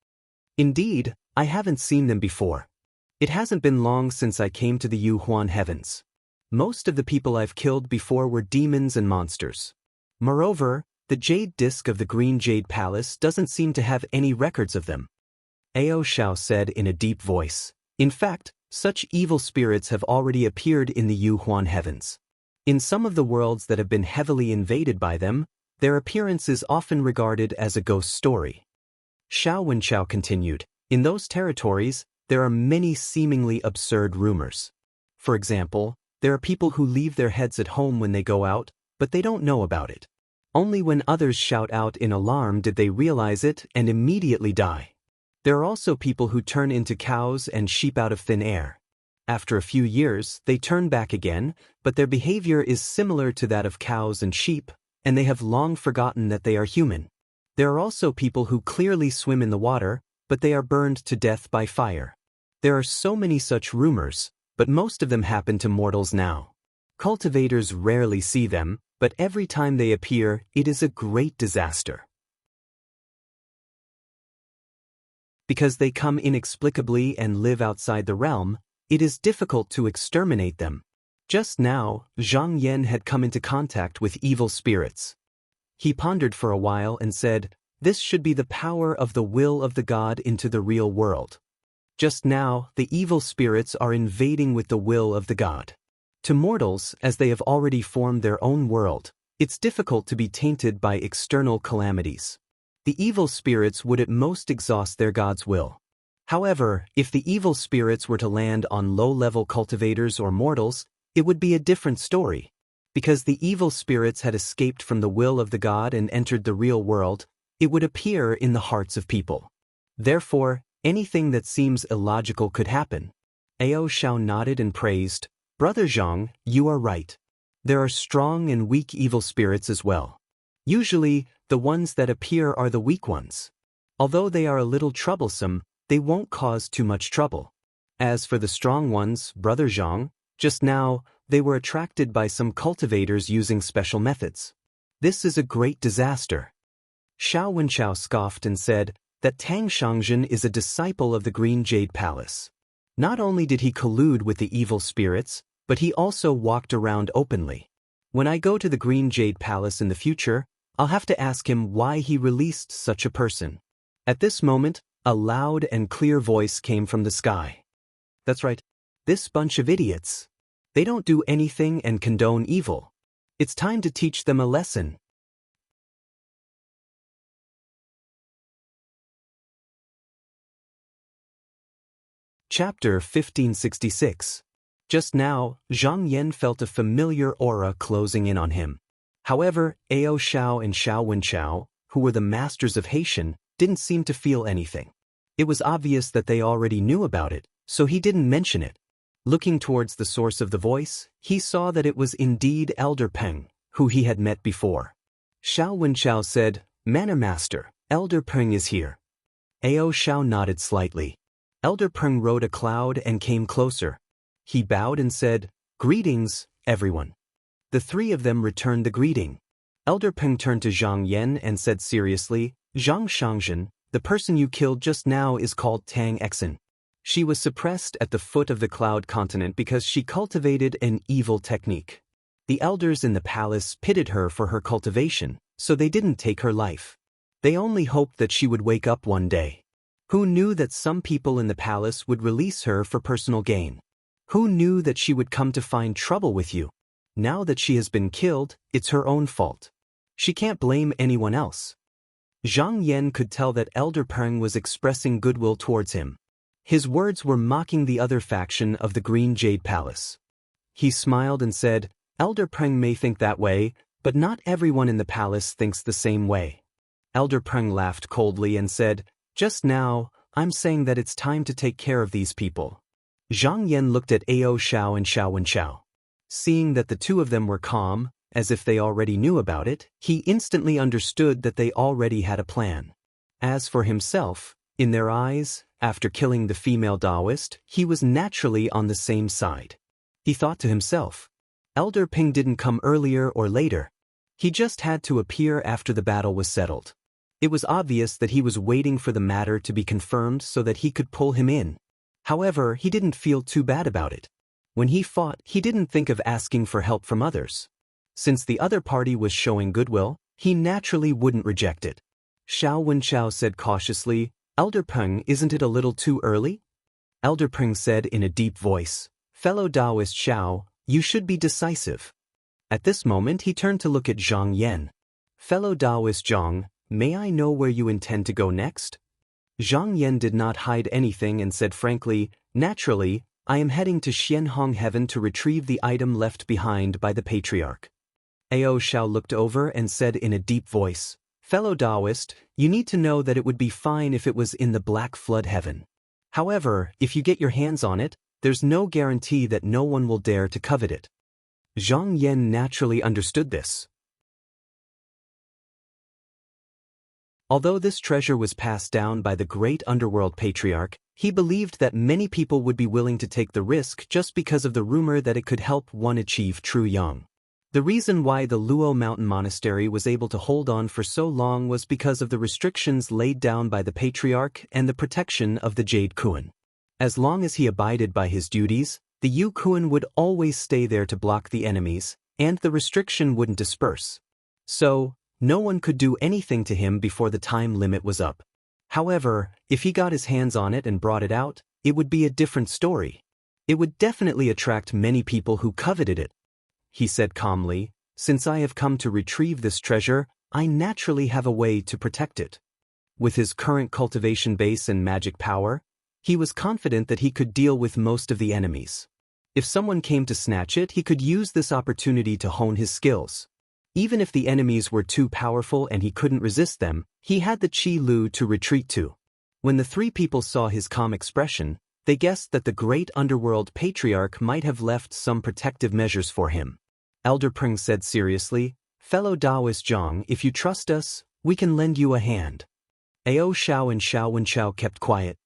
"Indeed, I haven't seen them before. It hasn't been long since I came to the Yuhuan heavens. Most of the people I've killed before were demons and monsters. Moreover, The jade disk of the Green Jade Palace doesn't seem to have any records of them. Ao Shao said in a deep voice. In fact, such evil spirits have already appeared in the Yuhuan heavens. In some of the worlds that have been heavily invaded by them, their appearance is often regarded as a ghost story. Xiao Wenchao continued, in those territories, there are many seemingly absurd rumors. For example, there are people who leave their heads at home when they go out, but they don't know about it. Only when others shout out in alarm did they realize it and immediately die. There are also people who turn into cows and sheep out of thin air. After a few years, they turn back again, but their behavior is similar to that of cows and sheep, and they have long forgotten that they are human. There are also people who clearly swim in the water, but they are burned to death by fire. There are so many such rumors, but most of them happen to mortals now. Cultivators rarely see them, but every time they appear, it is a great disaster. Because they come inexplicably and live outside the realm, it is difficult to exterminate them. Just now, Zhang Yan had come into contact with evil spirits. He pondered for a while and said, "This should be the power of the will of the god into the real world." Just now, the evil spirits are invading with the will of the god. To mortals, as they have already formed their own world, it's difficult to be tainted by external calamities. The evil spirits would at most exhaust their god's will. However, if the evil spirits were to land on low-level cultivators or mortals, it would be a different story. Because the evil spirits had escaped from the will of the god and entered the real world, it would appear in the hearts of people. Therefore, anything that seems illogical could happen. Ao Shao nodded and praised, "Brother Zhang, you are right. There are strong and weak evil spirits as well. Usually, the ones that appear are the weak ones. Although they are a little troublesome, they won't cause too much trouble. As for the strong ones, Brother Zhang, just now, they were attracted by some cultivators using special methods. This is a great disaster." Xiao Wenchao scoffed and said that Tang Shangzhen is a disciple of the Green Jade Palace. Not only did he collude with the evil spirits, but he also walked around openly. When I go to the Green Jade Palace in the future, I'll have to ask him why he released such a person. At this moment, a loud and clear voice came from the sky. That's right. This bunch of idiots. They don't do anything and condone evil. It's time to teach them a lesson. Chapter 1566. Just now, Zhang Yan felt a familiar aura closing in on him. However, Ao Shao and Xiao Wenchao, who were the masters of Haitian, didn't seem to feel anything. It was obvious that they already knew about it, so he didn't mention it. Looking towards the source of the voice, he saw that it was indeed Elder Peng, who he had met before. Xiao Wenchao said, "Manor Master, Elder Peng is here." Ao Shao nodded slightly. Elder Peng rode a cloud and came closer. He bowed and said, "Greetings, everyone." The three of them returned the greeting. Elder Peng turned to Zhang Yan and said seriously, "Zhang Shangzhen, the person you killed just now is called Tang Exen. She was suppressed at the foot of the Cloud Continent because she cultivated an evil technique. The elders in the palace pitied her for her cultivation, so they didn't take her life. They only hoped that she would wake up one day. Who knew that some people in the palace would release her for personal gain? Who knew that she would come to find trouble with you? Now that she has been killed, it's her own fault. She can't blame anyone else." Zhang Yan could tell that Elder Peng was expressing goodwill towards him. His words were mocking the other faction of the Green Jade Palace. He smiled and said, "Elder Peng may think that way, but not everyone in the palace thinks the same way." Elder Peng laughed coldly and said, "Just now, I'm saying that it's time to take care of these people." Zhang Yan looked at Ao Shao and Xiao Wenchao. Seeing that the two of them were calm, as if they already knew about it, he instantly understood that they already had a plan. As for himself, in their eyes, after killing the female Taoist, he was naturally on the same side. He thought to himself, Elder Peng didn't come earlier or later. He just had to appear after the battle was settled. It was obvious that he was waiting for the matter to be confirmed so that he could pull him in. However, he didn't feel too bad about it. When he fought, he didn't think of asking for help from others. Since the other party was showing goodwill, he naturally wouldn't reject it. Xiao Wenchao said cautiously, Elder Peng, isn't it a little too early? Elder Peng said in a deep voice, fellow Taoist Xiao, you should be decisive. At this moment he turned to look at Zhang Yan. Fellow Taoist Zhang, may I know where you intend to go next? Zhang Yan did not hide anything and said frankly, naturally, I am heading to Xianhong Heaven to retrieve the item left behind by the patriarch. Ao Xiao looked over and said in a deep voice, fellow Taoist, you need to know that it would be fine if it was in the Black Flood Heaven. However, if you get your hands on it, there's no guarantee that no one will dare to covet it. Zhang Yan naturally understood this. Although this treasure was passed down by the great underworld patriarch, he believed that many people would be willing to take the risk just because of the rumor that it could help one achieve true yang. The reason why the Luo Mountain Monastery was able to hold on for so long was because of the restrictions laid down by the patriarch and the protection of the Jade Kuan. As long as he abided by his duties, the Yu Kuan would always stay there to block the enemies, and the restriction wouldn't disperse. So, no one could do anything to him before the time limit was up. However, if he got his hands on it and brought it out, it would be a different story. It would definitely attract many people who coveted it. He said calmly, since I have come to retrieve this treasure, I naturally have a way to protect it. With his current cultivation base and magic power, he was confident that he could deal with most of the enemies. If someone came to snatch it, he could use this opportunity to hone his skills. Even if the enemies were too powerful and he couldn't resist them, he had the Qi Lu to retreat to. When the three people saw his calm expression, they guessed that the great underworld patriarch might have left some protective measures for him. Elder Peng said seriously, fellow Taoist Zhang, if you trust us, we can lend you a hand. Ao Xiao and Xiao Wenchao kept quiet.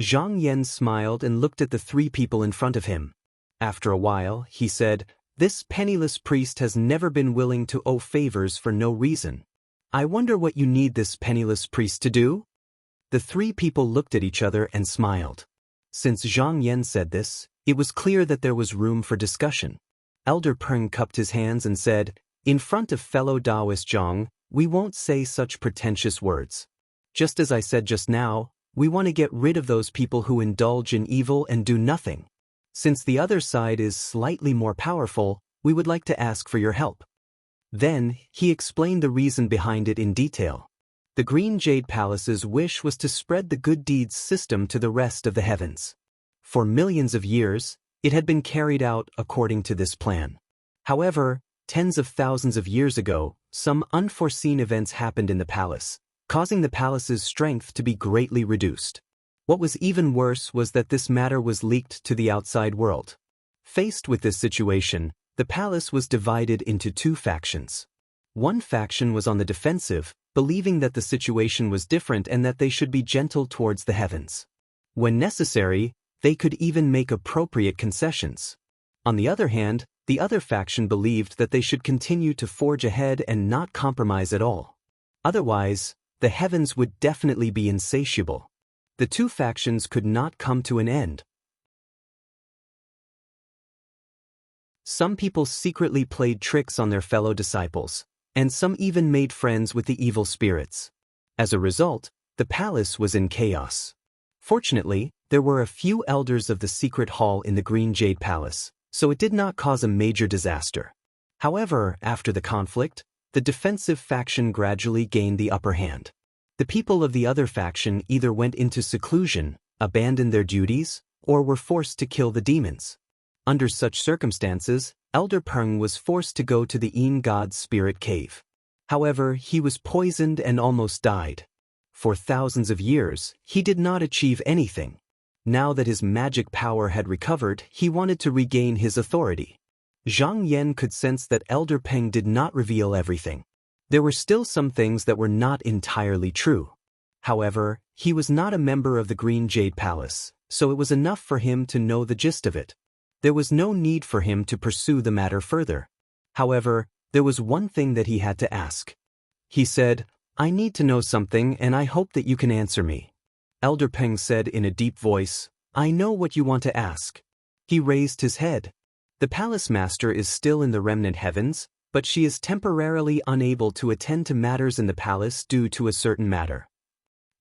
Zhang Yan smiled and looked at the three people in front of him. After a while, he said, this penniless priest has never been willing to owe favors for no reason. I wonder what you need this penniless priest to do? The three people looked at each other and smiled. Since Zhang Yan said this, it was clear that there was room for discussion. Elder Peng cupped his hands and said, in front of fellow Taoist Zhang, we won't say such pretentious words. Just as I said just now, we want to get rid of those people who indulge in evil and do nothing. Since the other side is slightly more powerful, we would like to ask for your help. Then, he explained the reason behind it in detail. The Green Jade Palace's wish was to spread the good deeds system to the rest of the heavens. For millions of years, it had been carried out according to this plan. However, tens of thousands of years ago, some unforeseen events happened in the palace, causing the palace's strength to be greatly reduced. What was even worse was that this matter was leaked to the outside world. Faced with this situation, the palace was divided into two factions. One faction was on the defensive, believing that the situation was different and that they should be gentle towards the heavens. When necessary, they could even make appropriate concessions. On the other hand, the other faction believed that they should continue to forge ahead and not compromise at all. Otherwise, the heavens would definitely be insatiable. The two factions could not come to an end. Some people secretly played tricks on their fellow disciples, and some even made friends with the evil spirits. As a result, the palace was in chaos. Fortunately, there were a few elders of the secret hall in the Green Jade Palace, so it did not cause a major disaster. However, after the conflict, the defensive faction gradually gained the upper hand. The people of the other faction either went into seclusion, abandoned their duties, or were forced to kill the demons. Under such circumstances, Elder Peng was forced to go to the Yin God's spirit cave. However, he was poisoned and almost died. For thousands of years, he did not achieve anything. Now that his magic power had recovered, he wanted to regain his authority. Zhang Yan could sense that Elder Peng did not reveal everything. There were still some things that were not entirely true. However, he was not a member of the Green Jade Palace, so it was enough for him to know the gist of it. There was no need for him to pursue the matter further. However, there was one thing that he had to ask. He said, I need to know something and I hope that you can answer me. Elder Peng said in a deep voice, I know what you want to ask. He raised his head. The palace master is still in the remnant heavens, but she is temporarily unable to attend to matters in the palace due to a certain matter.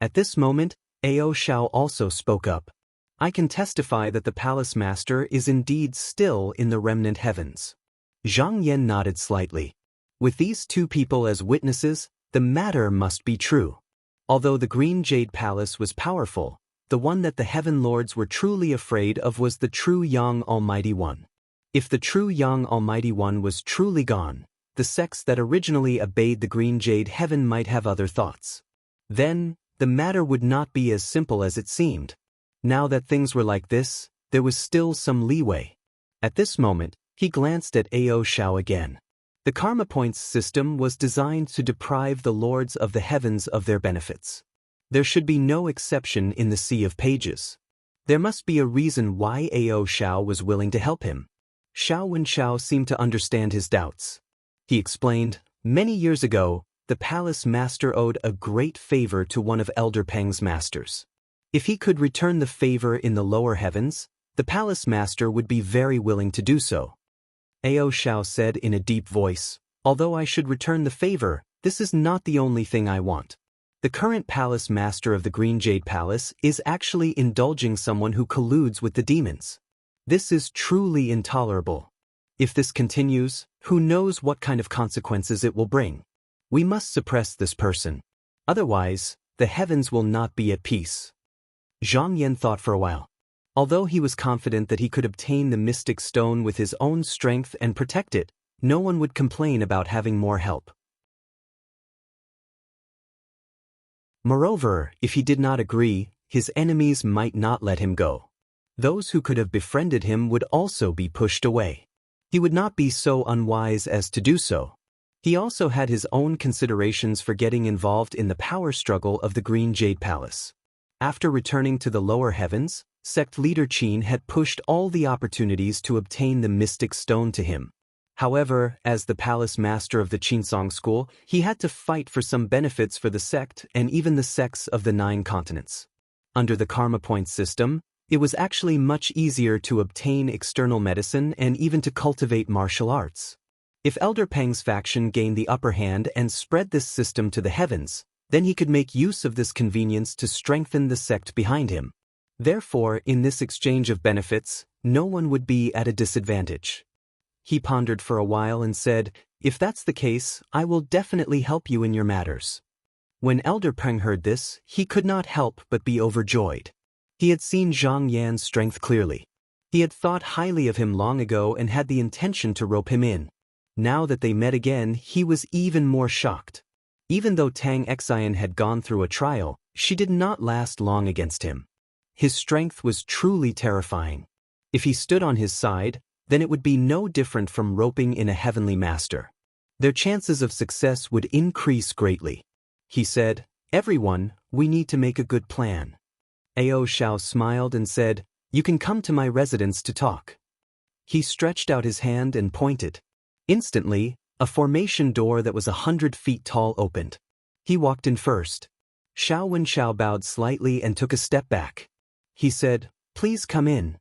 At this moment, Ao Xiao also spoke up. I can testify that the palace master is indeed still in the remnant heavens. Zhang Yan nodded slightly. With these two people as witnesses, the matter must be true. Although the Green Jade Palace was powerful, the one that the Heaven Lords were truly afraid of was the true Yang Almighty One. If the true Yang Almighty One was truly gone, the sects that originally obeyed the Green Jade Heaven might have other thoughts. Then, the matter would not be as simple as it seemed. Now that things were like this, there was still some leeway. At this moment, he glanced at Ao Xiao again. The karma points system was designed to deprive the lords of the heavens of their benefits. There should be no exception in the sea of pages. There must be a reason why Ao Xiao was willing to help him. Xiao Wenchao seemed to understand his doubts. He explained, many years ago, the palace master owed a great favor to one of Elder Peng's masters. If he could return the favor in the lower heavens, the palace master would be very willing to do so. Ao Xiao said in a deep voice, although I should return the favor, this is not the only thing I want. The current palace master of the Green Jade Palace is actually indulging someone who colludes with the demons. This is truly intolerable. If this continues, who knows what kind of consequences it will bring. We must suppress this person. Otherwise, the heavens will not be at peace. Zhang Yan thought for a while. Although he was confident that he could obtain the mystic stone with his own strength and protect it, no one would complain about having more help. Moreover, if he did not agree, his enemies might not let him go. Those who could have befriended him would also be pushed away. He would not be so unwise as to do so. He also had his own considerations for getting involved in the power struggle of the Green Jade Palace. After returning to the lower heavens, sect leader Qin had pushed all the opportunities to obtain the mystic stone to him. However, as the palace master of the Qinsong school, he had to fight for some benefits for the sect and even the sects of the 9 continents. Under the karma point system, it was actually much easier to obtain external medicine and even to cultivate martial arts. If Elder Peng's faction gained the upper hand and spread this system to the heavens, then he could make use of this convenience to strengthen the sect behind him. Therefore, in this exchange of benefits, no one would be at a disadvantage. He pondered for a while and said, if that's the case, I will definitely help you in your matters. When Elder Peng heard this, he could not help but be overjoyed. He had seen Zhang Yan's strength clearly. He had thought highly of him long ago and had the intention to rope him in. Now that they met again, he was even more shocked. Even though Tang Xian had gone through a trial, she did not last long against him. His strength was truly terrifying. If he stood on his side, then it would be no different from roping in a heavenly master. Their chances of success would increase greatly. He said, everyone, we need to make a good plan. Ao Xiao smiled and said, you can come to my residence to talk. He stretched out his hand and pointed. Instantly, a formation door that was 100 feet tall opened. He walked in first. Xiao Wenchao bowed slightly and took a step back. He said, please come in.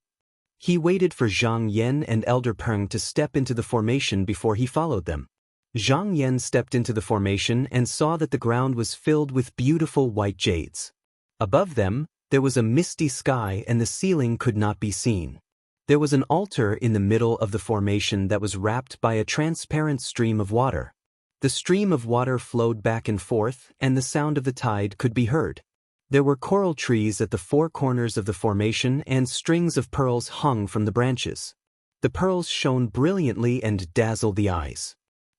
He waited for Zhang Yan and Elder Peng to step into the formation before he followed them. Zhang Yan stepped into the formation and saw that the ground was filled with beautiful white jades. Above them, there was a misty sky and the ceiling could not be seen. There was an altar in the middle of the formation that was wrapped by a transparent stream of water. The stream of water flowed back and forth, and the sound of the tide could be heard. There were coral trees at the 4 corners of the formation and strings of pearls hung from the branches. The pearls shone brilliantly and dazzled the eyes.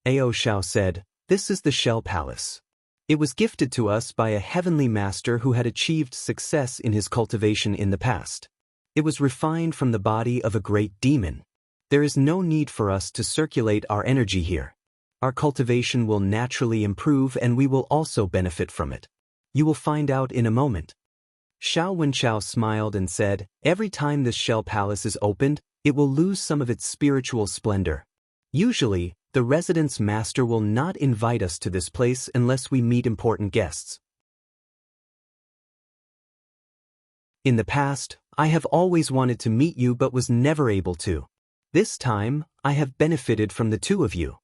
Ao Xiao said, this is the Shell Palace. It was gifted to us by a heavenly master who had achieved success in his cultivation in the past. It was refined from the body of a great demon. There is no need for us to circulate our energy here. Our cultivation will naturally improve and we will also benefit from it. You will find out in a moment. Xiao Wenchao smiled and said, every time this Shell Palace is opened, it will lose some of its spiritual splendor. Usually, the residence master will not invite us to this place unless we meet important guests. In the past, I have always wanted to meet you but was never able to. This time, I have benefited from the 2 of you.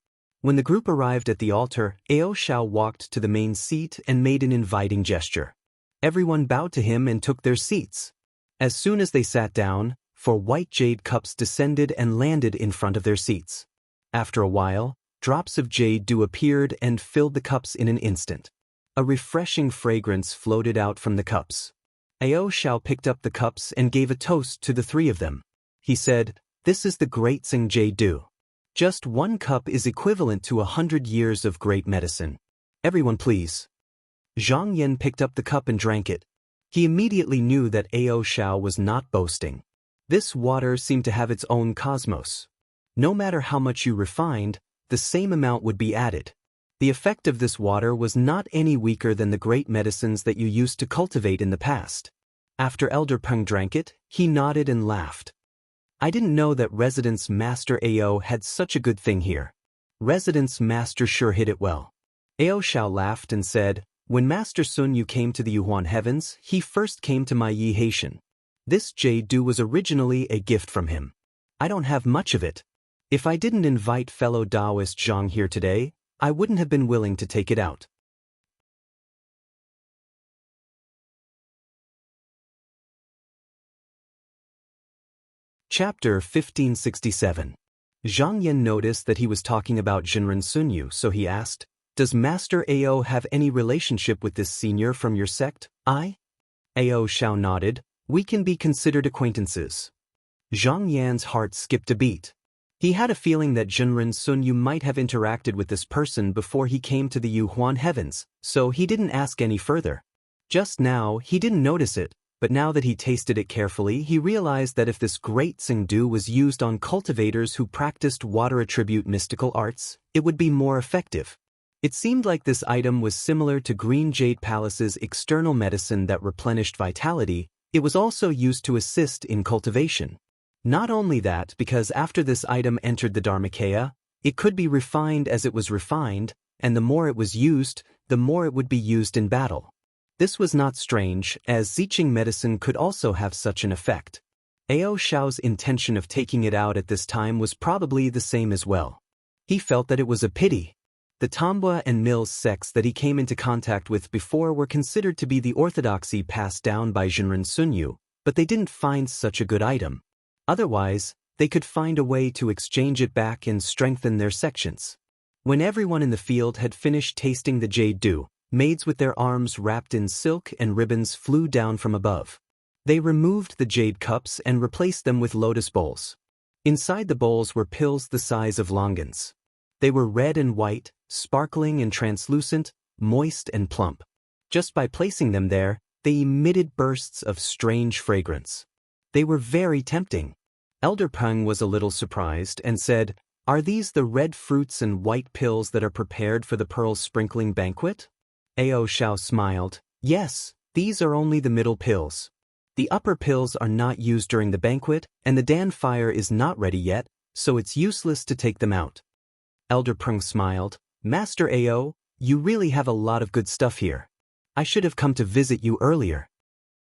When the group arrived at the altar, Ao Shao walked to the main seat and made an inviting gesture. Everyone bowed to him and took their seats. As soon as they sat down, 4 white jade cups descended and landed in front of their seats. After a while, drops of jade dew appeared and filled the cups in an instant. A refreshing fragrance floated out from the cups. Ao Shao picked up the cups and gave a toast to the 3 of them. He said, "This is the great Sing Jade Dew. Just 1 cup is equivalent to 100 years of great medicine. Everyone please." Zhang Yan picked up the cup and drank it. He immediately knew that Ao Shao was not boasting. This water seemed to have its own cosmos. No matter how much you refined, the same amount would be added. The effect of this water was not any weaker than the great medicines that you used to cultivate in the past. After Elder Peng drank it, he nodded and laughed. "I didn't know that Residence Master Ao had such a good thing here. Residence Master sure hit it well." Ao Shao laughed and said, "When Master Sun Yu came to the Yuhuan Heavens, he first came to my Yi Haitian. This jade dew was originally a gift from him. I don't have much of it. If I didn't invite fellow Taoist Zhang here today, I wouldn't have been willing to take it out." Chapter 1567. Zhang Yan noticed that he was talking about Jinren Sunyu, so he asked, "Does Master Ao have any relationship with this senior from your sect?" Ao Shao nodded. "We can be considered acquaintances." Zhang Yan's heart skipped a beat. He had a feeling that Jinren Sunyu might have interacted with this person before he came to the Yuhuan Heavens, so he didn't ask any further. Just now, he didn't notice it, but now that he tasted it carefully, he realized that if this great Singdu was used on cultivators who practiced water attribute mystical arts, it would be more effective. It seemed like this item was similar to Green Jade Palace's external medicine that replenished vitality. It was also used to assist in cultivation. Not only that, because after this item entered the Dharmakaya, it could be refined as it was refined, and the more it was used, the more it would be used in battle. This was not strange, as Ziqing medicine could also have such an effect. Ao Shao's intention of taking it out at this time was probably the same as well. He felt that it was a pity. The Tambua and Mills sects that he came into contact with before were considered to be the orthodoxy passed down by Jinren Sunyu, but they didn't find such a good item. Otherwise, they could find a way to exchange it back and strengthen their sections. When everyone in the field had finished tasting the jade dew, maids with their arms wrapped in silk and ribbons flew down from above. They removed the jade cups and replaced them with lotus bowls. Inside the bowls were pills the size of longans. They were red and white, sparkling and translucent, moist and plump. Just by placing them there, they emitted bursts of strange fragrance. They were very tempting. Elder Peng was a little surprised and said, "Are these the red fruits and white pills that are prepared for the pearl sprinkling banquet?" Ao Shao smiled. "Yes, these are only the middle pills. The upper pills are not used during the banquet, and the Dan fire is not ready yet, so it's useless to take them out." Elder Peng smiled. "Master Ao, you really have a lot of good stuff here. I should have come to visit you earlier."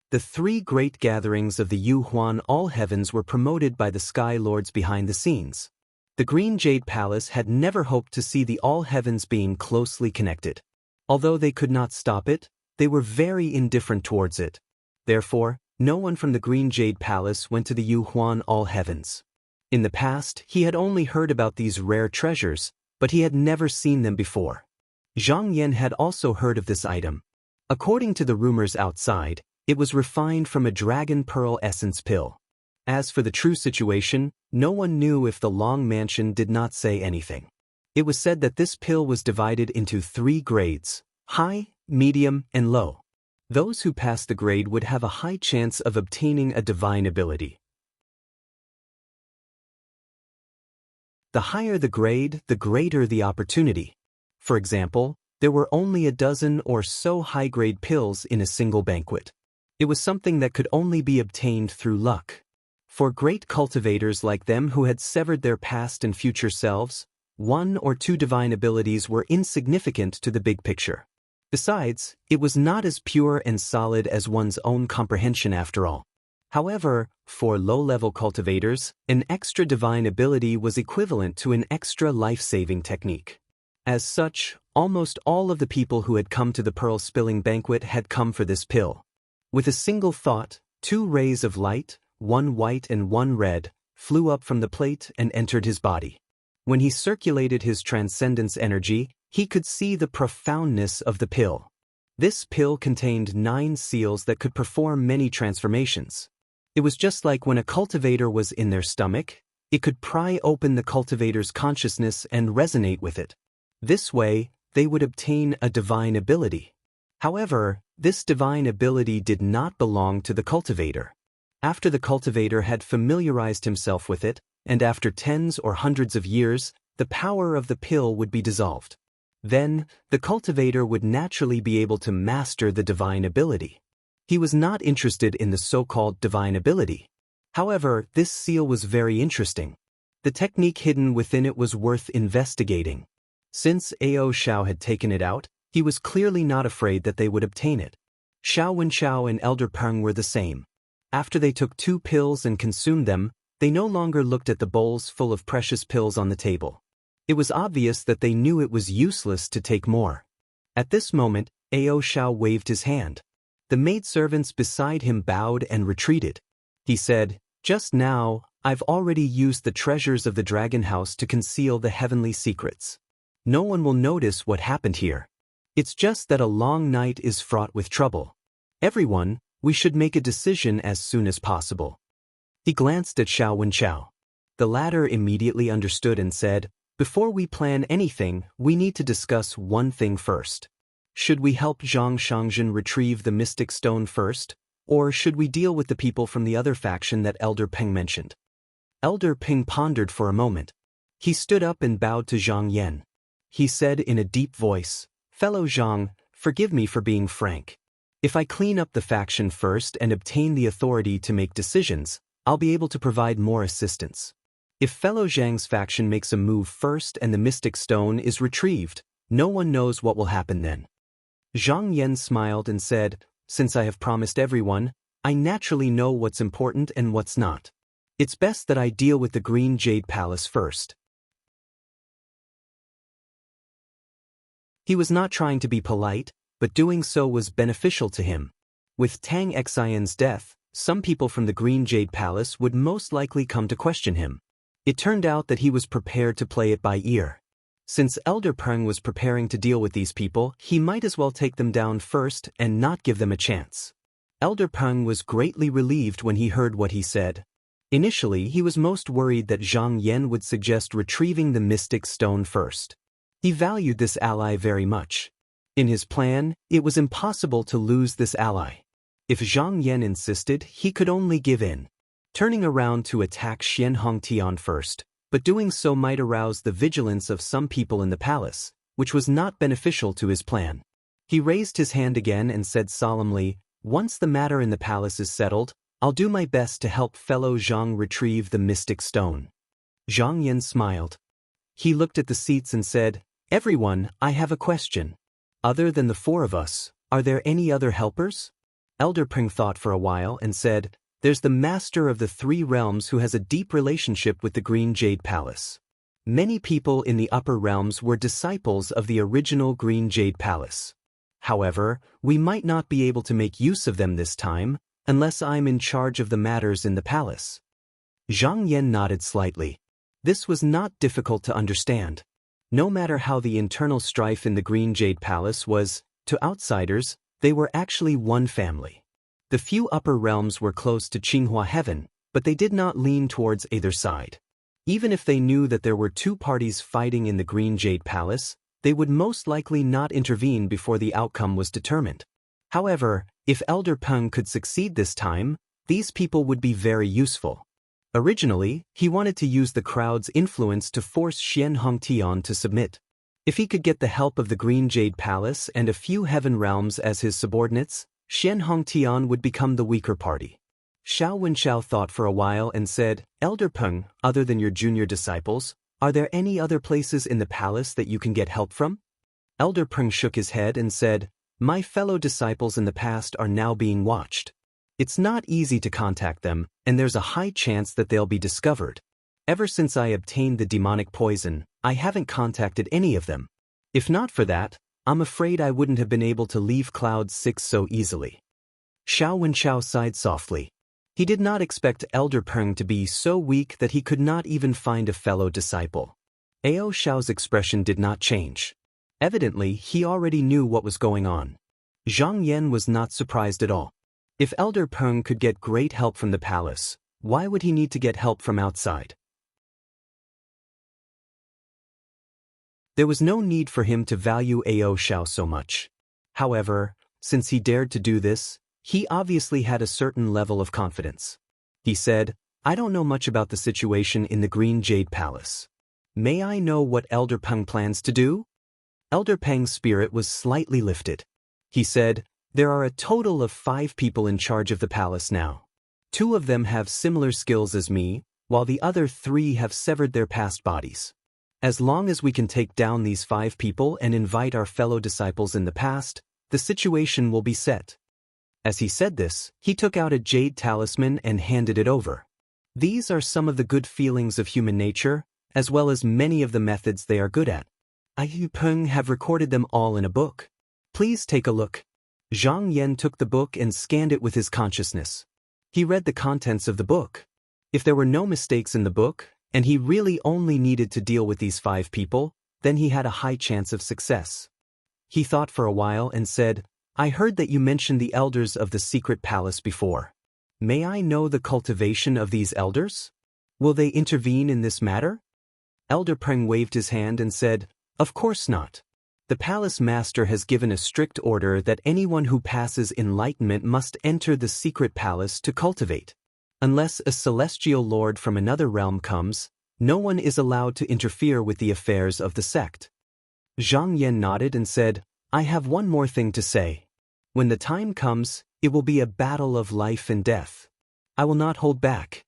The 3 great gatherings of the Yuhuan All Heavens were promoted by the Sky Lords behind the scenes. The Green Jade Palace had never hoped to see the All Heavens being closely connected. Although they could not stop it, they were very indifferent towards it. Therefore, no one from the Green Jade Palace went to the Yuhuan All Heavens. In the past, he had only heard about these rare treasures, but he had never seen them before. Zhang Yan had also heard of this item. According to the rumors outside, it was refined from a dragon pearl essence pill. As for the true situation, no one knew if the Long Mansion did not say anything. It was said that this pill was divided into 3 grades: high, medium, and low. Those who passed the grade would have a high chance of obtaining a divine ability. The higher the grade, the greater the opportunity. For example, there were only a dozen or so high-grade pills in a single banquet. It was something that could only be obtained through luck. For great cultivators like them who had severed their past and future selves, 1 or 2 divine abilities were insignificant to the big picture. Besides, it was not as pure and solid as one's own comprehension after all. However, for low-level cultivators, an extra divine ability was equivalent to an extra life-saving technique. As such, almost all of the people who had come to the pearl-spilling banquet had come for this pill. With a single thought, 2 rays of light, one white and one red, flew up from the plate and entered his body. When he circulated his transcendence energy, he could see the profoundness of the pill. This pill contained 9 seals that could perform many transformations. It was just like when a cultivator was in their stomach, it could pry open the cultivator's consciousness and resonate with it. This way, they would obtain a divine ability. However, this divine ability did not belong to the cultivator. After the cultivator had familiarized himself with it, and after tens or hundreds of years, the power of the pill would be dissolved. Then, the cultivator would naturally be able to master the divine ability. He was not interested in the so-called divine ability. However, this seal was very interesting. The technique hidden within it was worth investigating. Since Ao Xiao had taken it out, he was clearly not afraid that they would obtain it. Xiao Wenchao and Elder Peng were the same. After they took 2 pills and consumed them, they no longer looked at the bowls full of precious pills on the table. It was obvious that they knew it was useless to take more. At this moment, Ao Xiao waved his hand. The maidservants beside him bowed and retreated. He said, "Just now, I've already used the treasures of the dragon house to conceal the heavenly secrets. No one will notice what happened here. It's just that a long night is fraught with trouble. Everyone, we should make a decision as soon as possible." He glanced at Xiao Wenchao. The latter immediately understood and said, "Before we plan anything, we need to discuss one thing first. Should we help Zhang Shangzhen retrieve the mystic stone first, or should we deal with the people from the other faction that Elder Peng mentioned?" Elder Peng pondered for a moment. He stood up and bowed to Zhang Yan. He said in a deep voice, "Fellow Zhang, forgive me for being frank. If I clean up the faction first and obtain the authority to make decisions, I'll be able to provide more assistance. If fellow Zhang's faction makes a move first and the mystic stone is retrieved, no one knows what will happen then." Zhang Yan smiled and said, "Since I have promised everyone, I naturally know what's important and what's not. It's best that I deal with the Green Jade Palace first." He was not trying to be polite, but doing so was beneficial to him. With Tang Xian's death, some people from the Green Jade Palace would most likely come to question him. It turned out that he was prepared to play it by ear. Since Elder Peng was preparing to deal with these people, he might as well take them down first and not give them a chance. Elder Peng was greatly relieved when he heard what he said. Initially, he was most worried that Zhang Yan would suggest retrieving the mystic stone first. He valued this ally very much. In his plan, it was impossible to lose this ally. If Zhang Yan insisted, he could only give in. Turning around to attack Xian Hongtian first, but doing so might arouse the vigilance of some people in the palace, which was not beneficial to his plan. He raised his hand again and said solemnly, "Once the matter in the palace is settled, I'll do my best to help fellow Zhang retrieve the mystic stone." Zhang Yan smiled. He looked at the seats and said, "Everyone, I have a question. Other than the 4 of us, are there any other helpers?" Elder Peng thought for a while and said, "There's the master of the 3 realms who has a deep relationship with the Green Jade Palace. Many people in the upper realms were disciples of the original Green Jade Palace. However, we might not be able to make use of them this time, unless I'm in charge of the matters in the palace." Zhang Yan nodded slightly. This was not difficult to understand. No matter how the internal strife in the Green Jade Palace was, to outsiders, they were actually one family. The few upper realms were close to Qinghua Heaven, but they did not lean towards either side. Even if they knew that there were 2 parties fighting in the Green Jade Palace, they would most likely not intervene before the outcome was determined. However, if Elder Peng could succeed this time, these people would be very useful. Originally, he wanted to use the crowd's influence to force Xian Hongtian to submit. If he could get the help of the Green Jade Palace and a few heaven realms as his subordinates, Xian Hongtian would become the weaker party. Xiao Wenchao thought for a while and said, "Elder Peng, other than your junior disciples, are there any other places in the palace that you can get help from?" Elder Peng shook his head and said, "My fellow disciples in the past are now being watched. It's not easy to contact them, and there's a high chance that they'll be discovered. Ever since I obtained the demonic poison, I haven't contacted any of them. If not for that, I'm afraid I wouldn't have been able to leave Cloud 6 so easily. Xiao Wenchao sighed softly. He did not expect Elder Peng to be so weak that he could not even find a fellow disciple. Ao Xiao's expression did not change. Evidently, he already knew what was going on. Zhang Yan was not surprised at all. If Elder Peng could get great help from the palace, why would he need to get help from outside? There was no need for him to value Ao Xiao so much. However, since he dared to do this, he obviously had a certain level of confidence. He said, I don't know much about the situation in the Green Jade Palace. May I know what Elder Peng plans to do? Elder Peng's spirit was slightly lifted. He said, there are a total of 5 people in charge of the palace now. 2 of them have similar skills as me, while the other 3 have severed their past bodies. As long as we can take down these 5 people and invite our fellow disciples in the past, the situation will be set. As he said this, he took out a jade talisman and handed it over. These are some of the good feelings of human nature, as well as many of the methods they are good at. I Peng have recorded them all in a book. Please take a look. Zhang Yan took the book and scanned it with his consciousness. He read the contents of the book. If there were no mistakes in the book, and he really only needed to deal with these 5 people, then he had a high chance of success. He thought for a while and said, I heard that you mentioned the elders of the secret palace before. May I know the cultivation of these elders? Will they intervene in this matter? Elder Peng waved his hand and said, Of course not. The palace master has given a strict order that anyone who passes enlightenment must enter the secret palace to cultivate. Unless a celestial lord from another realm comes, no one is allowed to interfere with the affairs of the sect. Zhang Yan nodded and said, I have one more thing to say. When the time comes, it will be a battle of life and death. I will not hold back.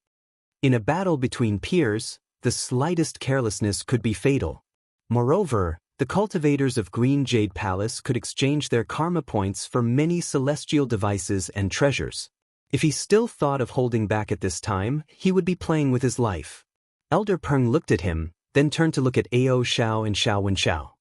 In a battle between peers, the slightest carelessness could be fatal. Moreover, the cultivators of Green Jade Palace could exchange their karma points for many celestial devices and treasures. If he still thought of holding back at this time, he would be playing with his life. Elder Peng looked at him, then turned to look at Ao Xiao and Xiao Wenchao.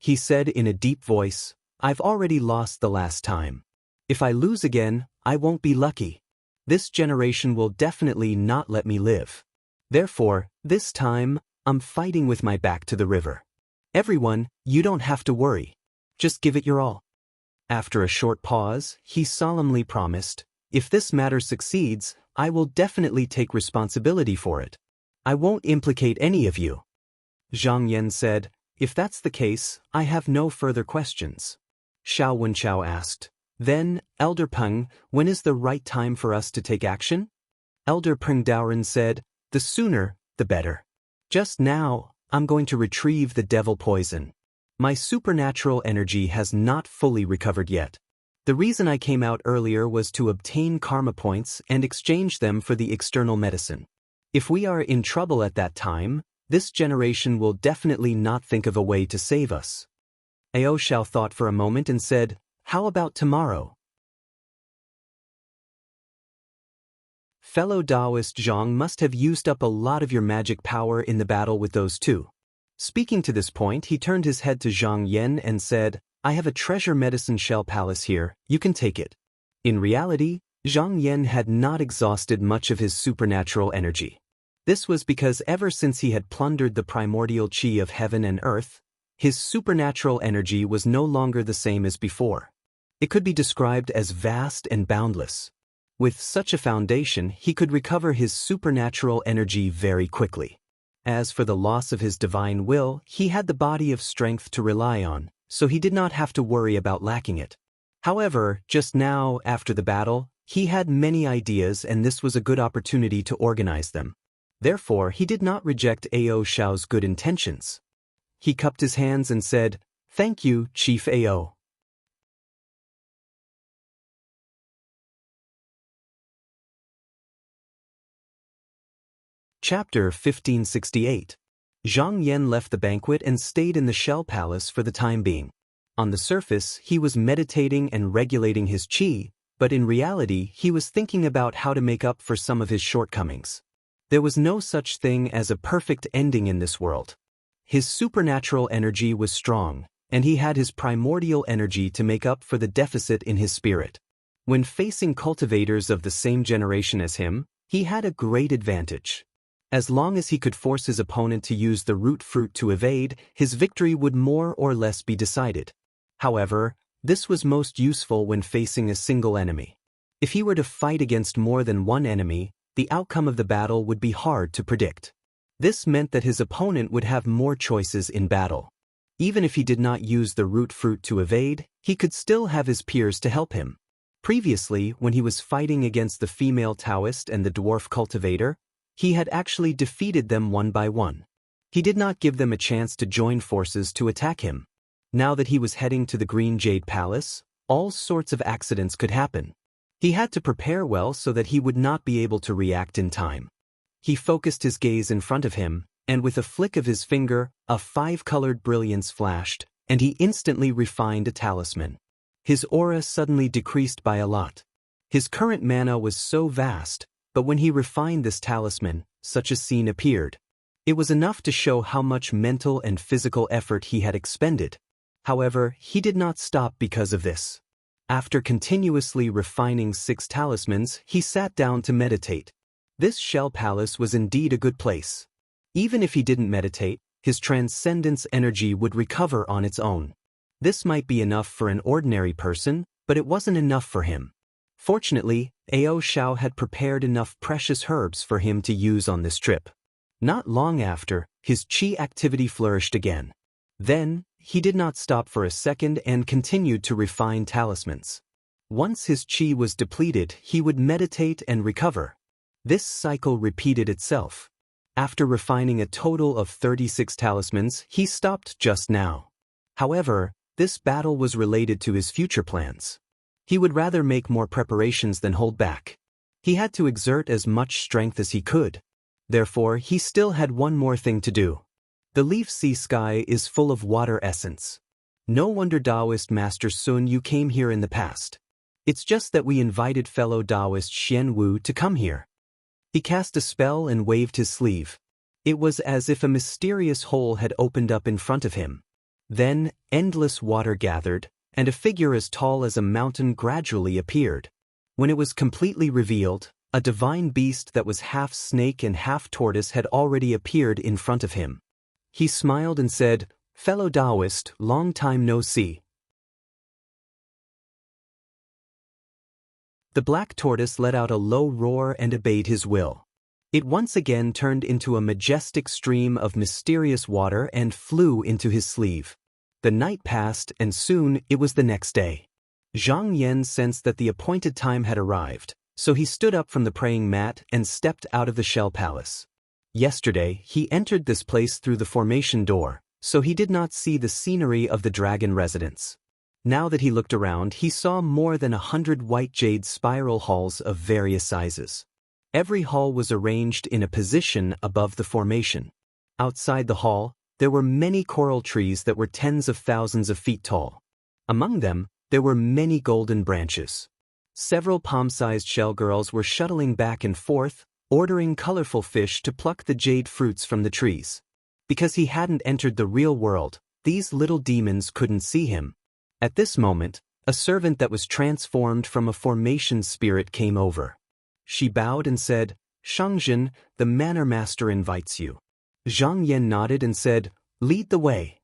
He said in a deep voice, I've already lost the last time. If I lose again, I won't be lucky. This generation will definitely not let me live. Therefore, this time, I'm fighting with my back to the river. Everyone, you don't have to worry. Just give it your all. After a short pause, he solemnly promised, if this matter succeeds, I will definitely take responsibility for it. I won't implicate any of you. Zhang Yan said, if that's the case, I have no further questions. Xiao Wenchao asked, then, Elder Peng, when is the right time for us to take action? Elder Peng Daoren said, the sooner, the better. Just now, I'm going to retrieve the devil poison. My supernatural energy has not fully recovered yet. The reason I came out earlier was to obtain karma points and exchange them for the external medicine. If we are in trouble at that time, this generation will definitely not think of a way to save us. Ao Xiao thought for a moment and said, how about tomorrow? Fellow Taoist Zhang must have used up a lot of your magic power in the battle with those 2. Speaking to this point, he turned his head to Zhang Yan and said, I have a treasure medicine shell palace here, you can take it. In reality, Zhang Yan had not exhausted much of his supernatural energy. This was because ever since he had plundered the primordial qi of heaven and earth, his supernatural energy was no longer the same as before. It could be described as vast and boundless. With such a foundation, he could recover his supernatural energy very quickly. As for the loss of his divine will, he had the body of strength to rely on, so he did not have to worry about lacking it. However, just now, after the battle, he had many ideas and this was a good opportunity to organize them. Therefore, he did not reject Ao Xiao's good intentions. He cupped his hands and said, thank you, Chief Ao. Chapter 1568. Zhang Yan left the banquet and stayed in the Shell Palace for the time being. On the surface, he was meditating and regulating his qi, but in reality, he was thinking about how to make up for some of his shortcomings. There was no such thing as a perfect ending in this world. His supernatural energy was strong, and he had his primordial energy to make up for the deficit in his spirit. When facing cultivators of the same generation as him, he had a great advantage. As long as he could force his opponent to use the root fruit to evade, his victory would more or less be decided. However, this was most useful when facing a single enemy. If he were to fight against more than one enemy, the outcome of the battle would be hard to predict. This meant that his opponent would have more choices in battle. Even if he did not use the root fruit to evade, he could still have his peers to help him. Previously, when he was fighting against the female Taoist and the dwarf cultivator, he had actually defeated them one by one. He did not give them a chance to join forces to attack him. Now that he was heading to the Green Jade Palace, all sorts of accidents could happen. He had to prepare well so that he would not be able to react in time. He focused his gaze in front of him, and with a flick of his finger, a 5-colored brilliance flashed, and he instantly refined a talisman. His aura suddenly decreased by a lot. His current mana was so vast, but when he refined this talisman, such a scene appeared. It was enough to show how much mental and physical effort he had expended. However, he did not stop because of this. After continuously refining 6 talismans, he sat down to meditate. This shell palace was indeed a good place. Even if he didn't meditate, his transcendence energy would recover on its own. This might be enough for an ordinary person, but it wasn't enough for him. Fortunately, Ao Xiao had prepared enough precious herbs for him to use on this trip. Not long after, his qi activity flourished again. Then, he did not stop for a second and continued to refine talismans. Once his qi was depleted, he would meditate and recover. This cycle repeated itself. After refining a total of 36 talismans, he stopped just now. However, this battle was related to his future plans. He would rather make more preparations than hold back. He had to exert as much strength as he could. Therefore, he still had one more thing to do. The leaf sea sky is full of water essence. No wonder Taoist Master Sun Yu came here in the past. It's just that we invited fellow Taoist Xian Wu to come here. He cast a spell and waved his sleeve. It was as if a mysterious hole had opened up in front of him. Then, endless water gathered, and a figure as tall as a mountain gradually appeared. When it was completely revealed, a divine beast that was half snake and half tortoise had already appeared in front of him. He smiled and said, "Fellow Taoist, long time no see." The black tortoise let out a low roar and obeyed his will. It once again turned into a majestic stream of mysterious water and flew into his sleeve. The night passed, and soon it was the next day. Zhang Yan sensed that the appointed time had arrived, so he stood up from the praying mat and stepped out of the shell palace. Yesterday, he entered this place through the formation door, so he did not see the scenery of the dragon residence. Now that he looked around, he saw more than 100 white jade spiral halls of various sizes. Every hall was arranged in a position above the formation. Outside the hall, there were many coral trees that were tens of thousands of feet tall. Among them, there were many golden branches. Several palm-sized shell girls were shuttling back and forth, ordering colorful fish to pluck the jade fruits from the trees. Because he hadn't entered the real world, these little demons couldn't see him. At this moment, a servant that was transformed from a formation spirit came over. She bowed and said, "Shangzhen, the manor master invites you." Zhang Yan nodded and said, "Lead the way."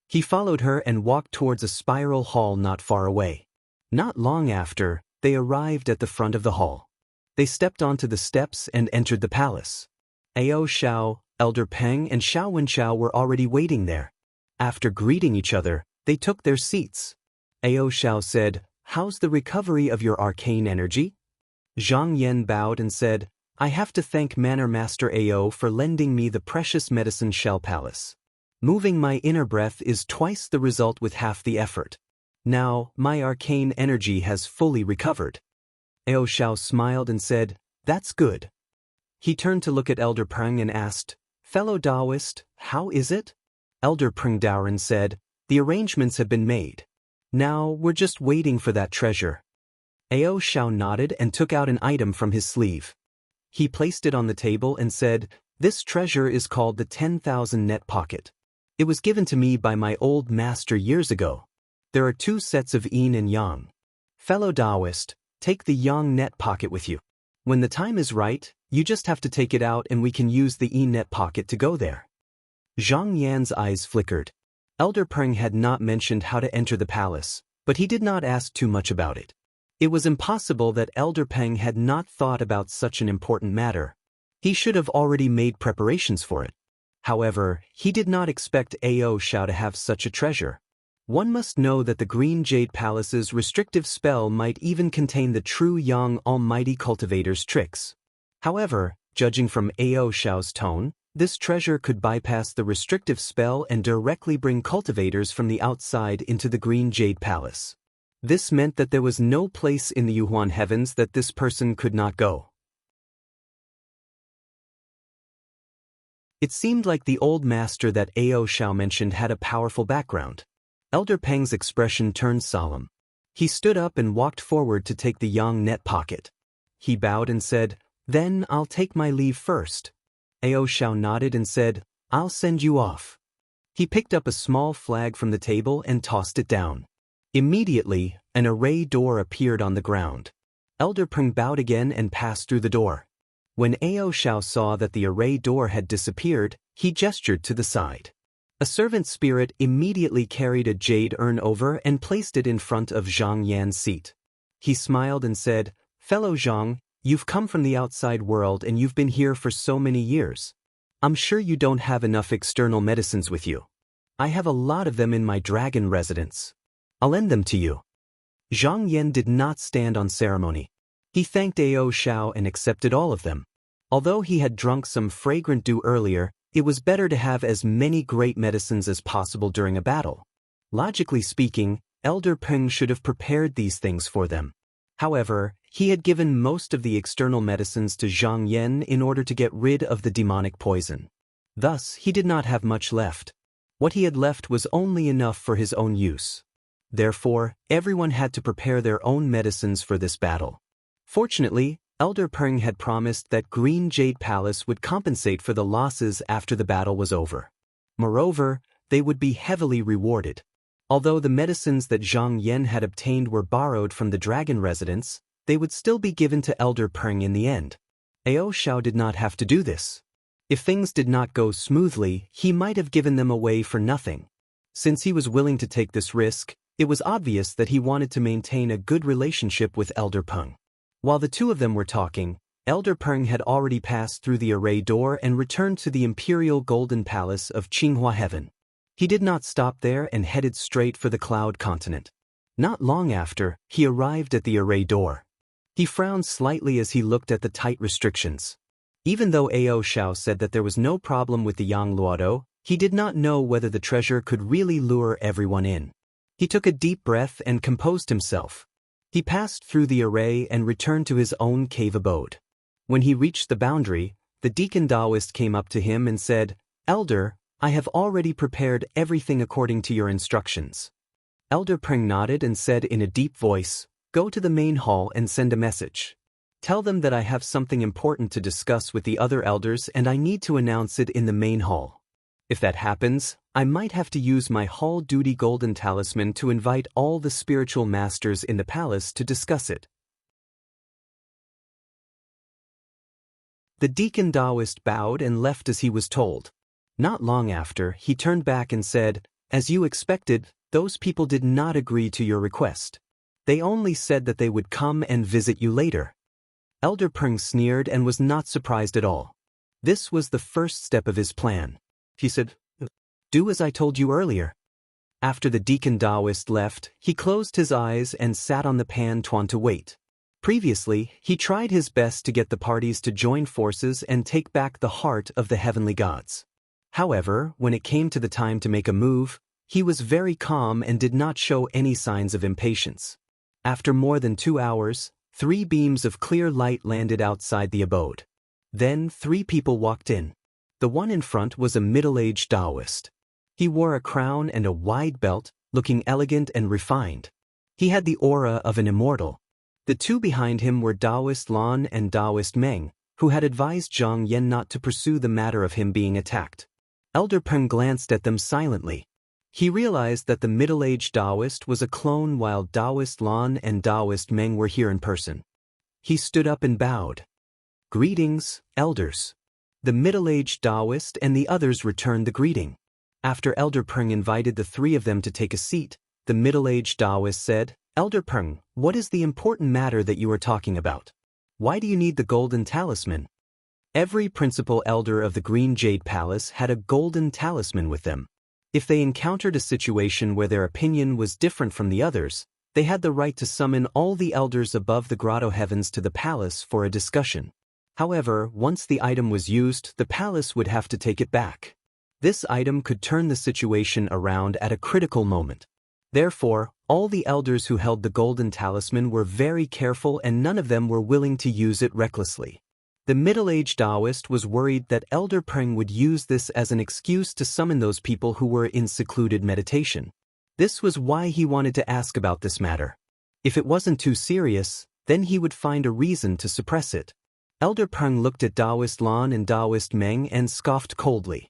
He followed her and walked towards a spiral hall not far away. Not long after, they arrived at the front of the hall. They stepped onto the steps and entered the palace. Ao Xiao, Elder Peng and Xiao Wenchao were already waiting there. After greeting each other, they took their seats. Ao Xiao said, "How's the recovery of your arcane energy?" Zhang Yan bowed and said, "I have to thank Manor Master Ao for lending me the precious medicine shell palace. Moving my inner breath is twice the result with half the effort. Now, my arcane energy has fully recovered." Ao Xiao smiled and said, "That's good." He turned to look at Elder Peng and asked, "Fellow Taoist, how is it?" Elder Peng Daoren said, "The arrangements have been made. Now, we're just waiting for that treasure." Ao Xiao nodded and took out an item from his sleeve. He placed it on the table and said, "This treasure is called the 10,000 net pocket. It was given to me by my old master years ago. There are 2 sets of yin and yang. Fellow Taoist, take the yang net pocket with you. When the time is right, you just have to take it out and we can use the yin net pocket to go there. Zhang Yan's eyes flickered. Elder Peng had not mentioned how to enter the palace, but he did not ask too much about it. It was impossible that Elder Peng had not thought about such an important matter. He should have already made preparations for it. However, he did not expect Ao Shao to have such a treasure. One must know that the Green Jade Palace's restrictive spell might even contain the true Yang Almighty Cultivator's tricks. However, judging from Ao Shao's tone, this treasure could bypass the restrictive spell and directly bring cultivators from the outside into the Green Jade Palace. This meant that there was no place in the Yuhuan heavens that this person could not go. It seemed like the old master that Ao Shao mentioned had a powerful background. Elder Peng's expression turned solemn. He stood up and walked forward to take the yang net pocket. He bowed and said, "Then I'll take my leave first." Ao Shao nodded and said, "I'll send you off." He picked up a small flag from the table and tossed it down. Immediately, an array door appeared on the ground. Elder Peng bowed again and passed through the door. When Ao Shao saw that the array door had disappeared, he gestured to the side. A servant spirit immediately carried a jade urn over and placed it in front of Zhang Yan's seat. He smiled and said, "Fellow Zhang, you've come from the outside world and you've been here for so many years. I'm sure you don't have enough external medicines with you. I have a lot of them in my dragon residence. I'll lend them to you." Zhang Yan did not stand on ceremony. He thanked Ao Shao and accepted all of them. Although he had drunk some fragrant dew earlier, it was better to have as many great medicines as possible during a battle. Logically speaking, Elder Peng should have prepared these things for them. However, he had given most of the external medicines to Zhang Yan in order to get rid of the demonic poison. Thus, he did not have much left. What he had left was only enough for his own use. Therefore, everyone had to prepare their own medicines for this battle. Fortunately, Elder Peng had promised that Green Jade Palace would compensate for the losses after the battle was over. Moreover, they would be heavily rewarded. Although the medicines that Zhang Yan had obtained were borrowed from the dragon residence, they would still be given to Elder Peng in the end. Ao Shao did not have to do this. If things did not go smoothly, he might have given them away for nothing. Since he was willing to take this risk, it was obvious that he wanted to maintain a good relationship with Elder Peng. While the 2 of them were talking, Elder Peng had already passed through the array door and returned to the Imperial Golden Palace of Qinghua Heaven. He did not stop there and headed straight for the Cloud Continent. Not long after, he arrived at the array door. He frowned slightly as he looked at the tight restrictions. Even though Ao Shao said that there was no problem with the Yang Luodo, he did not know whether the treasure could really lure everyone in. He took a deep breath and composed himself. He passed through the array and returned to his own cave abode. When he reached the boundary, the deacon Taoist came up to him and said, "Elder, I have already prepared everything according to your instructions." Elder Peng nodded and said in a deep voice, "Go to the main hall and send a message. Tell them that I have something important to discuss with the other elders and I need to announce it in the main hall. If that happens, I might have to use my Hall Duty Golden Talisman to invite all the spiritual masters in the palace to discuss it." The deacon Taoist bowed and left as he was told. Not long after, he turned back and said, "As you expected, those people did not agree to your request. They only said that they would come and visit you later." Elder Peng sneered and was not surprised at all. This was the first step of his plan. He said, "Do as I told you earlier." After the deacon Taoist left, he closed his eyes and sat on the Pantuan to wait. Previously, he tried his best to get the parties to join forces and take back the heart of the heavenly gods. However, when it came to the time to make a move, he was very calm and did not show any signs of impatience. After more than 2 hours, 3 beams of clear light landed outside the abode. Then 3 people walked in. The one in front was a middle-aged Taoist. He wore a crown and a wide belt, looking elegant and refined. He had the aura of an immortal. The 2 behind him were Taoist Lan and Taoist Meng, who had advised Zhang Yan not to pursue the matter of him being attacked. Elder Peng glanced at them silently. He realized that the middle-aged Taoist was a clone while Taoist Lan and Taoist Meng were here in person. He stood up and bowed. "Greetings, elders." The middle-aged Taoist and the others returned the greeting. After Elder Peng invited the three of them to take a seat, the middle-aged Taoist said, "Elder Peng, what is the important matter that you are talking about? Why do you need the golden talisman?" Every principal elder of the Green Jade Palace had a golden talisman with them. If they encountered a situation where their opinion was different from the others, they had the right to summon all the elders above the grotto heavens to the palace for a discussion. However, once the item was used, the palace would have to take it back. This item could turn the situation around at a critical moment. Therefore, all the elders who held the golden talisman were very careful and none of them were willing to use it recklessly. The middle-aged Taoist was worried that Elder Peng would use this as an excuse to summon those people who were in secluded meditation. This was why he wanted to ask about this matter. If it wasn't too serious, then he would find a reason to suppress it. Elder Peng looked at Taoist Lan and Taoist Meng and scoffed coldly.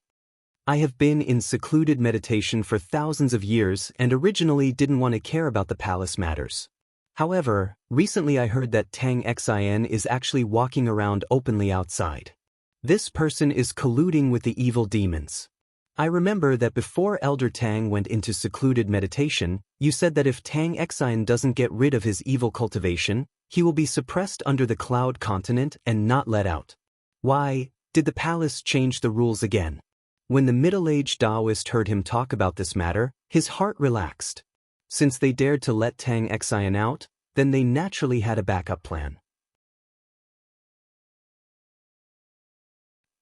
"I have been in secluded meditation for thousands of years and originally didn't want to care about the palace matters. However, recently I heard that Tang Xin is actually walking around openly outside. This person is colluding with the evil demons. I remember that before Elder Tang went into secluded meditation, you said that if Tang Xin doesn't get rid of his evil cultivation, he will be suppressed under the Cloud Continent and not let out. Why did the palace change the rules again?" When the middle-aged Taoist heard him talk about this matter, his heart relaxed. Since they dared to let Tang Xin out, then they naturally had a backup plan.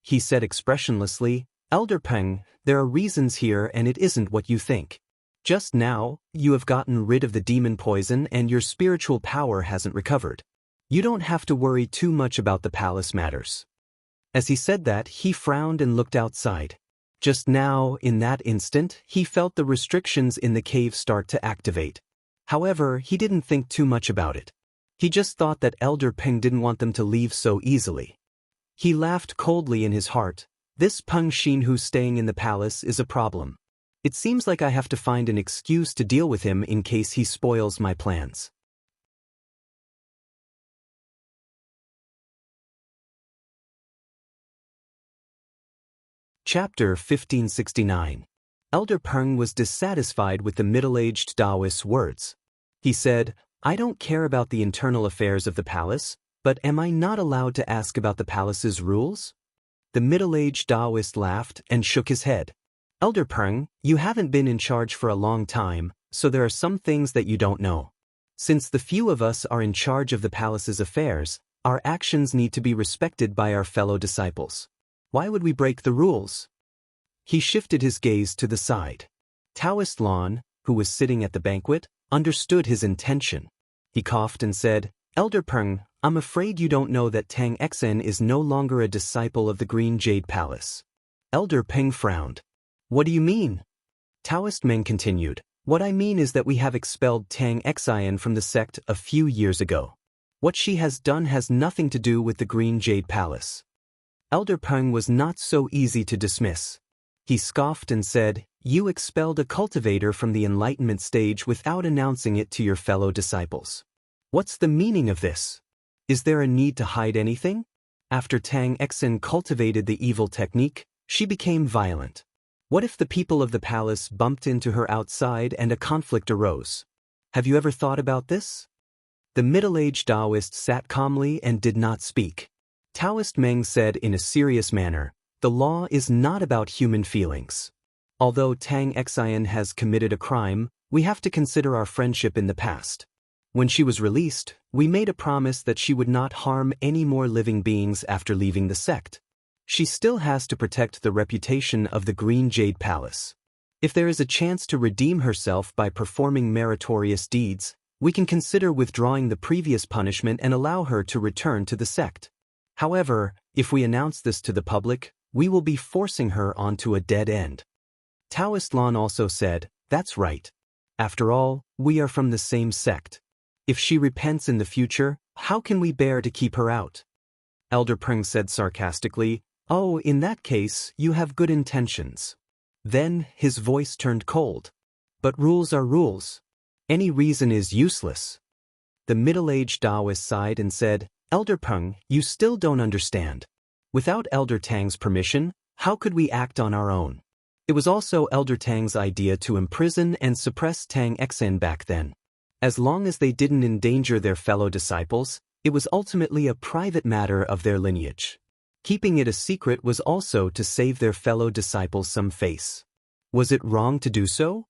He said expressionlessly, "Elder Peng, there are reasons here and it isn't what you think. Just now, you have gotten rid of the demon poison and your spiritual power hasn't recovered. You don't have to worry too much about the palace matters." As he said that, he frowned and looked outside. Just now, in that instant, he felt the restrictions in the cave start to activate. However, he didn't think too much about it. He just thought that Elder Peng didn't want them to leave so easily. He laughed coldly in his heart. "This Peng Xin who's staying in the palace is a problem. It seems like I have to find an excuse to deal with him in case he spoils my plans." Chapter 1569. Elder Peng was dissatisfied with the middle-aged Taoist's words. He said, "I don't care about the internal affairs of the palace, but am I not allowed to ask about the palace's rules?" The middle-aged Taoist laughed and shook his head. "Elder Peng, you haven't been in charge for a long time, so there are some things that you don't know. Since the few of us are in charge of the palace's affairs, our actions need to be respected by our fellow disciples. Why would we break the rules?" He shifted his gaze to the side. Taoist Lan, who was sitting at the banquet, understood his intention. He coughed and said, "Elder Peng, I'm afraid you don't know that Tang Xin is no longer a disciple of the Green Jade Palace." Elder Peng frowned. "What do you mean?" Taoist Meng continued, "What I mean is that we have expelled Tang Xin from the sect a few years ago. What she has done has nothing to do with the Green Jade Palace." Elder Peng was not so easy to dismiss. He scoffed and said, "You expelled a cultivator from the enlightenment stage without announcing it to your fellow disciples. What's the meaning of this? Is there a need to hide anything? After Tang Xin cultivated the evil technique, she became violent. What if the people of the palace bumped into her outside and a conflict arose? Have you ever thought about this?" The middle-aged Taoist sat calmly and did not speak. Taoist Meng said in a serious manner, "The law is not about human feelings. Although Tang Xin has committed a crime, we have to consider our friendship in the past. When she was released, we made a promise that she would not harm any more living beings after leaving the sect. She still has to protect the reputation of the Green Jade Palace. If there is a chance to redeem herself by performing meritorious deeds, we can consider withdrawing the previous punishment and allow her to return to the sect. However, if we announce this to the public, we will be forcing her onto a dead end." Taoist Lan also said, "That's right. After all, we are from the same sect. If she repents in the future, how can we bear to keep her out?" Elder Peng said sarcastically, Oh, in that case, you have good intentions. Then, his voice turned cold. But rules are rules. Any reason is useless. The middle-aged Taoist sighed and said, Elder Peng, you still don't understand. Without Elder Tang's permission, how could we act on our own? It was also Elder Tang's idea to imprison and suppress Tang Xen back then. As long as they didn't endanger their fellow disciples, it was ultimately a private matter of their lineage. Keeping it a secret was also to save their fellow disciples some face. Was it wrong to do so?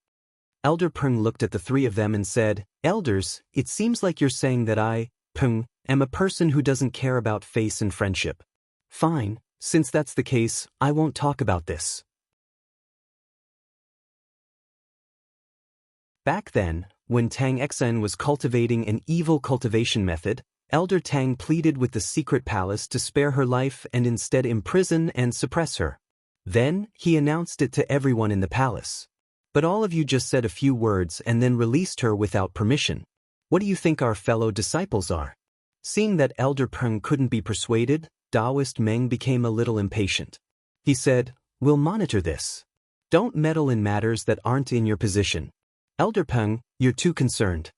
Elder Peng looked at the three of them and said, Elders, it seems like you're saying that I, Peng, am a person who doesn't care about face and friendship. Fine, since that's the case, I won't talk about this. Back then, when Tang Xen was cultivating an evil cultivation method, Elder Tang pleaded with the secret palace to spare her life and instead imprison and suppress her. Then, he announced it to everyone in the palace. But all of you just said a few words and then released her without permission. What do you think our fellow disciples are? Seeing that Elder Peng couldn't be persuaded, Taoist Meng became a little impatient. He said, We'll monitor this. Don't meddle in matters that aren't in your position. Elder Peng, you're too concerned.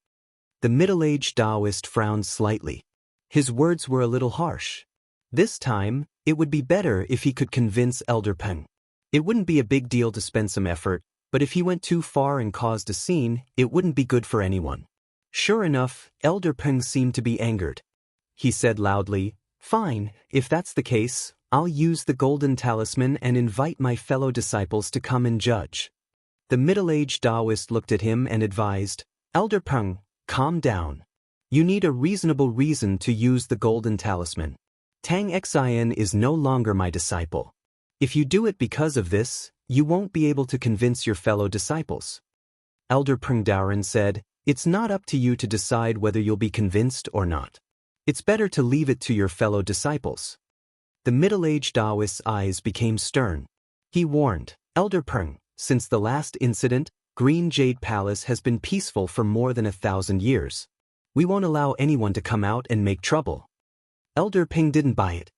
The middle-aged Taoist frowned slightly. His words were a little harsh. This time, it would be better if he could convince Elder Peng. It wouldn't be a big deal to spend some effort, but if he went too far and caused a scene, it wouldn't be good for anyone. Sure enough, Elder Peng seemed to be angered. He said loudly, Fine, if that's the case, I'll use the golden talisman and invite my fellow disciples to come and judge. The middle-aged Taoist looked at him and advised, Elder Peng, calm down. You need a reasonable reason to use the golden talisman. Tang Xen is no longer my disciple. If you do it because of this, you won't be able to convince your fellow disciples. Elder Peng Daoren said, It's not up to you to decide whether you'll be convinced or not. It's better to leave it to your fellow disciples. The middle-aged Taoist's eyes became stern. He warned, Elder Peng, since the last incident, Green Jade Palace has been peaceful for more than 1,000 years. We won't allow anyone to come out and make trouble. Elder Peng didn't buy it.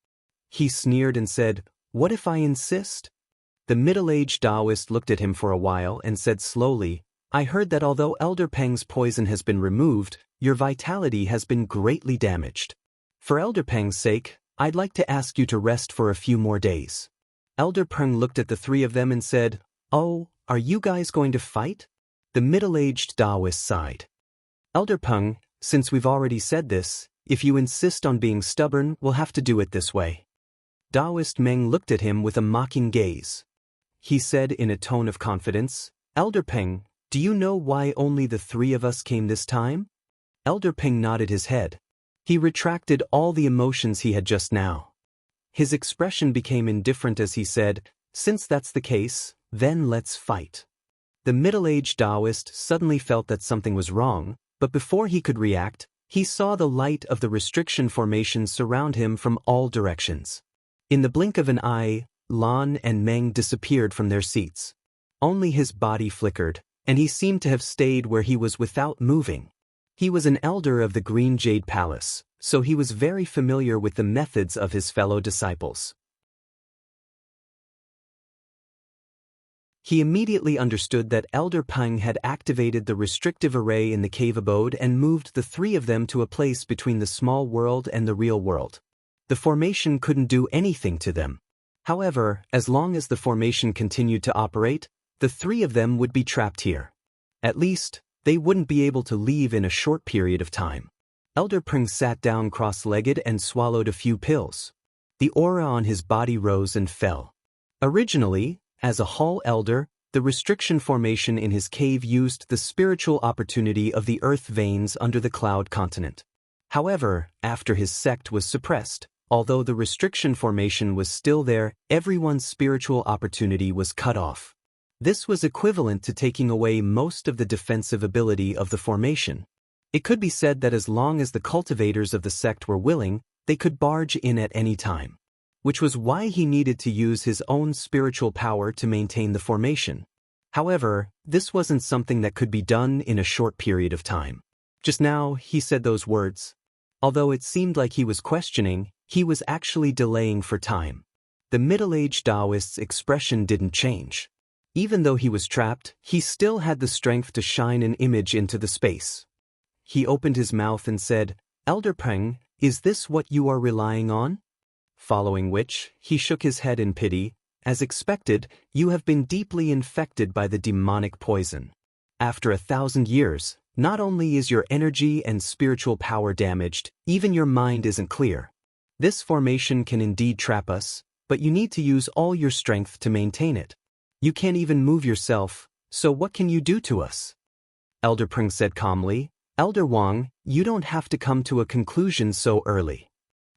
He sneered and said, What if I insist? The middle-aged Taoist looked at him for a while and said slowly, I heard that although Elder Peng's poison has been removed, your vitality has been greatly damaged. For Elder Peng's sake, I'd like to ask you to rest for a few more days. Elder Peng looked at the three of them and said, Oh, are you guys going to fight? The middle-aged Taoist sighed. Elder Peng, since we've already said this, if you insist on being stubborn, we'll have to do it this way. Taoist Meng looked at him with a mocking gaze. He said in a tone of confidence, Elder Peng, do you know why only the three of us came this time? Elder Peng nodded his head. He retracted all the emotions he had just now. His expression became indifferent as he said, Since that's the case, then let's fight. The middle-aged Taoist suddenly felt that something was wrong, but before he could react, he saw the light of the restriction formation surround him from all directions. In the blink of an eye, Lan and Meng disappeared from their seats. Only his body flickered, and he seemed to have stayed where he was without moving. He was an elder of the Green Jade Palace, so he was very familiar with the methods of his fellow disciples. He immediately understood that Elder Peng had activated the restrictive array in the cave abode and moved the three of them to a place between the small world and the real world. The formation couldn't do anything to them. However, as long as the formation continued to operate, the three of them would be trapped here. At least, they wouldn't be able to leave in a short period of time. Elder Peng sat down cross-legged and swallowed a few pills. The aura on his body rose and fell. Originally, as a Hall Elder, the restriction formation in his cave used the spiritual opportunity of the earth veins under the cloud continent. However, after his sect was suppressed, although the restriction formation was still there, everyone's spiritual opportunity was cut off. This was equivalent to taking away most of the defensive ability of the formation. It could be said that as long as the cultivators of the sect were willing, they could barge in at any time. Which was why he needed to use his own spiritual power to maintain the formation. However, this wasn't something that could be done in a short period of time. Just now, he said those words. Although it seemed like he was questioning, he was actually delaying for time. The middle-aged Taoist's expression didn't change. Even though he was trapped, he still had the strength to shine an image into the space. He opened his mouth and said, "Elder Peng, is this what you are relying on?" Following which, he shook his head in pity. "As expected, you have been deeply infected by the demonic poison. After 1,000 years, not only is your energy and spiritual power damaged, even your mind isn't clear. This formation can indeed trap us, but you need to use all your strength to maintain it. You can't even move yourself, so what can you do to us?" Elder Peng said calmly, "Elder Wang, you don't have to come to a conclusion so early."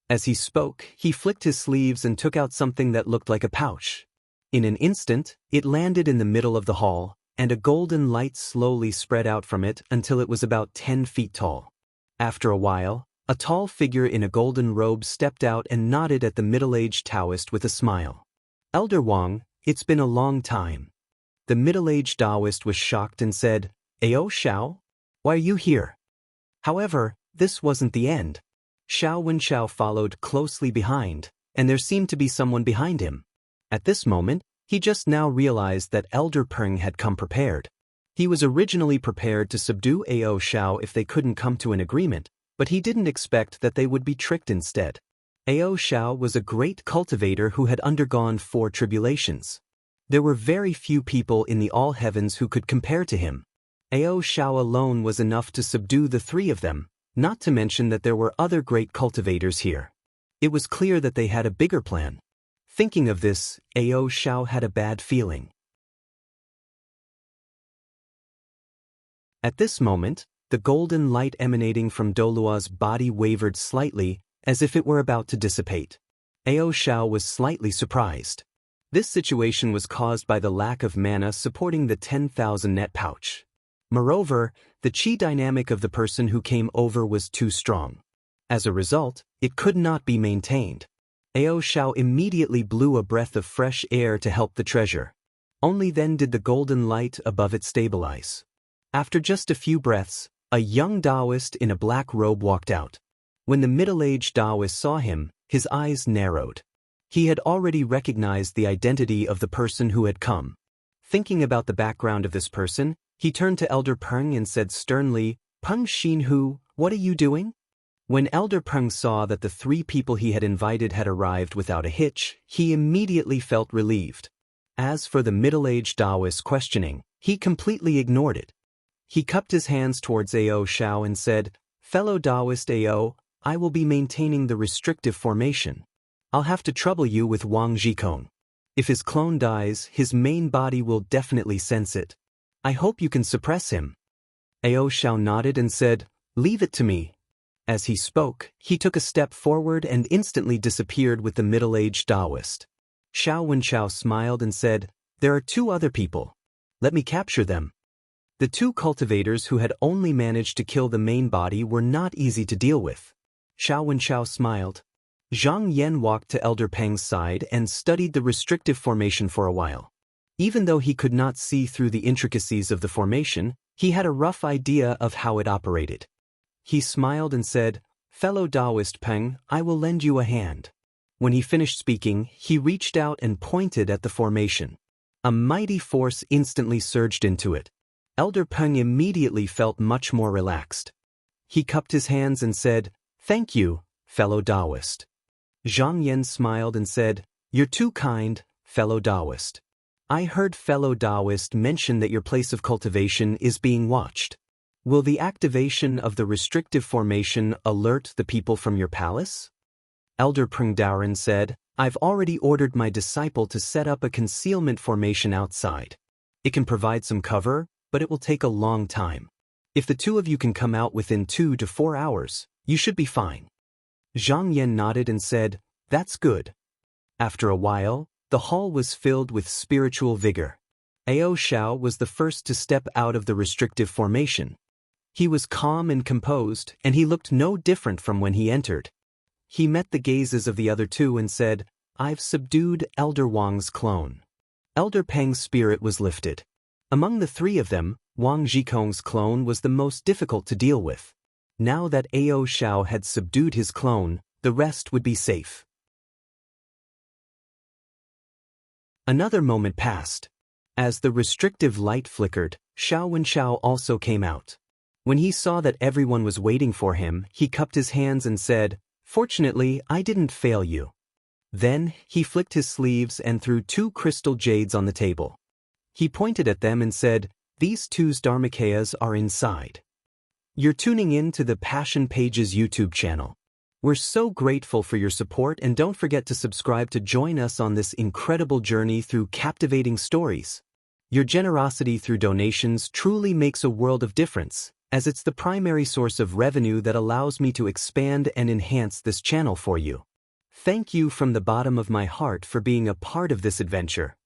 As he spoke, he flicked his sleeves and took out something that looked like a pouch. In an instant, it landed in the middle of the hall, and a golden light slowly spread out from it until it was about 10 feet tall. After a while, a tall figure in a golden robe stepped out and nodded at the middle-aged Taoist with a smile. "Elder Wang, it's been a long time." The middle-aged Taoist was shocked and said, "Ao Xiao? Why are you here?" However, this wasn't the end. Xiao Wenxiao followed closely behind, and there seemed to be someone behind him. At this moment, he just now realized that Elder Peng had come prepared. He was originally prepared to subdue Ao Xiao if they couldn't come to an agreement, but he didn't expect that they would be tricked instead. Ao Xiao was a great cultivator who had undergone 4 tribulations. There were very few people in the all heavens who could compare to him. Ao Xiao alone was enough to subdue the 3 of them, not to mention that there were other great cultivators here. It was clear that they had a bigger plan. Thinking of this, Ao Xiao had a bad feeling. At this moment, the golden light emanating from Dolua's body wavered slightly, as if it were about to dissipate. Ao Xiao was slightly surprised. This situation was caused by the lack of mana supporting the 10,000 net pouch. Moreover, the chi dynamic of the person who came over was too strong. As a result, it could not be maintained. Ao Xiao immediately blew a breath of fresh air to help the treasure. Only then did the golden light above it stabilize. After just a few breaths, a young Taoist in a black robe walked out. When the middle-aged Taoist saw him, his eyes narrowed. He had already recognized the identity of the person who had come. Thinking about the background of this person, he turned to Elder Peng and said sternly, "Peng Xinhu, what are you doing?" When Elder Peng saw that the 3 people he had invited had arrived without a hitch, he immediately felt relieved. As for the middle-aged Taoist's questioning, he completely ignored it. He cupped his hands towards Ao Xiao and said, "Fellow Taoist Ao, I will be maintaining the restrictive formation. I'll have to trouble you with Wang Zhikong. If his clone dies, his main body will definitely sense it. I hope you can suppress him." Ao Xiao nodded and said, "Leave it to me." As he spoke, he took a step forward and instantly disappeared with the middle-aged Taoist. Xiao Wenxiao smiled and said, "There are 2 other people. Let me capture them." The 2 cultivators who had only managed to kill the main body were not easy to deal with. Xiao Wenxiao smiled. Zhang Yan walked to Elder Peng's side and studied the restrictive formation for a while. Even though he could not see through the intricacies of the formation, he had a rough idea of how it operated. He smiled and said, "Fellow Taoist Peng, I will lend you a hand." When he finished speaking, he reached out and pointed at the formation. A mighty force instantly surged into it. Elder Peng immediately felt much more relaxed. He cupped his hands and said, "Thank you, fellow Taoist." Zhang Yan smiled and said, "You're too kind, fellow Taoist. I heard fellow Taoist mention that your place of cultivation is being watched. Will the activation of the restrictive formation alert the people from your palace?" Elder Peng Daoren said, "I've already ordered my disciple to set up a concealment formation outside. It can provide some cover, but it will take a long time. If the 2 of you can come out within 2 to 4 hours, you should be fine." Zhang Yan nodded and said, "That's good." After a while, the hall was filled with spiritual vigor. Ao Xiao was the first to step out of the restrictive formation. He was calm and composed, and he looked no different from when he entered. He met the gazes of the other 2 and said, "I've subdued Elder Wang's clone." Elder Peng's spirit was lifted. Among the 3 of them, Wang Zhikong's clone was the most difficult to deal with. Now that Ao Xiao had subdued his clone, the rest would be safe. Another moment passed. As the restrictive light flickered, Xiao Wenxiao also came out. When he saw that everyone was waiting for him, he cupped his hands and said, "Fortunately, I didn't fail you." Then, he flicked his sleeves and threw 2 crystal jades on the table. He pointed at them and said, "These 2 Dharmakayas are inside." You're tuning in to the Passion Pages YouTube channel. We're so grateful for your support, and don't forget to subscribe to join us on this incredible journey through captivating stories. Your generosity through donations truly makes a world of difference, as it's the primary source of revenue that allows me to expand and enhance this channel for you. Thank you from the bottom of my heart for being a part of this adventure.